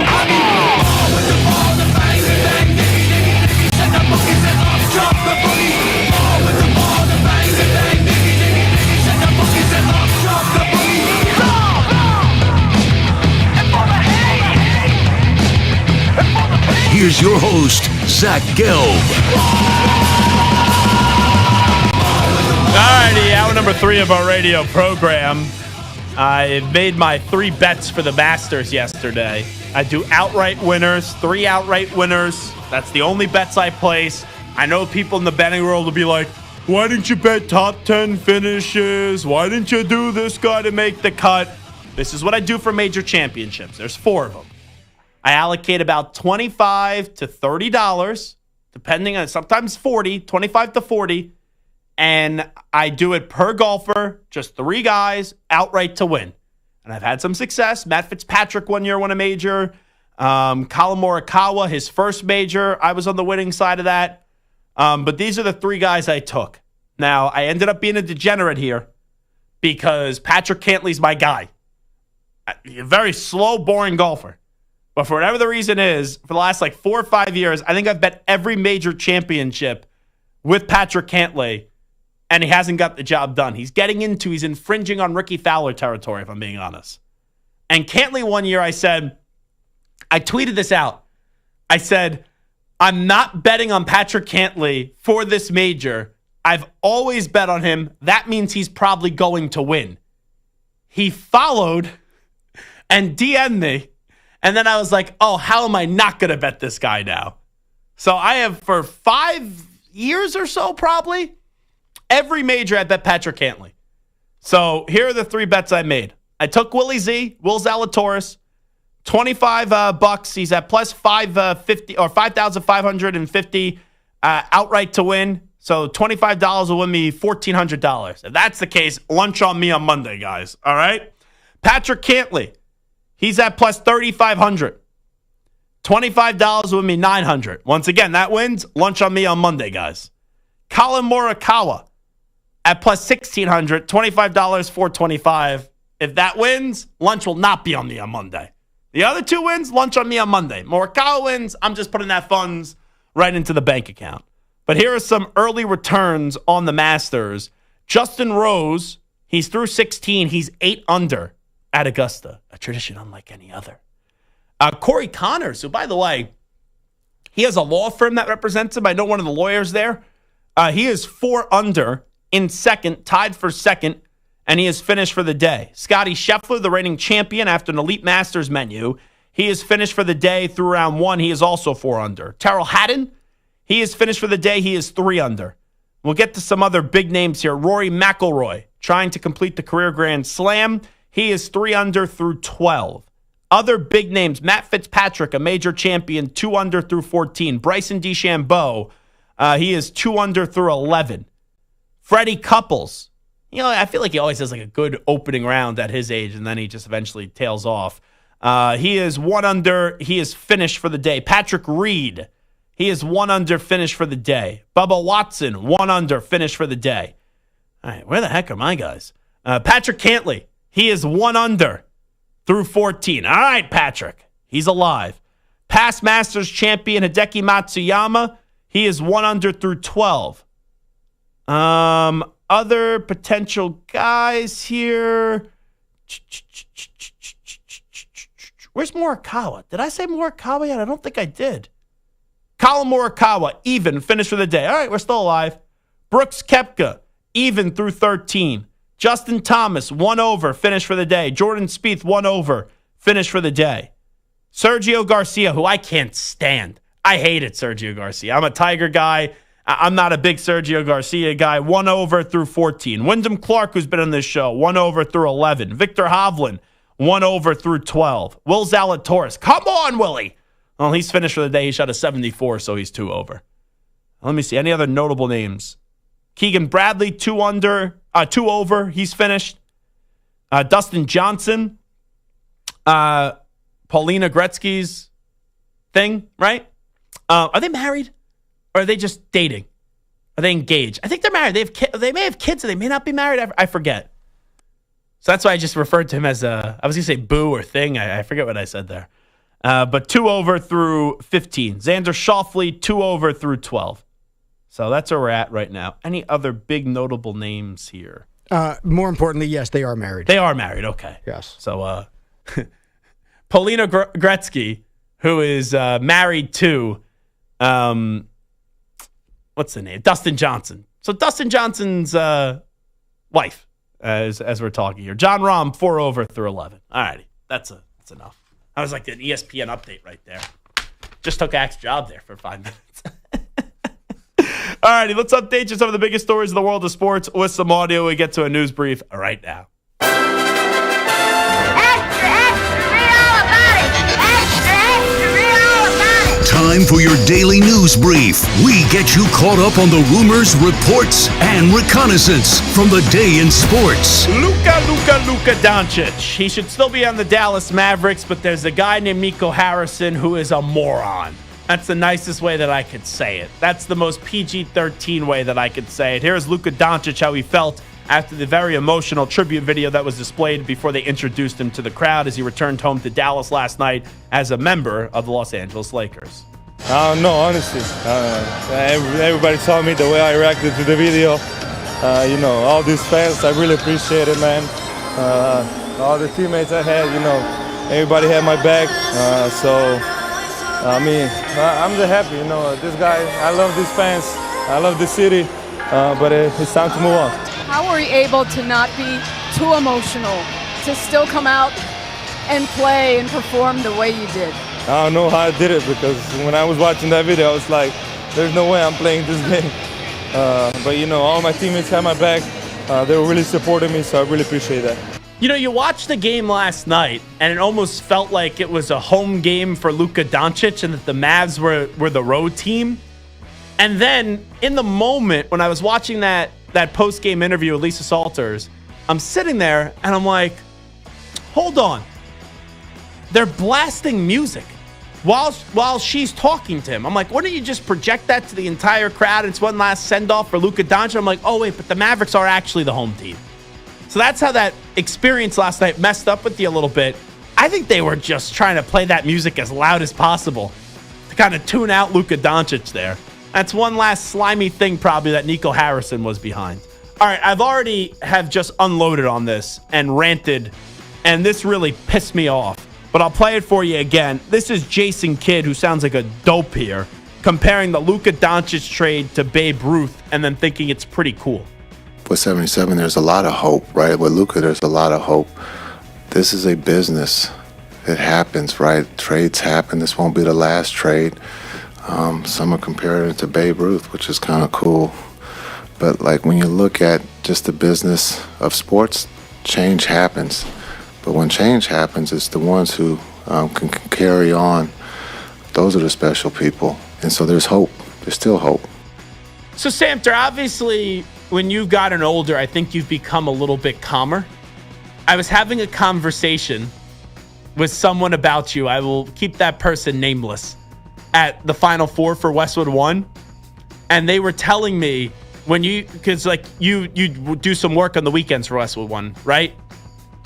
Here's your host, Zach Gelb. Alrighty, hour number 3 of our radio program. I made my 3 bets for the Masters yesterday. I do outright winners, 3 outright winners. That's the only bets I place. I know people in the betting world will be like, why didn't you bet top 10 finishes? Why didn't you do this guy to make the cut? This is what I do for major championships. There's 4 of them. I allocate about $25 to $30, depending on, sometimes 40, 25 to 40. And I do it per golfer, just 3 guys, outright to win. And I've had some success. Matt Fitzpatrick one year won a major. Colin Morikawa, his first major, I was on the winning side of that. But these are the 3 guys I took. Now, I ended up being a degenerate here because Patrick Cantley's my guy. A very slow, boring golfer. But for whatever the reason is, for the last 4 or 5 years, I think I've bet every major championship with Patrick Cantley. And he hasn't got the job done. He's infringing on Ricky Fowler territory, if I'm being honest. And Cantley one year, I tweeted this out. I said, I'm not betting on Patrick Cantley for this major I've always bet on him. That means he's probably going to win. He followed and DM'd me. And then I was like, oh, how am I not going to bet this guy now? So I have, for 5 years or so probably, every major I bet Patrick Cantlay. So here are the 3 bets I made. I took Willie Z, Will Zalatoris, $25 He's at plus 550 or 5,550 outright to win. So $25 will win me $1,400. If that's the case, lunch on me on Monday, guys. All right? Patrick Cantlay, he's at plus 3,500. $25 will win me $900. Once again, that wins. Lunch on me on Monday, guys. Colin Morikawa at plus 1,600. $25, $425. If that wins, lunch will not be on me on Monday. The other 2 wins, lunch on me on Monday. Morikawa wins, I'm just putting that funds right into the bank account. But here are some early returns on the Masters. Justin Rose, he's through 16. He's 8 under at Augusta, a tradition unlike any other. Corey Connors, who, by the way, he has a law firm that represents him. I know one of the lawyers there. He is 4 under in second, tied for second, and he is finished for the day. Scotty Scheffler, the reigning champion after an Elite Masters menu, he is finished for the day through round 1. He is also 4 under. Terrell Hatton, he is finished for the day. He is 3 under. We'll get to some other big names here. Rory McIlroy, trying to complete the career Grand Slam. He is 3 under through 12. Other big names, Matt Fitzpatrick, a major champion, 2 under through 14. Bryson DeChambeau, he is 2 under through 11. Freddie Couples, I feel like he always has like a good opening round at his age, and then he just eventually tails off. He is 1 under. He is finished for the day. Patrick Reed, he is 1 under, finished for the day. Bubba Watson, 1 under, finished for the day. All right, where the heck are my guys? Patrick Cantlay, he is 1 under through 14. All right, Patrick, he's alive. Past Masters champion Hideki Matsuyama, he is 1 under through 12. Other potential guys here. Where's Morikawa? Did I say Morikawa yet? I don't think I did. Colin Morikawa, even, finished for the day. All right, we're still alive. Brooks Koepka, even through 13. Justin Thomas, 1 over, finished for the day. Jordan Spieth, 1 over, finished for the day. Sergio Garcia, who I can't stand. I hated Sergio Garcia. I'm a Tiger guy. I'm not a big Sergio Garcia guy. 1 over through 14. Wyndham Clark, who's been on this show, 1 over through 11. Victor Hovland, 1 over through 12. Will Zalatoris, come on, Willie. Well, he's finished for the day. He shot a 74, so he's 2 over. Let me see. Any other notable names? Keegan Bradley, 2 over. He's finished. Dustin Johnson. Paulina Gretzky's thing, right? Are they married? Or are they just dating? Are they engaged? I think they're married. They may have kids, or they may not be married. I forget. So that's why I just referred to him as I was going to say boo or thing. I forget what I said there. But 2 over through 15. Xander Schauffele, 2 over through 12. So that's where we're at right now. Any other big notable names here? More importantly, yes, they are married. They are married, okay. Yes. So Paulina Gretzky, who is married to, what's the name? Dustin Johnson. So Dustin Johnson's wife, as we're talking here. John Rahm, 4 over through 11. All righty, that's enough. I was like an ESPN update right there. Just took Axe job there for 5 minutes. All righty, let's update you some of the biggest stories in the world of sports with some audio. We get to a news brief right now. Time for your daily news brief. We get you caught up on the rumors, reports, and reconnaissance from the day in sports. Luka Doncic. He should still be on the Dallas Mavericks, but there's a guy named Nico Harrison who is a moron. That's the nicest way that I could say it. That's the most PG-13 way that I could say it. Here's Luka Doncic, how he felt after the very emotional tribute video that was displayed before they introduced him to the crowd as he returned home to Dallas last night as a member of the Los Angeles Lakers. I don't know, honestly. Everybody saw me the way I reacted to the video. All these fans, I really appreciate it, man. All the teammates I had, everybody had my back. I'm just happy, this guy, I love these fans. I love the city. but it's time to move on. How were you able to not be too emotional, to still come out and play and perform the way you did? I don't know how I did it, because when I was watching that video, I was like, there's no way I'm playing this game. But, you know, all my teammates had my back. They were really supporting me, so I really appreciate that. You know, you watched the game last night, and it almost felt like it was a home game for Luka Doncic and that the Mavs were the road team. And then in the moment when I was watching that post-game interview with Lisa Salters, I'm sitting there and I'm like, hold on. They're blasting music while she's talking to him. I'm like, why don't you just project that to the entire crowd? It's one last send-off for Luka Doncic. I'm like, oh, wait, but the Mavericks are actually the home team. So that's how that experience last night messed up with you a little bit. I think they were just trying to play that music as loud as possible to kind of tune out Luka Doncic there. That's one last slimy thing probably that Nico Harrison was behind. All right, I've already have just unloaded on this and ranted, and this really pissed me off. But I'll play it for you again. This is Jason Kidd, who sounds like a dope here, comparing the Luka Doncic trade to Babe Ruth and then thinking it's pretty cool. With 77, there's a lot of hope, right? With Luka, there's a lot of hope. This is a business. It happens, right? Trades happen. This won't be the last trade. Some are comparing it to Babe Ruth, which is kind of cool. But like when you look at just the business of sports, change happens. But when change happens, it's the ones who can carry on. Those are the special people. And so there's hope. There's still hope. So, Samter, obviously, when you've gotten older, I think you've become a little bit calmer. I was having a conversation with someone about you. I will keep that person nameless at the Final Four for Westwood One. And they were telling me when because like you do some work on the weekends for Westwood One, right?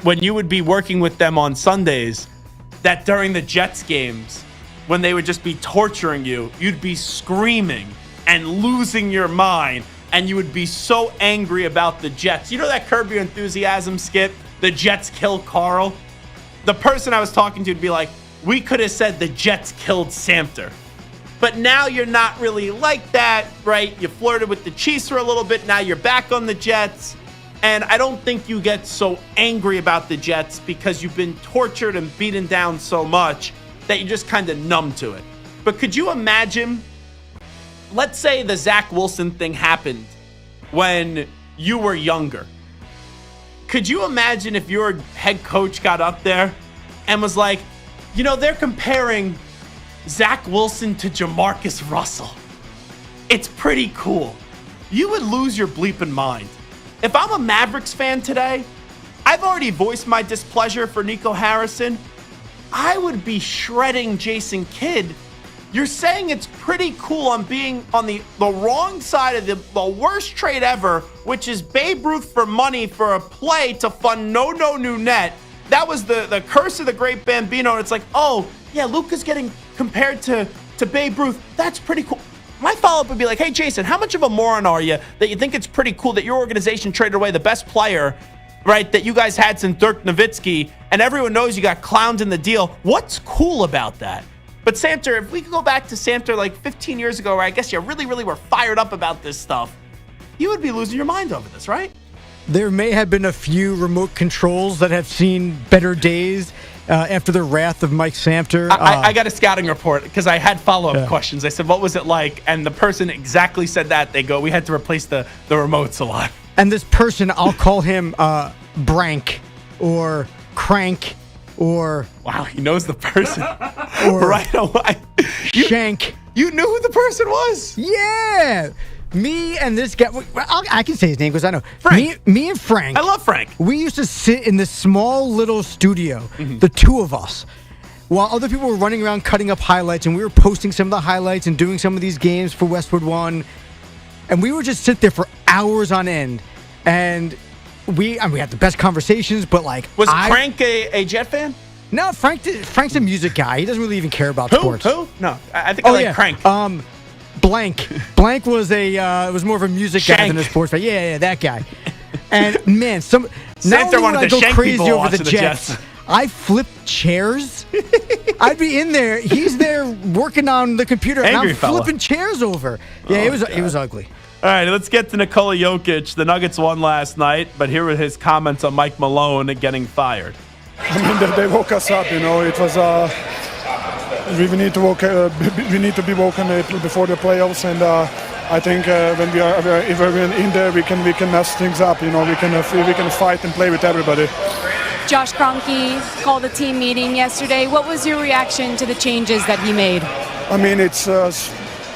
When you would be working with them on Sundays, that during the Jets games, when they would just be torturing you, you'd be screaming and losing your mind, and you would be so angry about the Jets. You know that Curb Your Enthusiasm skit, the Jets kill Carl? The person I was talking to would be like, we could have said the Jets killed Samter. But now you're not really like that, right? You flirted with the Chiefs for a little bit. Now you're back on the Jets. And I don't think you get so angry about the Jets because you've been tortured and beaten down so much that you're just kind of numb to it. But could you imagine, let's say the Zach Wilson thing happened when you were younger. Could you imagine if your head coach got up there and was like, you know, they're comparing Zach Wilson to Jamarcus Russell. It's pretty cool. You would lose your bleeping mind. If I'm a Mavericks fan today, I've already voiced my displeasure for Nico Harrison. I would be shredding Jason Kidd. You're saying it's pretty cool on being on the wrong side of the worst trade ever, which is Babe Ruth for money for a play to fund No New Net. That was the curse of the great Bambino. And it's like, oh, yeah, Luka's getting compared to Babe Ruth. That's pretty cool. My follow-up would be like, hey, Jason, how much of a moron are you that you think it's pretty cool that your organization traded away the best player, right, that you guys had since Dirk Nowitzki, and everyone knows you got clowned in the deal? What's cool about that? But Samter, if we could go back to Samter like 15 years ago, where I guess you really were fired up about this stuff, you would be losing your mind over this, right? There may have been a few remote controls that have seen better days after the wrath of Mike Samter. I got a scouting report because I had follow-up questions. I said, what was it like? And the person exactly said that. They go, we had to replace the remotes a lot. And this person, I'll call him Brank or Crank or... Wow, he knows the person. Or right away. Shank. You knew who the person was? Yeah. Me and this guy, I can say his name because I know. Frank. Me and Frank. I love Frank. We used to sit in this small little studio, the two of us, while other people were running around cutting up highlights, and we were posting some of the highlights and doing some of these games for Westwood One. And we would just sit there for hours on end. And we had the best conversations, but like... Was Frank a Jet fan? No, Frank's a music guy. He doesn't really even care about sports. Who? No, I think I like Crank. Blank was was more of a music guy than a sports fan. Yeah, that guy. And man, not only would I go crazy over the Jets, I flipped chairs. I'd be in there. He's there working on the computer, and I'm flipping chairs over. Yeah, it was ugly. All right, let's get to Nikola Jokic. The Nuggets won last night, but here were his comments on Mike Malone getting fired. I mean, they woke us up. It was we need to be woken a little before the playoffs, and I think when if we're in there, we can mess things up. We can fight and play with everybody. Josh Kroenke called a team meeting yesterday. What was your reaction to the changes that he made? I mean, it's.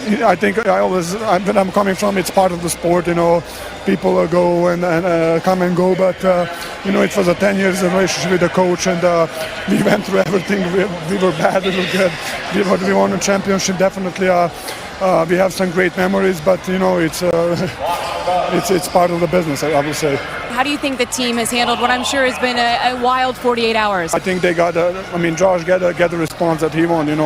I think when I'm coming from, it's part of the sport. People go and come and go, but it was a 10 years relationship with the coach, and we went through everything. We were bad, we were good. We won a championship. Definitely, we have some great memories, but it's part of the business, I would say. How do you think the team has handled what I'm sure has been a wild 48 hours? I think they got. Josh got the response that he wanted.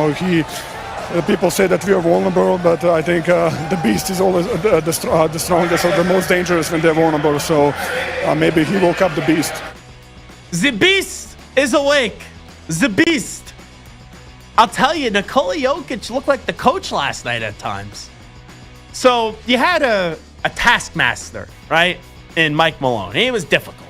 People say that we are vulnerable, but I think the beast is always the strongest or the most dangerous when they're vulnerable. So maybe he woke up the beast. The beast is awake. The beast. I'll tell you, Nikola Jokic looked like the coach last night at times. So you had a taskmaster, right, in Mike Malone. He was difficult.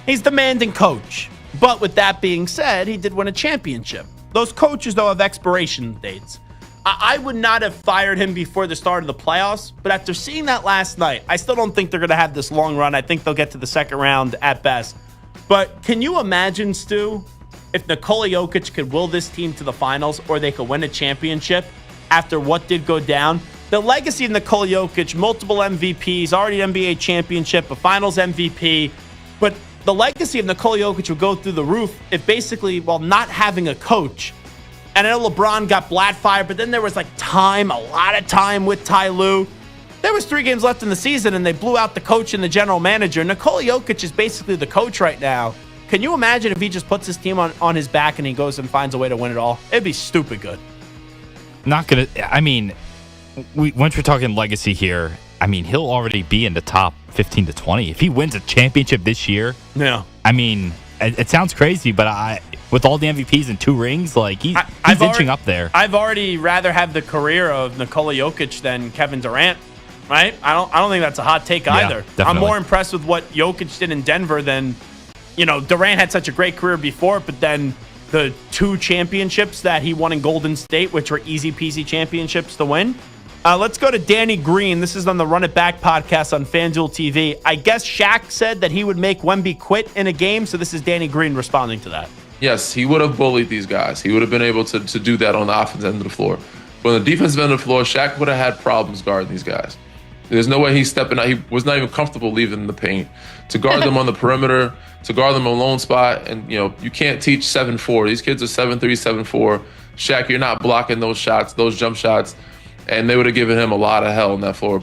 He's demanding coach. But with that being said, he did win a championship. Those coaches, though, have expiration dates. I would not have fired him before the start of the playoffs, but after seeing that last night, I still don't think they're going to have this long run. I think they'll get to the second round at best. But can you imagine, Stu, if Nikola Jokic could will this team to the finals or they could win a championship after what did go down? The legacy of Nikola Jokic, multiple MVPs, already NBA championship, a finals MVP, but the legacy of Nikola Jokic would go through the roof if basically, while not having a coach, and I know LeBron got Bladfire, but then there was a lot of time with Ty Lue. There was 3 games left in the season, and they blew out the coach and the general manager. Nikola Jokic is basically the coach right now. Can you imagine if he just puts his team on his back and he goes and finds a way to win it all? It'd be stupid good. Once we're talking legacy here, he'll already be in the top 15 to 20. If he wins a championship this year, yeah. It sounds crazy, but with all the MVPs and 2 rings, he's inching up there. I've already rather have the career of Nikola Jokic than Kevin Durant, right? I don't think that's a hot take either. Definitely. I'm more impressed with what Jokic did in Denver than, Durant had such a great career before, but then the 2 championships that he won in Golden State, which were easy peasy championships to win. Let's go to Danny Green. This is on the Run It Back podcast on FanDuel TV. I guess Shaq said that he would make Wemby quit in a game, so this is Danny Green responding to that. Yes, he would have bullied these guys. He would have been able to do that on the offensive end of the floor. But on the defensive end of the floor, Shaq would have had problems guarding these guys. There's no way he's stepping out. He was not even comfortable leaving the paint. To guard them on the perimeter, to guard them on lone spot, and you can't teach 7'4". These kids are 7'3", 7'4". Shaq, you're not blocking those shots, those jump shots. And they would have given him a lot of hell on that floor.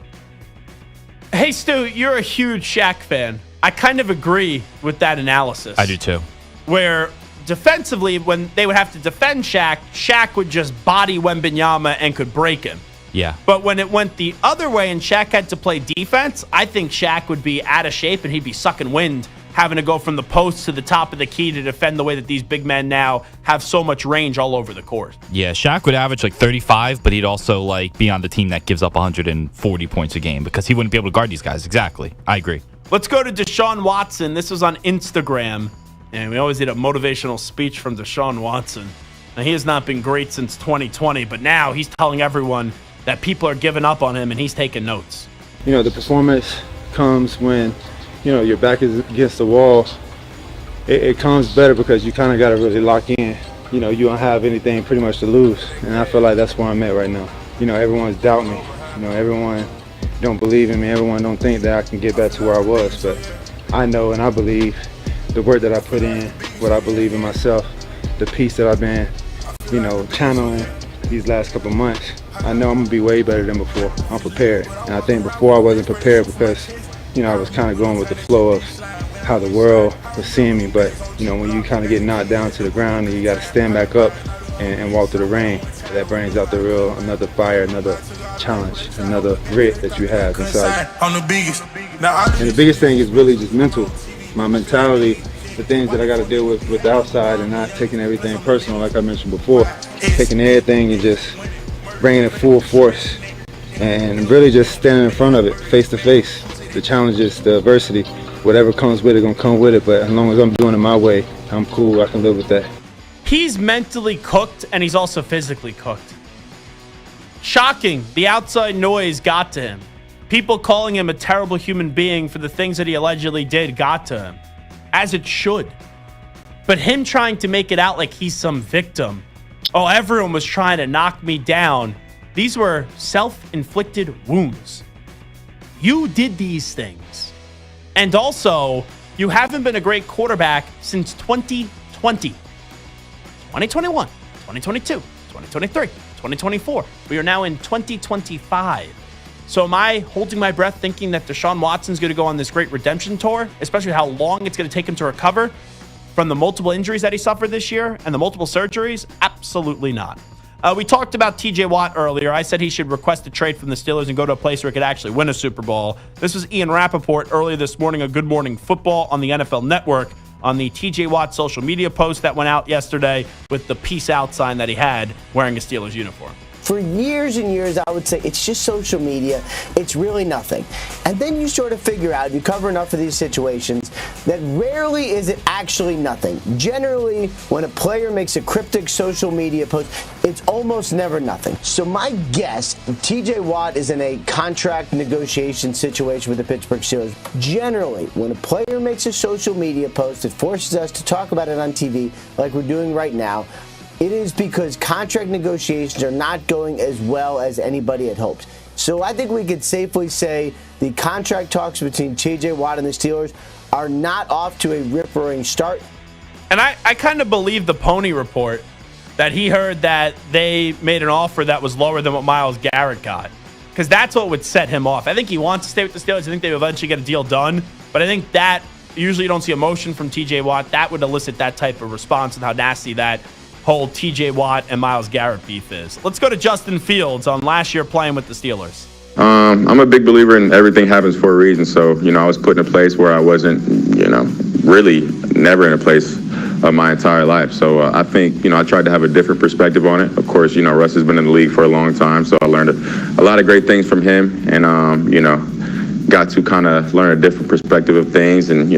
Hey, Stu, you're a huge Shaq fan. I kind of agree with that analysis. I do too. Where defensively, when they would have to defend Shaq, Shaq would just body Wembanyama and could break him. Yeah. But when it went the other way and Shaq had to play defense, I think Shaq would be out of shape and he'd be sucking wind, having to go from the post to the top of the key to defend the way that these big men now have so much range all over the court. Yeah, Shaq would average 35, but he'd also be on the team that gives up 140 points a game because he wouldn't be able to guard these guys. Exactly. I agree. Let's go to Deshaun Watson. This was on Instagram, and we always need a motivational speech from Deshaun Watson. Now, he has not been great since 2020, but now he's telling everyone that people are giving up on him, and he's taking notes. The performance comes when your back is against the wall. It comes better because you kind of got to really lock in. You don't have anything pretty much to lose. And I feel like that's where I'm at right now. Everyone's doubting me. Everyone don't believe in me. Everyone don't think that I can get back to where I was. But I know and I believe the work that I put in, what I believe in myself, the peace that I've been, channeling these last couple months. I know I'm going to be way better than before. I'm prepared. And I think before I wasn't prepared because I was kind of going with the flow of how the world was seeing me. But, when you kind of get knocked down to the ground and you got to stand back up and walk through the rain, that brings out another fire, another challenge, another grit that you have inside. And the biggest thing is really just mental. My mentality, the things that I got to deal with the outside and not taking everything personal like I mentioned before. Taking everything and just bringing it full force and really just standing in front of it, face to face. The challenges, the adversity, whatever comes with it, gonna come with it. But as long as I'm doing it my way, I'm cool. I can live with that. He's mentally cooked, and he's also physically cooked. Shocking. The outside noise got to him. People calling him a terrible human being for the things that he allegedly did got to him, as it should. But him trying to make it out like he's some victim. Oh, everyone was trying to knock me down. These were self-inflicted wounds. You did these things. And also, you haven't been a great quarterback since 2020. 2021, 2022, 2023, 2024. We are now in 2025. So am I holding my breath thinking that Deshaun Watson's going to go on this great redemption tour, especially how long it's going to take him to recover from the multiple injuries that he suffered this year and the multiple surgeries? Absolutely not. We talked about TJ Watt earlier. I said he should request a trade from the Steelers and go to a place where he could actually win a Super Bowl. This was Ian Rappaport earlier this morning on Good Morning Football on the NFL Network on the TJ Watt social media post that went out yesterday with the peace out sign that he had wearing a Steelers uniform. For years and years, I would say it's just social media. It's really nothing. And then you sort of figure out, you cover enough of these situations, that rarely is it actually nothing. Generally, when a player makes a cryptic social media post, it's almost never nothing. So my guess, TJ Watt is in a contract negotiation situation with the Pittsburgh Steelers. Generally, when a player makes a social media post, it forces us to talk about it on TV like we're doing right now. It is because contract negotiations are not going as well as anybody had hoped. So I think we could safely say the contract talks between TJ Watt and the Steelers are not off to a rip-roaring start. And I kind of believe the Pony report that he heard that they made an offer that was lower than what Myles Garrett got. Because that's what would set him off. I think he wants to stay with the Steelers. I think they will eventually get a deal done. But I think that usually you don't see emotion from TJ Watt. That would elicit that type of response and how nasty that whole TJ Watt and Myles Garrett beef is. Let's go to Justin Fields on last year playing with the Steelers. I'm a big believer in everything happens for a reason. So, I was put in a place where I wasn't, really never in a place of my entire life. So I think, I tried to have a different perspective on it. Of course, Russ has been in the league for a long time. So I learned a lot of great things from him and, got to kind of learn a different perspective of things. And,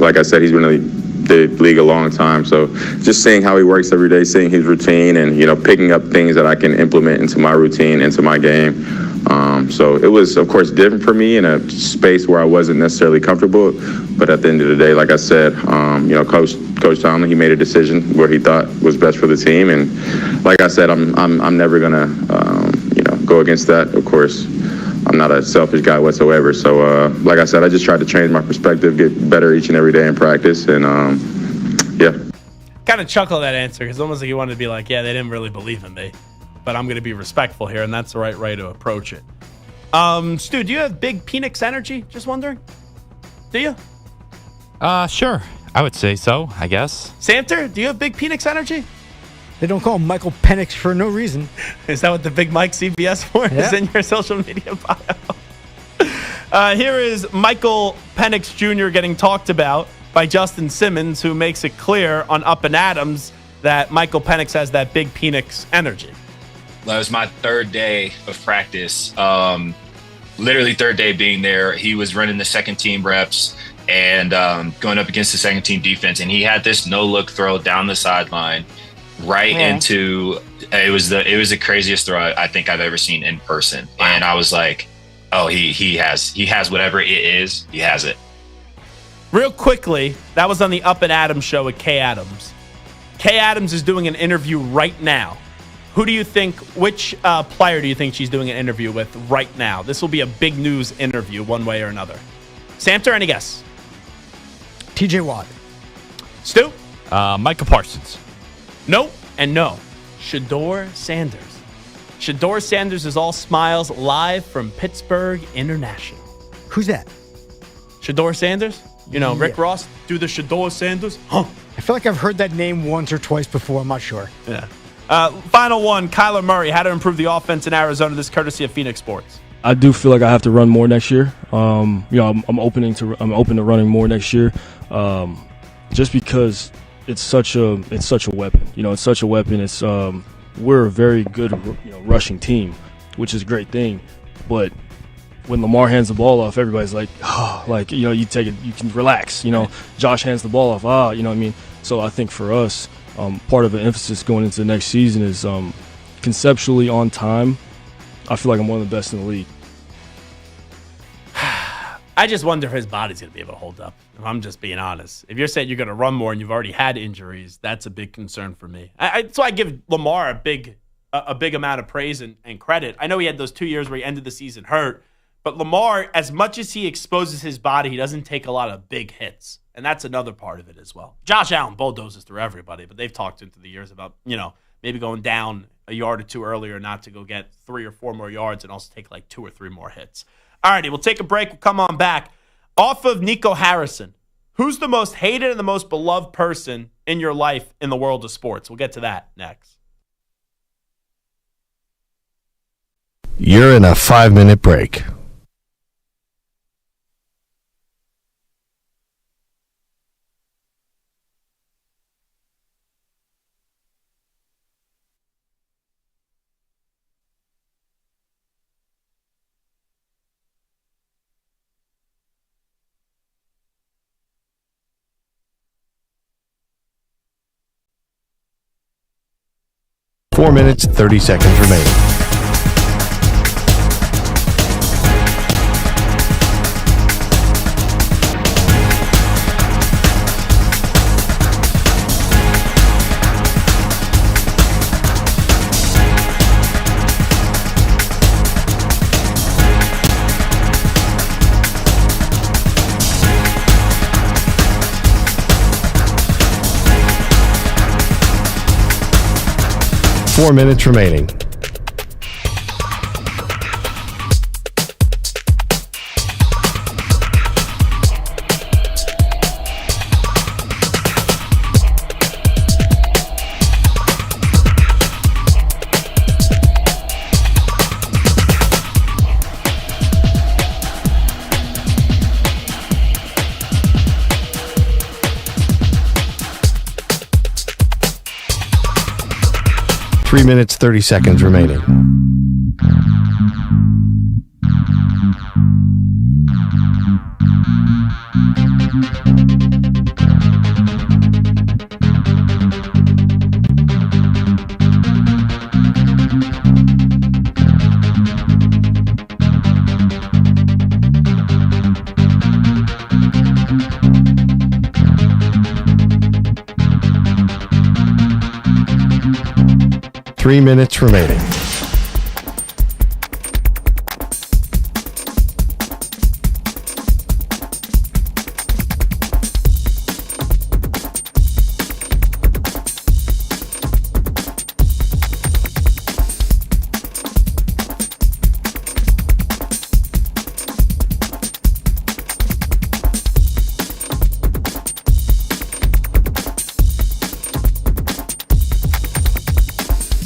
like I said, he's been in the league a long time, so just seeing how he works every day, seeing his routine, and picking up things that I can implement into my routine, into my game. So it was, of course, different for me in a space where I wasn't necessarily comfortable. But at the end of the day, like I said, Coach Tomlin, he made a decision where he thought was best for the team, and like I said, I'm never gonna go against that. Of course, I'm not a selfish guy whatsoever. So, like I said, I just tried to change my perspective, get better each and every day in practice, and yeah. Kind of chuckle at that answer because almost like you wanted to be like, yeah, they didn't really believe in me, but I'm going to be respectful here, and that's the right way to approach it. Stu, do you have big Penix energy? Just wondering. Do you? Sure. I would say so, I guess. Samter, do you have big Penix energy? They don't call him Michael Penix for no reason. Is that what the Big Mike CBS for is in your social media bio? Here is Michael Penix Jr. getting talked about by Justin Simmons, who makes it clear on Up and Adams that Michael Penix has that big Penix energy. That was my third day of practice. Literally third day being there. He was running the second team reps and going up against the second team defense. And he had this no-look throw down the sideline into it was the craziest throw I think I've ever seen in person. Wow. And I was like, oh, he has whatever it is, he has it. Real quickly, that was on the Up and Adams show with Kay Adams. Kay Adams is doing an interview right now. Who do you think, which player do you think she's doing an interview with right now? This will be a big news interview one way or another. Samter, any guess? TJ Watt. Stu? Micah Parsons. No and no. Shedeur Sanders. Shedeur Sanders is all smiles live from Pittsburgh International. Who's that? Shedeur Sanders? Rick Ross do the Shedeur Sanders? Huh. I feel like I've heard that name once or twice before. I'm not sure. Yeah. Final one, Kyler Murray. How to improve the offense in Arizona. This courtesy of Phoenix Sports. I do feel like I have to run more next year. I'm open to running more next year, just because it's such a weapon. It's such a weapon. It's we're a very good rushing team, which is a great thing. But when Lamar hands the ball off, everybody's like, oh, like, you know, you take it, you can relax. You know, Josh hands the ball off, you know what I mean? So I think for us, part of the emphasis going into the next season is conceptually on time. I feel like I'm one of the best in the league. I just wonder if his body's going to be able to hold up, if I'm just being honest. If you're saying you're going to run more and you've already had injuries, that's a big concern for me. So I give Lamar a big amount of praise and credit. I know he had those 2 years where he ended the season hurt, but Lamar, as much as he exposes his body, he doesn't take a lot of big hits, and that's another part of it as well. Josh Allen bulldozes through everybody, but they've talked into the years about, you know, maybe going down a yard or two earlier not to go get 3 or 4 more yards and also take like 2 or 3 more hits. All righty, we'll take a break. We'll come on back. Off of Nico Harrison, who's the most hated and the most beloved person in your life in the world of sports? We'll get to that next. You're in a 5-minute break. Four minutes, 30 seconds remaining. Four minutes remaining. Three minutes, 30 seconds remaining. Three minutes remaining.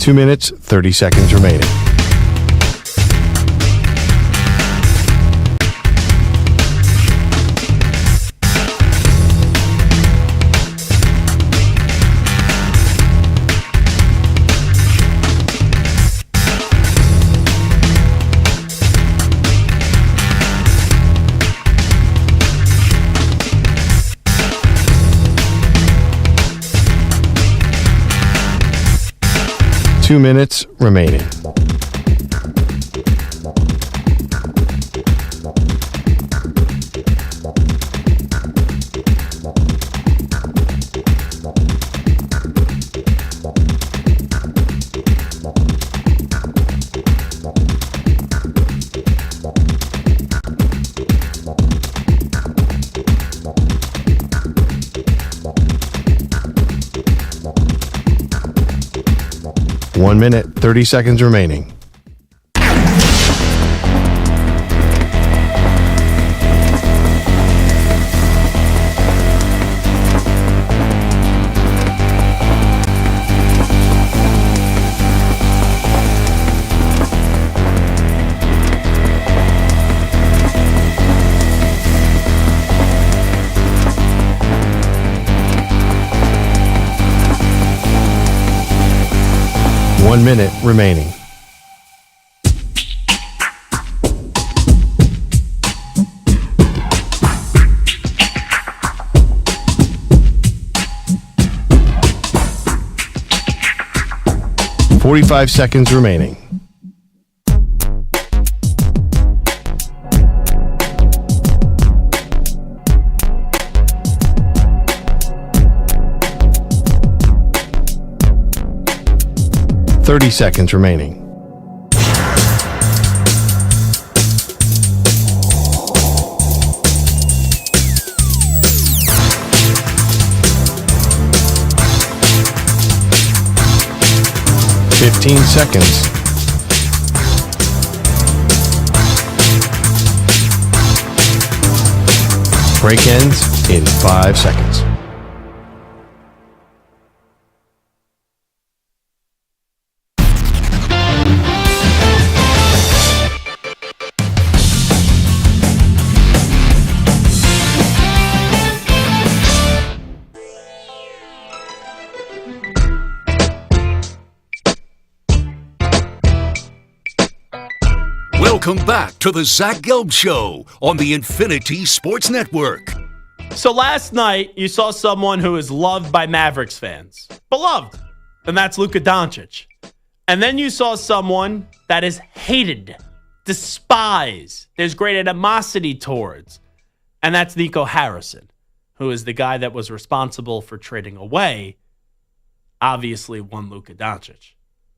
Two minutes, 30 seconds remaining. Two minutes remaining. One minute, 30 seconds remaining. One minute remaining. 45 seconds remaining. Seconds remaining. Seconds. Break ends in 5 seconds. Welcome back to the Zach Gelb Show on the Infinity Sports Network. So last night, you saw someone who is loved by Mavericks fans. Beloved. And that's Luka Doncic. And then you saw someone that is hated, despised. There's great animosity towards. And that's Nico Harrison, who is the guy that was responsible for trading away, obviously, one Luka Doncic.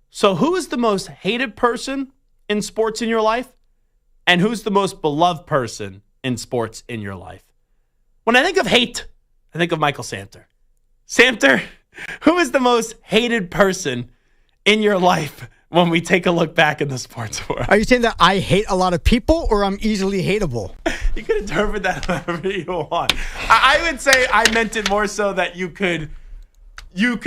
So who is the most hated person in sports in your life? And who's the most beloved person in sports in your life? When I think of hate, I think of Michael Samter. Samter, who is the most hated person in your life when we take a look back in the sports world? Are you saying that I hate a lot of people or I'm easily hateable? You could interpret that however you want. I would say I meant it more so that you could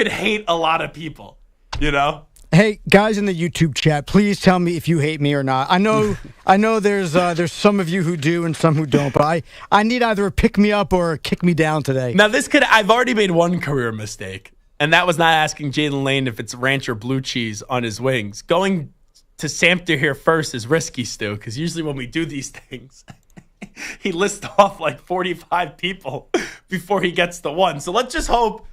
hate a lot of people, you know? Hey, guys in the YouTube chat, please tell me if you hate me or not. I know there's some of you who do and some who don't, but I need either a pick me up or a kick me down today. Now I've already made one career mistake, and that was not asking Jaylin Lane if it's ranch or blue cheese on his wings. Going to Samter here first is risky, Stu, because usually when we do these things, he lists off like 45 people before he gets to one. So let's just hope,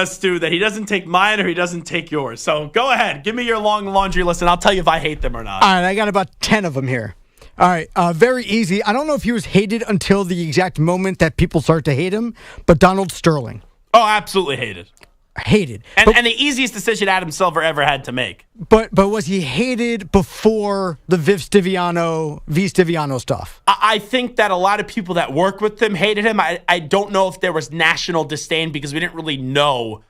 Stu, that he doesn't take mine or he doesn't take yours. So go ahead. Give me your long laundry list, and I'll tell you if I hate them or not. All right, I got about 10 of them here. All right, very easy. I don't know if he was hated until the exact moment that people start to hate him, but Donald Sterling. Oh, absolutely hated. Hated. And the easiest decision Adam Silver ever had to make. But was he hated before the V. Stiviano stuff? I think that a lot of people that work with him hated him. I don't know if there was national disdain because we didn't really know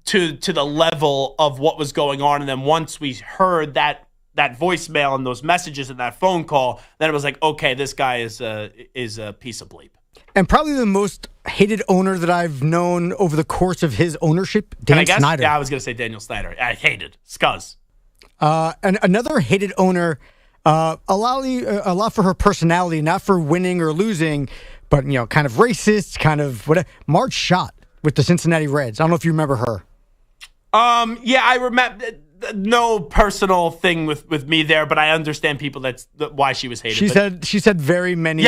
to the level of what was going on. And then once we heard that voicemail and those messages and that phone call, then it was like, okay, this guy is a piece of bleep. And probably the most hated owner that I've known over the course of his ownership, Dan Snyder. Yeah, I was going to say Daniel Snyder. I hated. Scuzz. And another hated owner, a lot for her personality, not for winning or losing, but, kind of racist, kind of whatever. Marge Schott with the Cincinnati Reds. I don't know if you remember her. Yeah, I remember. No personal thing with me there, but I understand people why she was hated. She said very many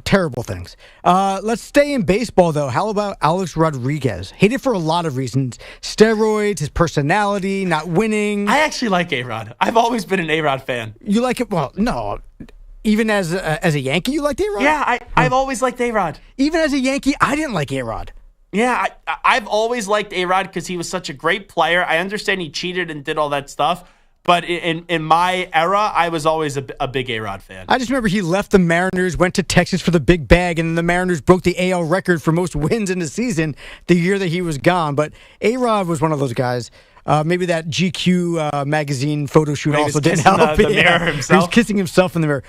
terrible things. Let's stay in baseball, though. How about Alex Rodriguez? Hated for a lot of reasons. Steroids, his personality, not winning. I actually like A-Rod. I've always been an A-Rod fan. You like it? Well, no. Even as a Yankee, you liked A-Rod? Yeah, I've always liked A-Rod. Even as a Yankee, I didn't like A-Rod. Yeah, I've always liked A-Rod because he was such a great player. I understand he cheated and did all that stuff, but in my era, I was always a big A-Rod fan. I just remember he left the Mariners, went to Texas for the big bag, and the Mariners broke the AL record for most wins in the season the year that he was gone. But A-Rod was one of those guys. Maybe that GQ magazine photo shoot also didn't help. The mirror himself. He was kissing himself in the mirror.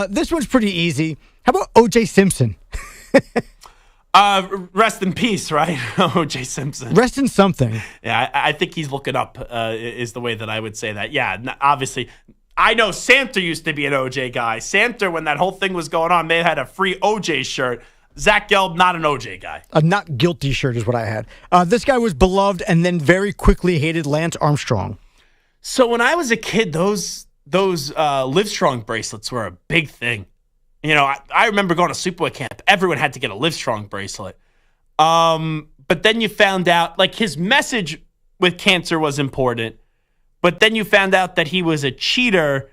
This one's pretty easy. How about O.J. Simpson? Rest in peace, right? O.J. Simpson. Rest in something. Yeah, I think he's looking up is the way that I would say that. Yeah, obviously. I know Samter used to be an O.J. guy. Samter, when that whole thing was going on, they had a free O.J. shirt. Zach Gelb, not an O.J. guy. A not guilty shirt is what I had. This guy was beloved and then very quickly hated Lance Armstrong. So when I was a kid, those Livestrong bracelets were a big thing. I remember going to Superboy camp. Everyone had to get a Livestrong bracelet. But then you found out, like, his message with cancer was important, but then you found out that he was a cheater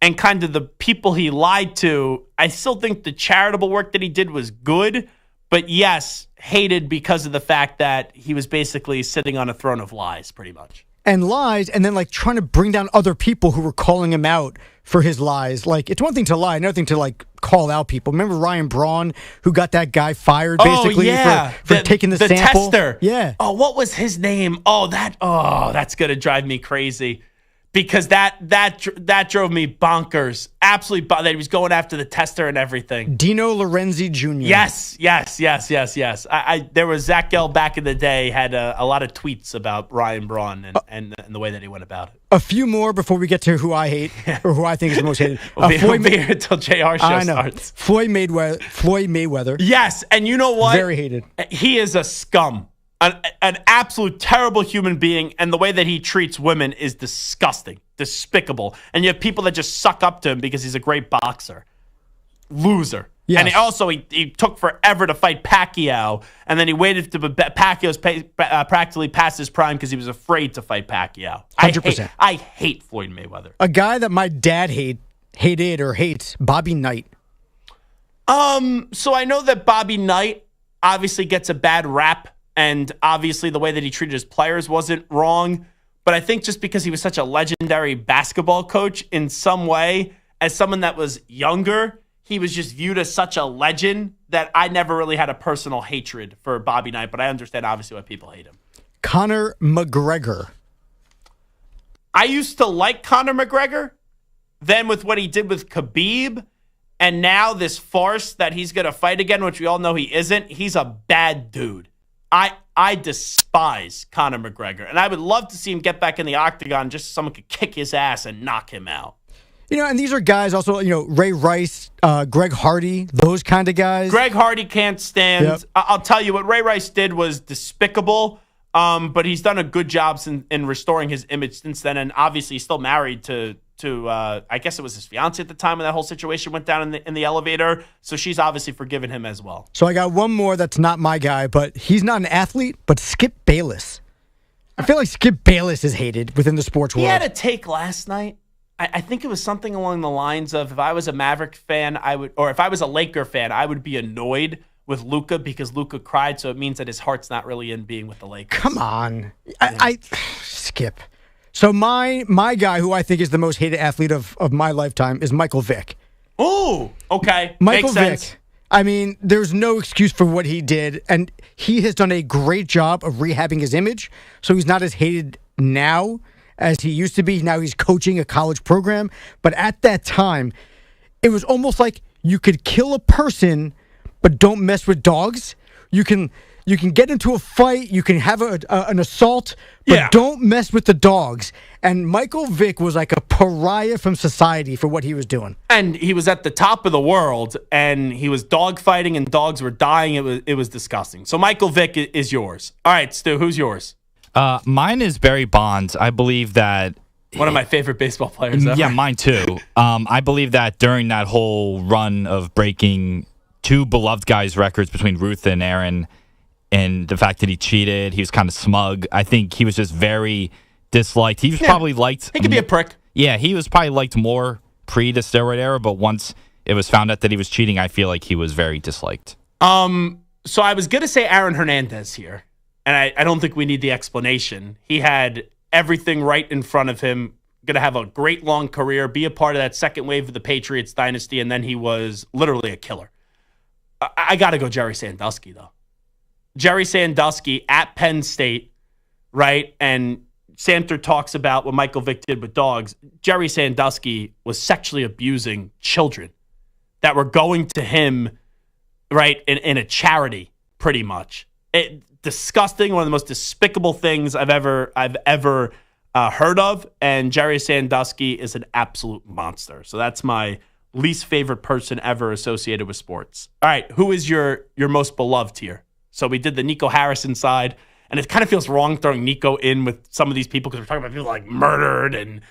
and kind of the people he lied to. I still think the charitable work that he did was good, but yes, hated because of the fact that he was basically sitting on a throne of lies, pretty much. And lies, and then like trying to bring down other people who were calling him out for his lies. Like, it's one thing to lie, another thing to like call out people. Remember Ryan Braun, who got that guy fired basically for taking the sample? Tester. Yeah. Oh, what was his name? That's gonna drive me crazy. Because that drove me bonkers. Absolutely, that he was going after the tester and everything. Dino Lorenzi Jr. Yes. There was Zach Gelb back in the day had a lot of tweets about Ryan Braun and the way that he went about it. A few more before we get to who I hate or who I think is the most hated. We'll be here until JR show starts. Floyd Mayweather. Yes, and you know what? Very hated. He is a scum. An absolute terrible human being, and the way that he treats women is disgusting, despicable. And you have people that just suck up to him because he's a great boxer. Loser. Yes. And he took forever to fight Pacquiao, and then he waited to Pacquiao's practically past his prime because he was afraid to fight Pacquiao. 100%. I hate Floyd Mayweather. A guy that my dad hated or hates, Bobby Knight. So I know that Bobby Knight obviously gets a bad rap. And obviously the way that he treated his players wasn't wrong. But I think just because he was such a legendary basketball coach in some way, as someone that was younger, he was just viewed as such a legend that I never really had a personal hatred for Bobby Knight. But I understand obviously why people hate him. Conor McGregor. I used to like Conor McGregor. Then with what he did with Khabib, and now this farce that he's going to fight again, which we all know he isn't, he's a bad dude. I despise Conor McGregor, and I would love to see him get back in the octagon just so someone could kick his ass and knock him out. And these are guys also, Ray Rice, Greg Hardy, those kind of guys. Greg Hardy can't stand. Yep. I'll tell you, what Ray Rice did was despicable, but he's done a good job in restoring his image since then, and obviously he's still married to I guess it was his fiance at the time when that whole situation went down in the elevator. So she's obviously forgiven him as well. So I got one more that's not my guy, but he's not an athlete, but Skip Bayless. I feel like Skip Bayless is hated within the sports world. He had a take last night. I think it was something along the lines of, if I was a Maverick fan, or if I was a Laker fan, I would be annoyed with Luka because Luka cried. So it means that his heart's not really in being with the Lakers. Come on. I Skip. So my guy, who I think is the most hated athlete of my lifetime, is Michael Vick. Oh, okay. Michael Makes sense. Vick. I mean, there's no excuse for what he did, and he has done a great job of rehabbing his image, so he's not as hated now as he used to be. Now he's coaching a college program, but at that time, it was almost like you could kill a person, but don't mess with dogs. You can get into a fight, you can have an assault, but don't mess with the dogs. And Michael Vick was like a pariah from society for what he was doing. And he was at the top of the world, and he was dogfighting, and dogs were dying. It was disgusting. So Michael Vick is yours. All right, Stu, who's yours? Mine is Barry Bonds. I believe that... One of my favorite baseball players ever. Yeah, mine too. I believe that during that whole run of breaking two beloved guys' records between Ruth and Aaron, and the fact that he cheated, he was kind of smug. I think he was just very disliked. He was probably liked. He could be a prick. Yeah, he was probably liked more pre the steroid era, but once it was found out that he was cheating, I feel like he was very disliked. So I was gonna say Aaron Hernandez here, and I don't think we need the explanation. He had everything right in front of him. Gonna have a great long career, be a part of that second wave of the Patriots dynasty, and then he was literally a killer. I gotta go Jerry Sandusky though. Jerry Sandusky at Penn State, right? And Samter talks about what Michael Vick did with dogs. Jerry Sandusky was sexually abusing children that were going to him, right, in a charity, pretty much. Disgusting, one of the most despicable things I've ever heard of. And Jerry Sandusky is an absolute monster. So that's my least favorite person ever associated with sports. All right, who is your most beloved here? So we did the Nico Harrison side, And it kind of feels wrong throwing Nico in with some of these people because we're talking about people like murdered and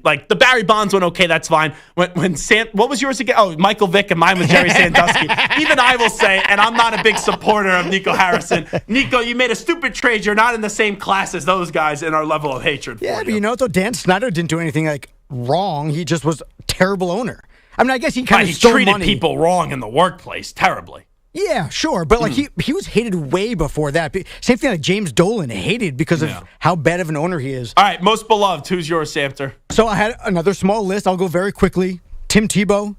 like the Barry Bonds one. Okay, that's fine. What was yours again? Oh, Michael Vick, and mine was Jerry Sandusky. Even I will say, and I'm not a big supporter of Nico Harrison. Nico, you made a stupid trade. You're not in the same class as those guys in our level of hatred. Yeah, but you know, though, Dan Snyder didn't do anything like wrong. He just was a terrible owner. I mean, I guess he kind of stole treated money. people wrong in the workplace terribly. Yeah, sure. But like he was hated way before that. Same thing like James Dolan hated because of how bad of an owner he is. All right, most beloved. Who's yours, Samter? So I had another small list. I'll go very quickly. Tim Tebow,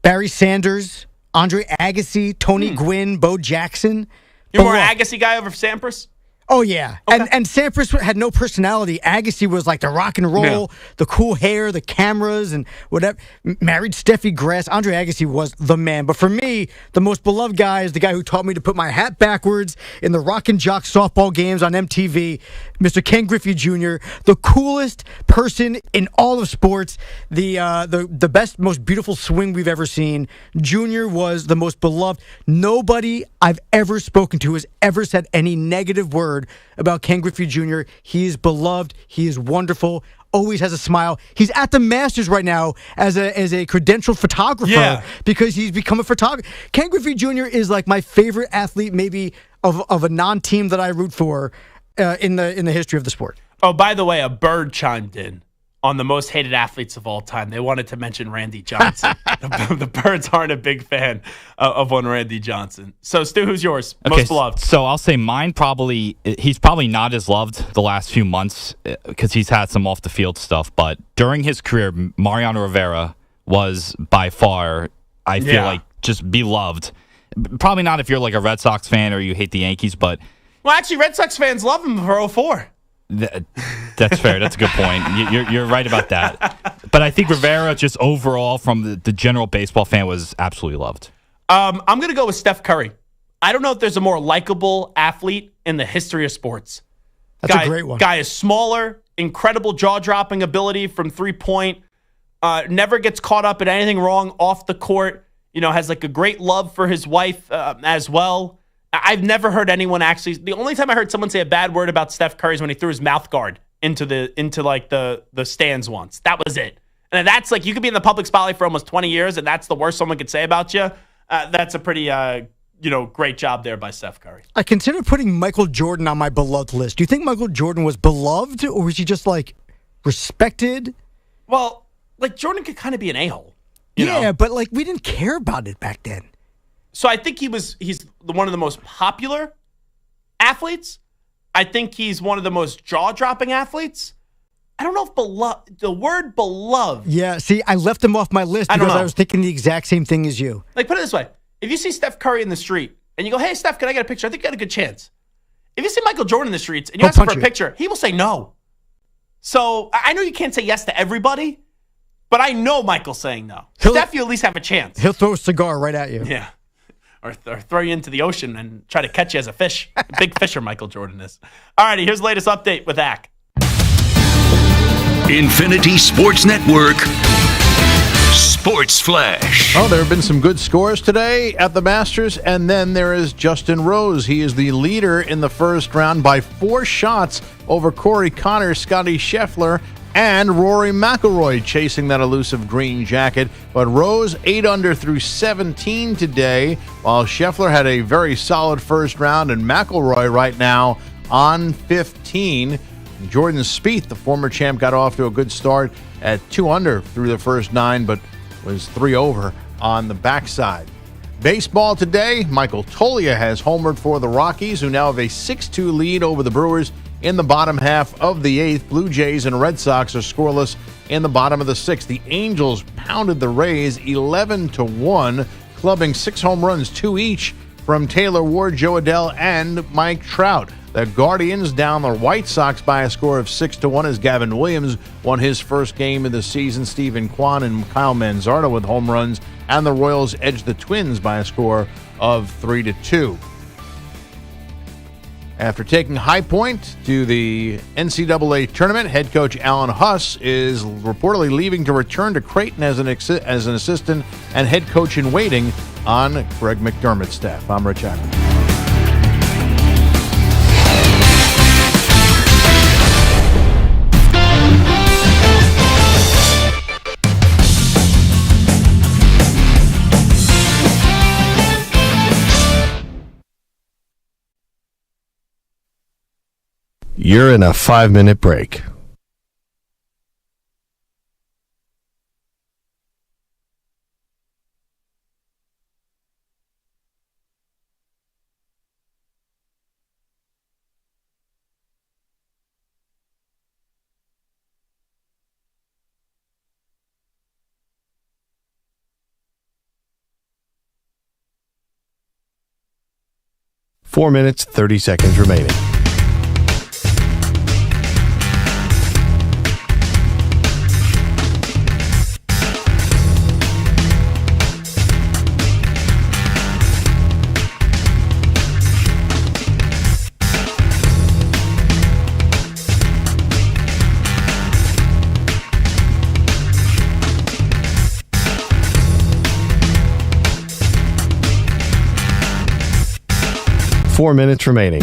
Barry Sanders, Andre Agassi, Tony Gwynn, Bo Jackson. You're more Agassi guy over Sampras? Oh, yeah. Okay. And Sampras had no personality. Agassi was like the rock and roll, the cool hair, the cameras, and whatever. Married Steffi Gress. Andre Agassi was the man. But for me, the most beloved guy is the guy who taught me to put my hat backwards in the Rock and Jock softball games on MTV, Mr. Ken Griffey Jr., the coolest person in all of sports, the best, most beautiful swing we've ever seen. Junior was the most beloved. Nobody I've ever spoken to has ever said any negative word about Ken Griffey Jr. He is beloved. He is wonderful. Always has a smile. He's at the Masters right now as a credentialed photographer because he's become a photographer. Ken Griffey Jr. is like my favorite athlete, maybe of a non-team that I root for in the history of the sport. Oh, by the way, a bird chimed in on the most hated athletes of all time. They wanted to mention Randy Johnson. The Birds aren't a big fan of one Randy Johnson. So, Stu, who's yours? Most beloved. So I'll say mine he's probably not as loved the last few months because he's had some off-the-field stuff. But during his career, Mariano Rivera was by far, I feel like, just beloved. Probably not if you're like a Red Sox fan or you hate the Yankees, but... Well, actually, Red Sox fans love him for 04. That's fair. That's a good point. You're right about that. But I think Rivera, just overall, from the general baseball fan, was absolutely loved. I'm going to go with Steph Curry. I don't know if there's a more likable athlete in the history of sports. That's a great one. Guy is smaller, incredible jaw-dropping ability from three-point, never gets caught up in anything wrong off the court, has like a great love for his wife as well. I've never heard anyone actually. The only time I heard someone say a bad word about Steph Curry is when he threw his mouth guard into the stands once. That was it. And that's like, you could be in the public spotlight for almost 20 years, and that's the worst someone could say about you. That's a pretty great job there by Steph Curry. I consider putting Michael Jordan on my beloved list. Do you think Michael Jordan was beloved, or was he just like respected? Well, like Jordan could kind of be an a-hole. Yeah, but like we didn't care about it back then. So I think he's one of the most popular athletes. I think he's one of the most jaw-dropping athletes. I don't know if the word beloved. Yeah, see, I left him off my list because I was thinking the exact same thing as you. Like, put it this way. If you see Steph Curry in the street and you go, hey, Steph, can I get a picture? I think you got a good chance. If you see Michael Jordan in the streets and you ask him for a picture, he will say no. So I know you can't say yes to everybody, but I know Michael's saying no. Steph, you at least have a chance. He'll throw a cigar right at you. Yeah. Or throw you into the ocean and try to catch you as a fish. A big fisher, Michael Jordan is. All righty, here's the latest update with Ak. Infinity Sports Network Sports Flash. Oh, there have been some good scores today at the Masters, and then there is Justin Rose. He is the leader in the first round by 4 shots over Corey Connors, Scotty Scheffler, and Rory McIlroy chasing that elusive green jacket. But Rose 8 under through 17 today, while Scheffler had a very solid first round, and McIlroy right now on 15. Jordan Spieth, the former champ, got off to a good start at 2 under through the first 9, but was 3 over on the backside. Baseball today, Michael Toglia has homered for the Rockies, who now have a 6-2 lead over the Brewers in the bottom half of the 8th. Blue Jays and Red Sox are scoreless in the bottom of the 6th. The Angels pounded the Rays 11-1, clubbing 6 home runs, 2 each from Taylor Ward, Joe Adell, and Mike Trout. The Guardians down the White Sox by a score of 6-1 as Gavin Williams won his first game of the season. Stephen Kwan and Kyle Manzardo with home runs, and the Royals edged the Twins by a score of 3-2. After taking High Point to the NCAA tournament, head coach Alan Huss is reportedly leaving to return to Creighton as an assistant and head coach in waiting on Greg McDermott's staff. I'm Rich Ackerman. You're in a 5-minute break. Four minutes, 30 seconds remaining. Four minutes remaining.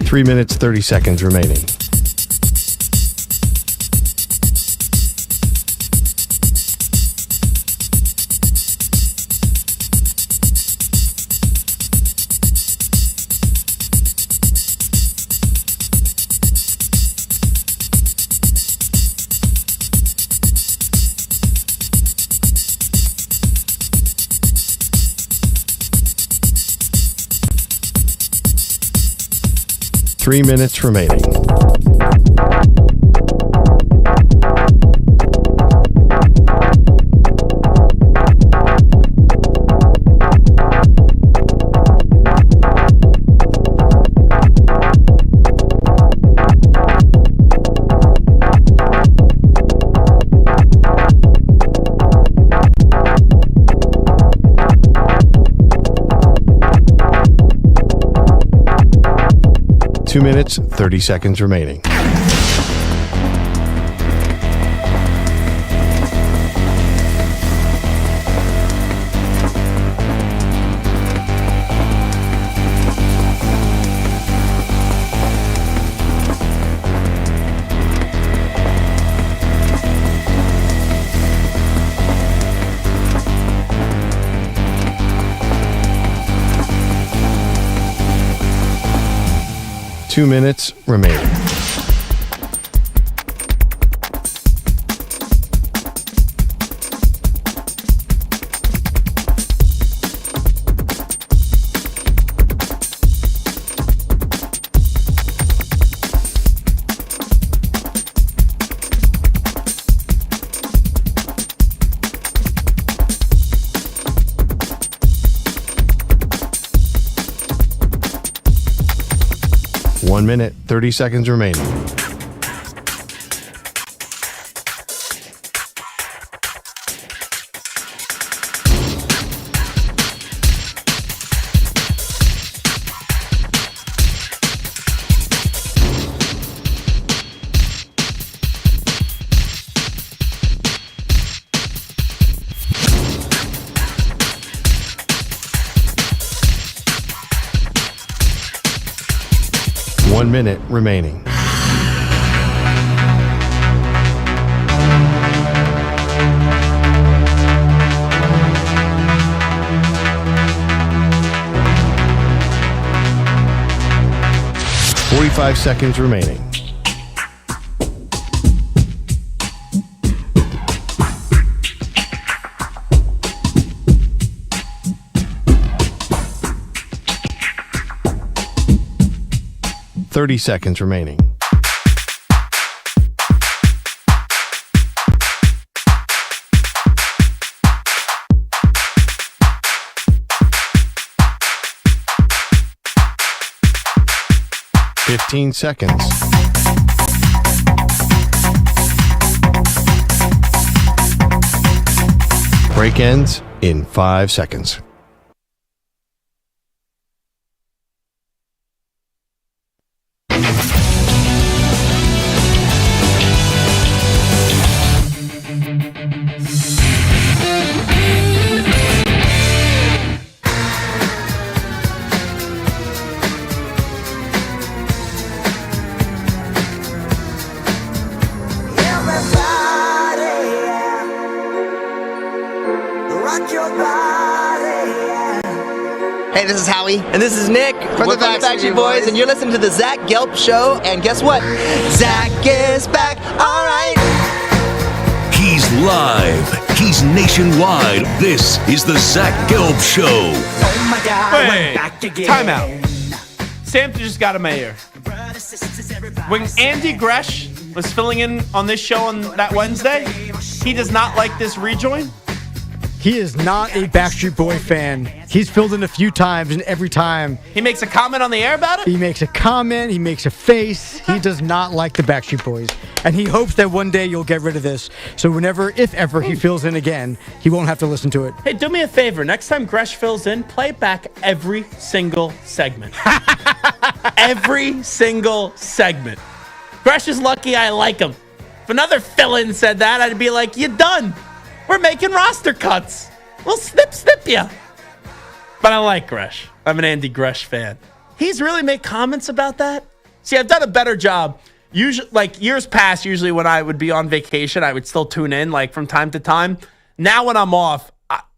Three minutes, 30 seconds remaining. Three minutes remaining. Two minutes, 30 seconds remaining. Two minutes remaining. One minute, 30 seconds remaining. One minute remaining. Five seconds remaining. Thirty seconds remaining. Fifteen seconds. Break ends in 5 seconds. Hey, this is Howie. And this is Nick. From the Backstreet Boys. And you're listening to the Zach Gelb Show. And guess what? Zach is back. All right. He's live. He's nationwide. This is the Zach Gelb Show. Oh my God. Wait, time out. Sam just got a mayor. When Andy Gresh was filling in on this show on that Wednesday, he does not like this rejoin? He is not a Backstreet Boy fan. He's filled in a few times, and every time he makes a comment on the air about it? He makes a comment, he makes a face. He does not like the Backstreet Boys. And he hopes that one day you'll get rid of this. So whenever, if ever, he fills in again, he won't have to listen to it. Hey, do me a favor. Next time Gresh fills in, play back every single segment. Every single segment. Gresh is lucky I like him. If another fill-in said that, I'd be like, you're done. We're making roster cuts. We'll snip ya. But I like Gresh. I'm an Andy Gresh fan. He's really made comments about that. See, I've done a better job. Usually, like years past, usually when I would be on vacation, I would still tune in like from time to time. Now when I'm off,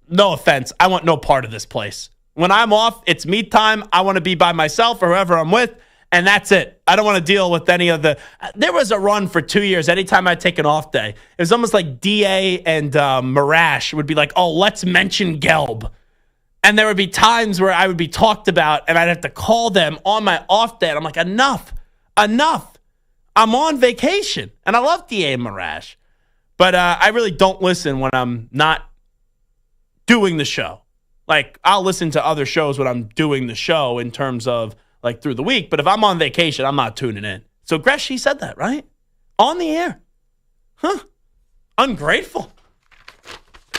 no offense, I want no part of this place. When I'm off, it's me time. I want to be by myself or whoever I'm with. And that's it. I don't want to deal with any of the... There was a run for 2 years. Anytime I take an off day, it was almost like DA and Marash would be like, oh, let's mention Gelb. And there would be times where I would be talked about and I'd have to call them on my off day. And I'm like, enough. I'm on vacation. And I love DA and Marash. But I really don't listen when I'm not doing the show. Like, I'll listen to other shows when I'm doing the show in terms of... like through the week, but if I'm on vacation, I'm not tuning in. So Gresh, he said that, right? On the air. Huh. Ungrateful.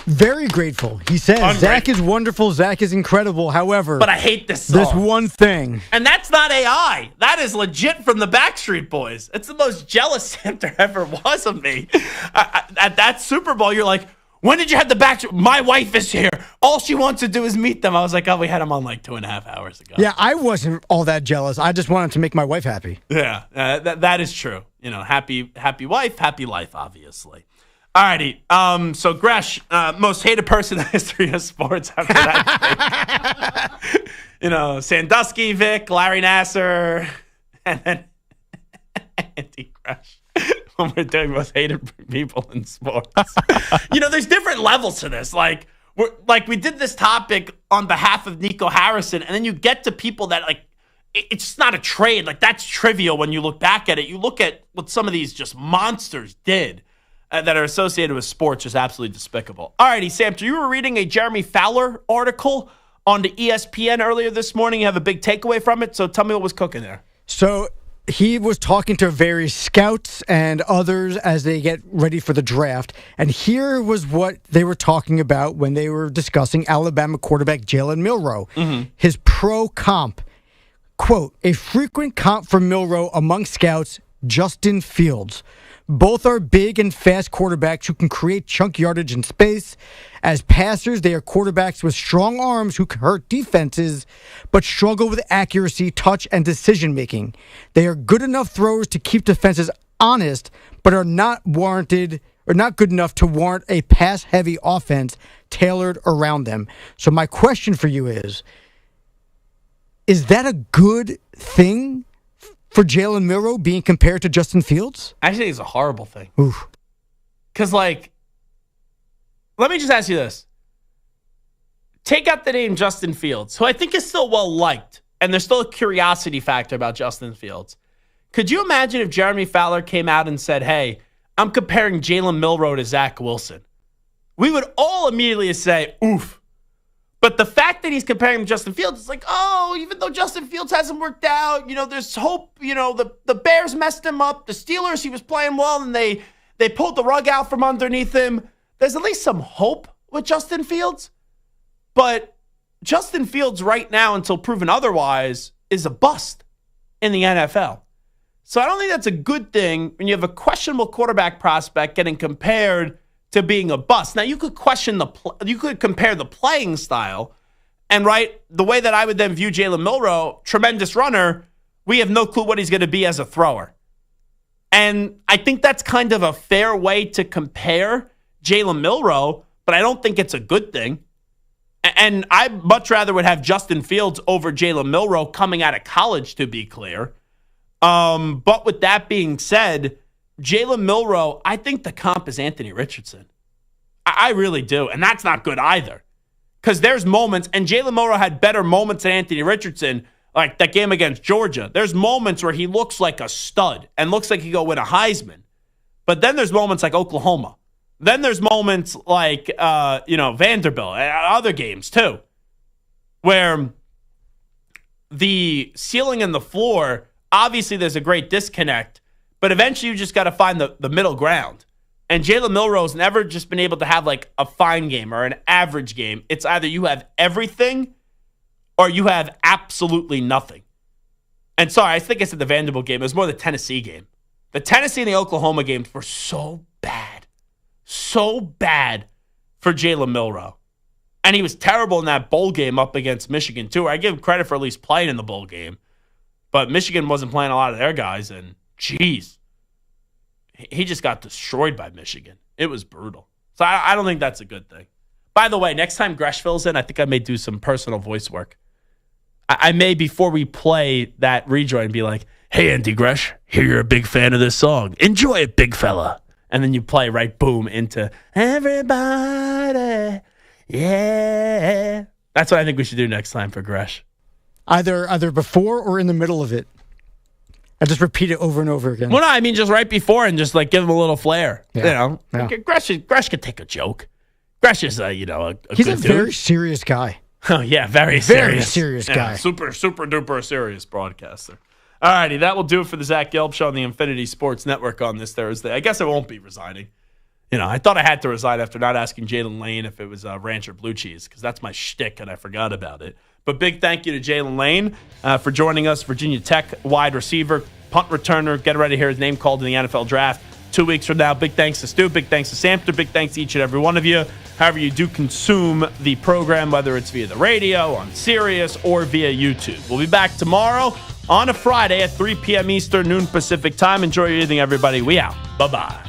Very grateful. He says, Zach is wonderful, Zach is incredible. However, but I hate this song. This one thing. And that's not AI. That is legit from the Backstreet Boys. It's the most jealous Sam there ever was of me. At that Super Bowl, you're like, when did you have the Backstreet? My wife is here. All she wants to do is meet them. I was like, oh, we had them on like 2.5 hours ago. Yeah, I wasn't all that jealous. I just wanted to make my wife happy. Yeah, that is true. You know, happy wife, happy life, obviously. All righty. So Gresh, most hated person in the history of sports after that. You know, Sandusky, Vic, Larry Nasser, and then Andy Gresh. When we're doing most hated people in sports. You know, there's different levels to this. Like we did this topic on behalf of Nico Harrison, and then you get to people that like it's just not a trade. Like that's trivial when you look back at it. You look at what some of these just monsters did that are associated with sports, just absolutely despicable. All righty, Sam, you were reading a Jeremy Fowler article on the ESPN earlier this morning. You have a big takeaway from it, so tell me what was cooking there. So he was talking to various scouts and others as they get ready for the draft. And here was what they were talking about when they were discussing Alabama quarterback Jalen Milroe. Mm-hmm. His pro comp. Quote, a frequent comp for Milroe among scouts, Justin Fields. Both are big and fast quarterbacks who can create chunk yardage in space. As passers, they are quarterbacks with strong arms who can hurt defenses, but struggle with accuracy, touch, and decision-making. They are good enough throwers to keep defenses honest, but are not warranted or not good enough to warrant a pass-heavy offense tailored around them. So my question for you is that a good thing for Jalen Milroe being compared to Justin Fields? I think it's a horrible thing. Oof. Because, like, let me just ask you this. Take out the name Justin Fields, who I think is still well-liked, and there's still a curiosity factor about Justin Fields. Could you imagine if Jeremy Fowler came out and said, hey, I'm comparing Jalen Milroe to Zach Wilson? We would all immediately say, oof. But the fact that he's comparing him to Justin Fields, it's like, oh, even though Justin Fields hasn't worked out, you know, there's hope. You know, the Bears messed him up. The Steelers, he was playing well, and they pulled the rug out from underneath him. There's at least some hope with Justin Fields. But Justin Fields right now, until proven otherwise, is a bust in the NFL. So I don't think that's a good thing when you have a questionable quarterback prospect getting compared to being a bust. Now, you could compare the playing style, and right, the way that I would then view Jalen Milroe, tremendous runner, we have no clue what he's going to be as a thrower. And I think that's kind of a fair way to compare Jalen Milroe, but I don't think it's a good thing. And I much rather would have Justin Fields over Jalen Milroe coming out of college, to be clear. But with that being said, Jalen Milroe, I think the comp is Anthony Richardson. I really do. And that's not good either. Because there's moments, and Jalen Milroe had better moments than Anthony Richardson, like that game against Georgia. There's moments where he looks like a stud and looks like he go win a Heisman. But then there's moments like Oklahoma. Then there's moments like, Vanderbilt and other games too, where the ceiling and the floor, obviously there's a great disconnect, but eventually you just got to find the middle ground. And Jalen Milroe's never just been able to have like a fine game or an average game. It's either you have everything or you have absolutely nothing. And sorry, I think I said the Vanderbilt game. It was more the Tennessee game. The Tennessee and the Oklahoma games were so bad for Jalen Milroe. And he was terrible in that bowl game up against Michigan, too. I give him credit for at least playing in the bowl game. But Michigan wasn't playing a lot of their guys, and geez, he just got destroyed by Michigan. It was brutal. So I don't think that's a good thing. By the way, next time Gresh fills in, I think I may do some personal voice work. I may, before we play that rejoin, be like, hey, Andy Gresh, hear you're a big fan of this song. Enjoy it, big fella. And then you play right, boom, into everybody, yeah. That's what I think we should do next time for Gresh. Either before or in the middle of it. I just repeat it over and over again. Well, no, I mean just right before and just like give him a little flair. Yeah. Yeah. Gresh could take a joke. Gresh is a he's good a very serious guy. Oh yeah, very serious guy. Super duper serious broadcaster. All righty, that will do it for the Zach Gelb Show on the Infinity Sports Network on this Thursday. I guess I won't be resigning. I thought I had to resign after not asking Jaylin Lane if it was ranch or blue cheese, because that's my shtick, and I forgot about it. But big thank you to Jaylin Lane for joining us, Virginia Tech wide receiver, punt returner. Get ready to hear his name called in the NFL Draft 2 weeks from now. Big thanks to Stu. Big thanks to Samter. Big thanks to each and every one of you. However you do consume the program, whether it's via the radio, on Sirius, or via YouTube. We'll be back tomorrow on a Friday at 3 p.m. Eastern, noon Pacific time. Enjoy your evening, everybody. We out. Bye-bye.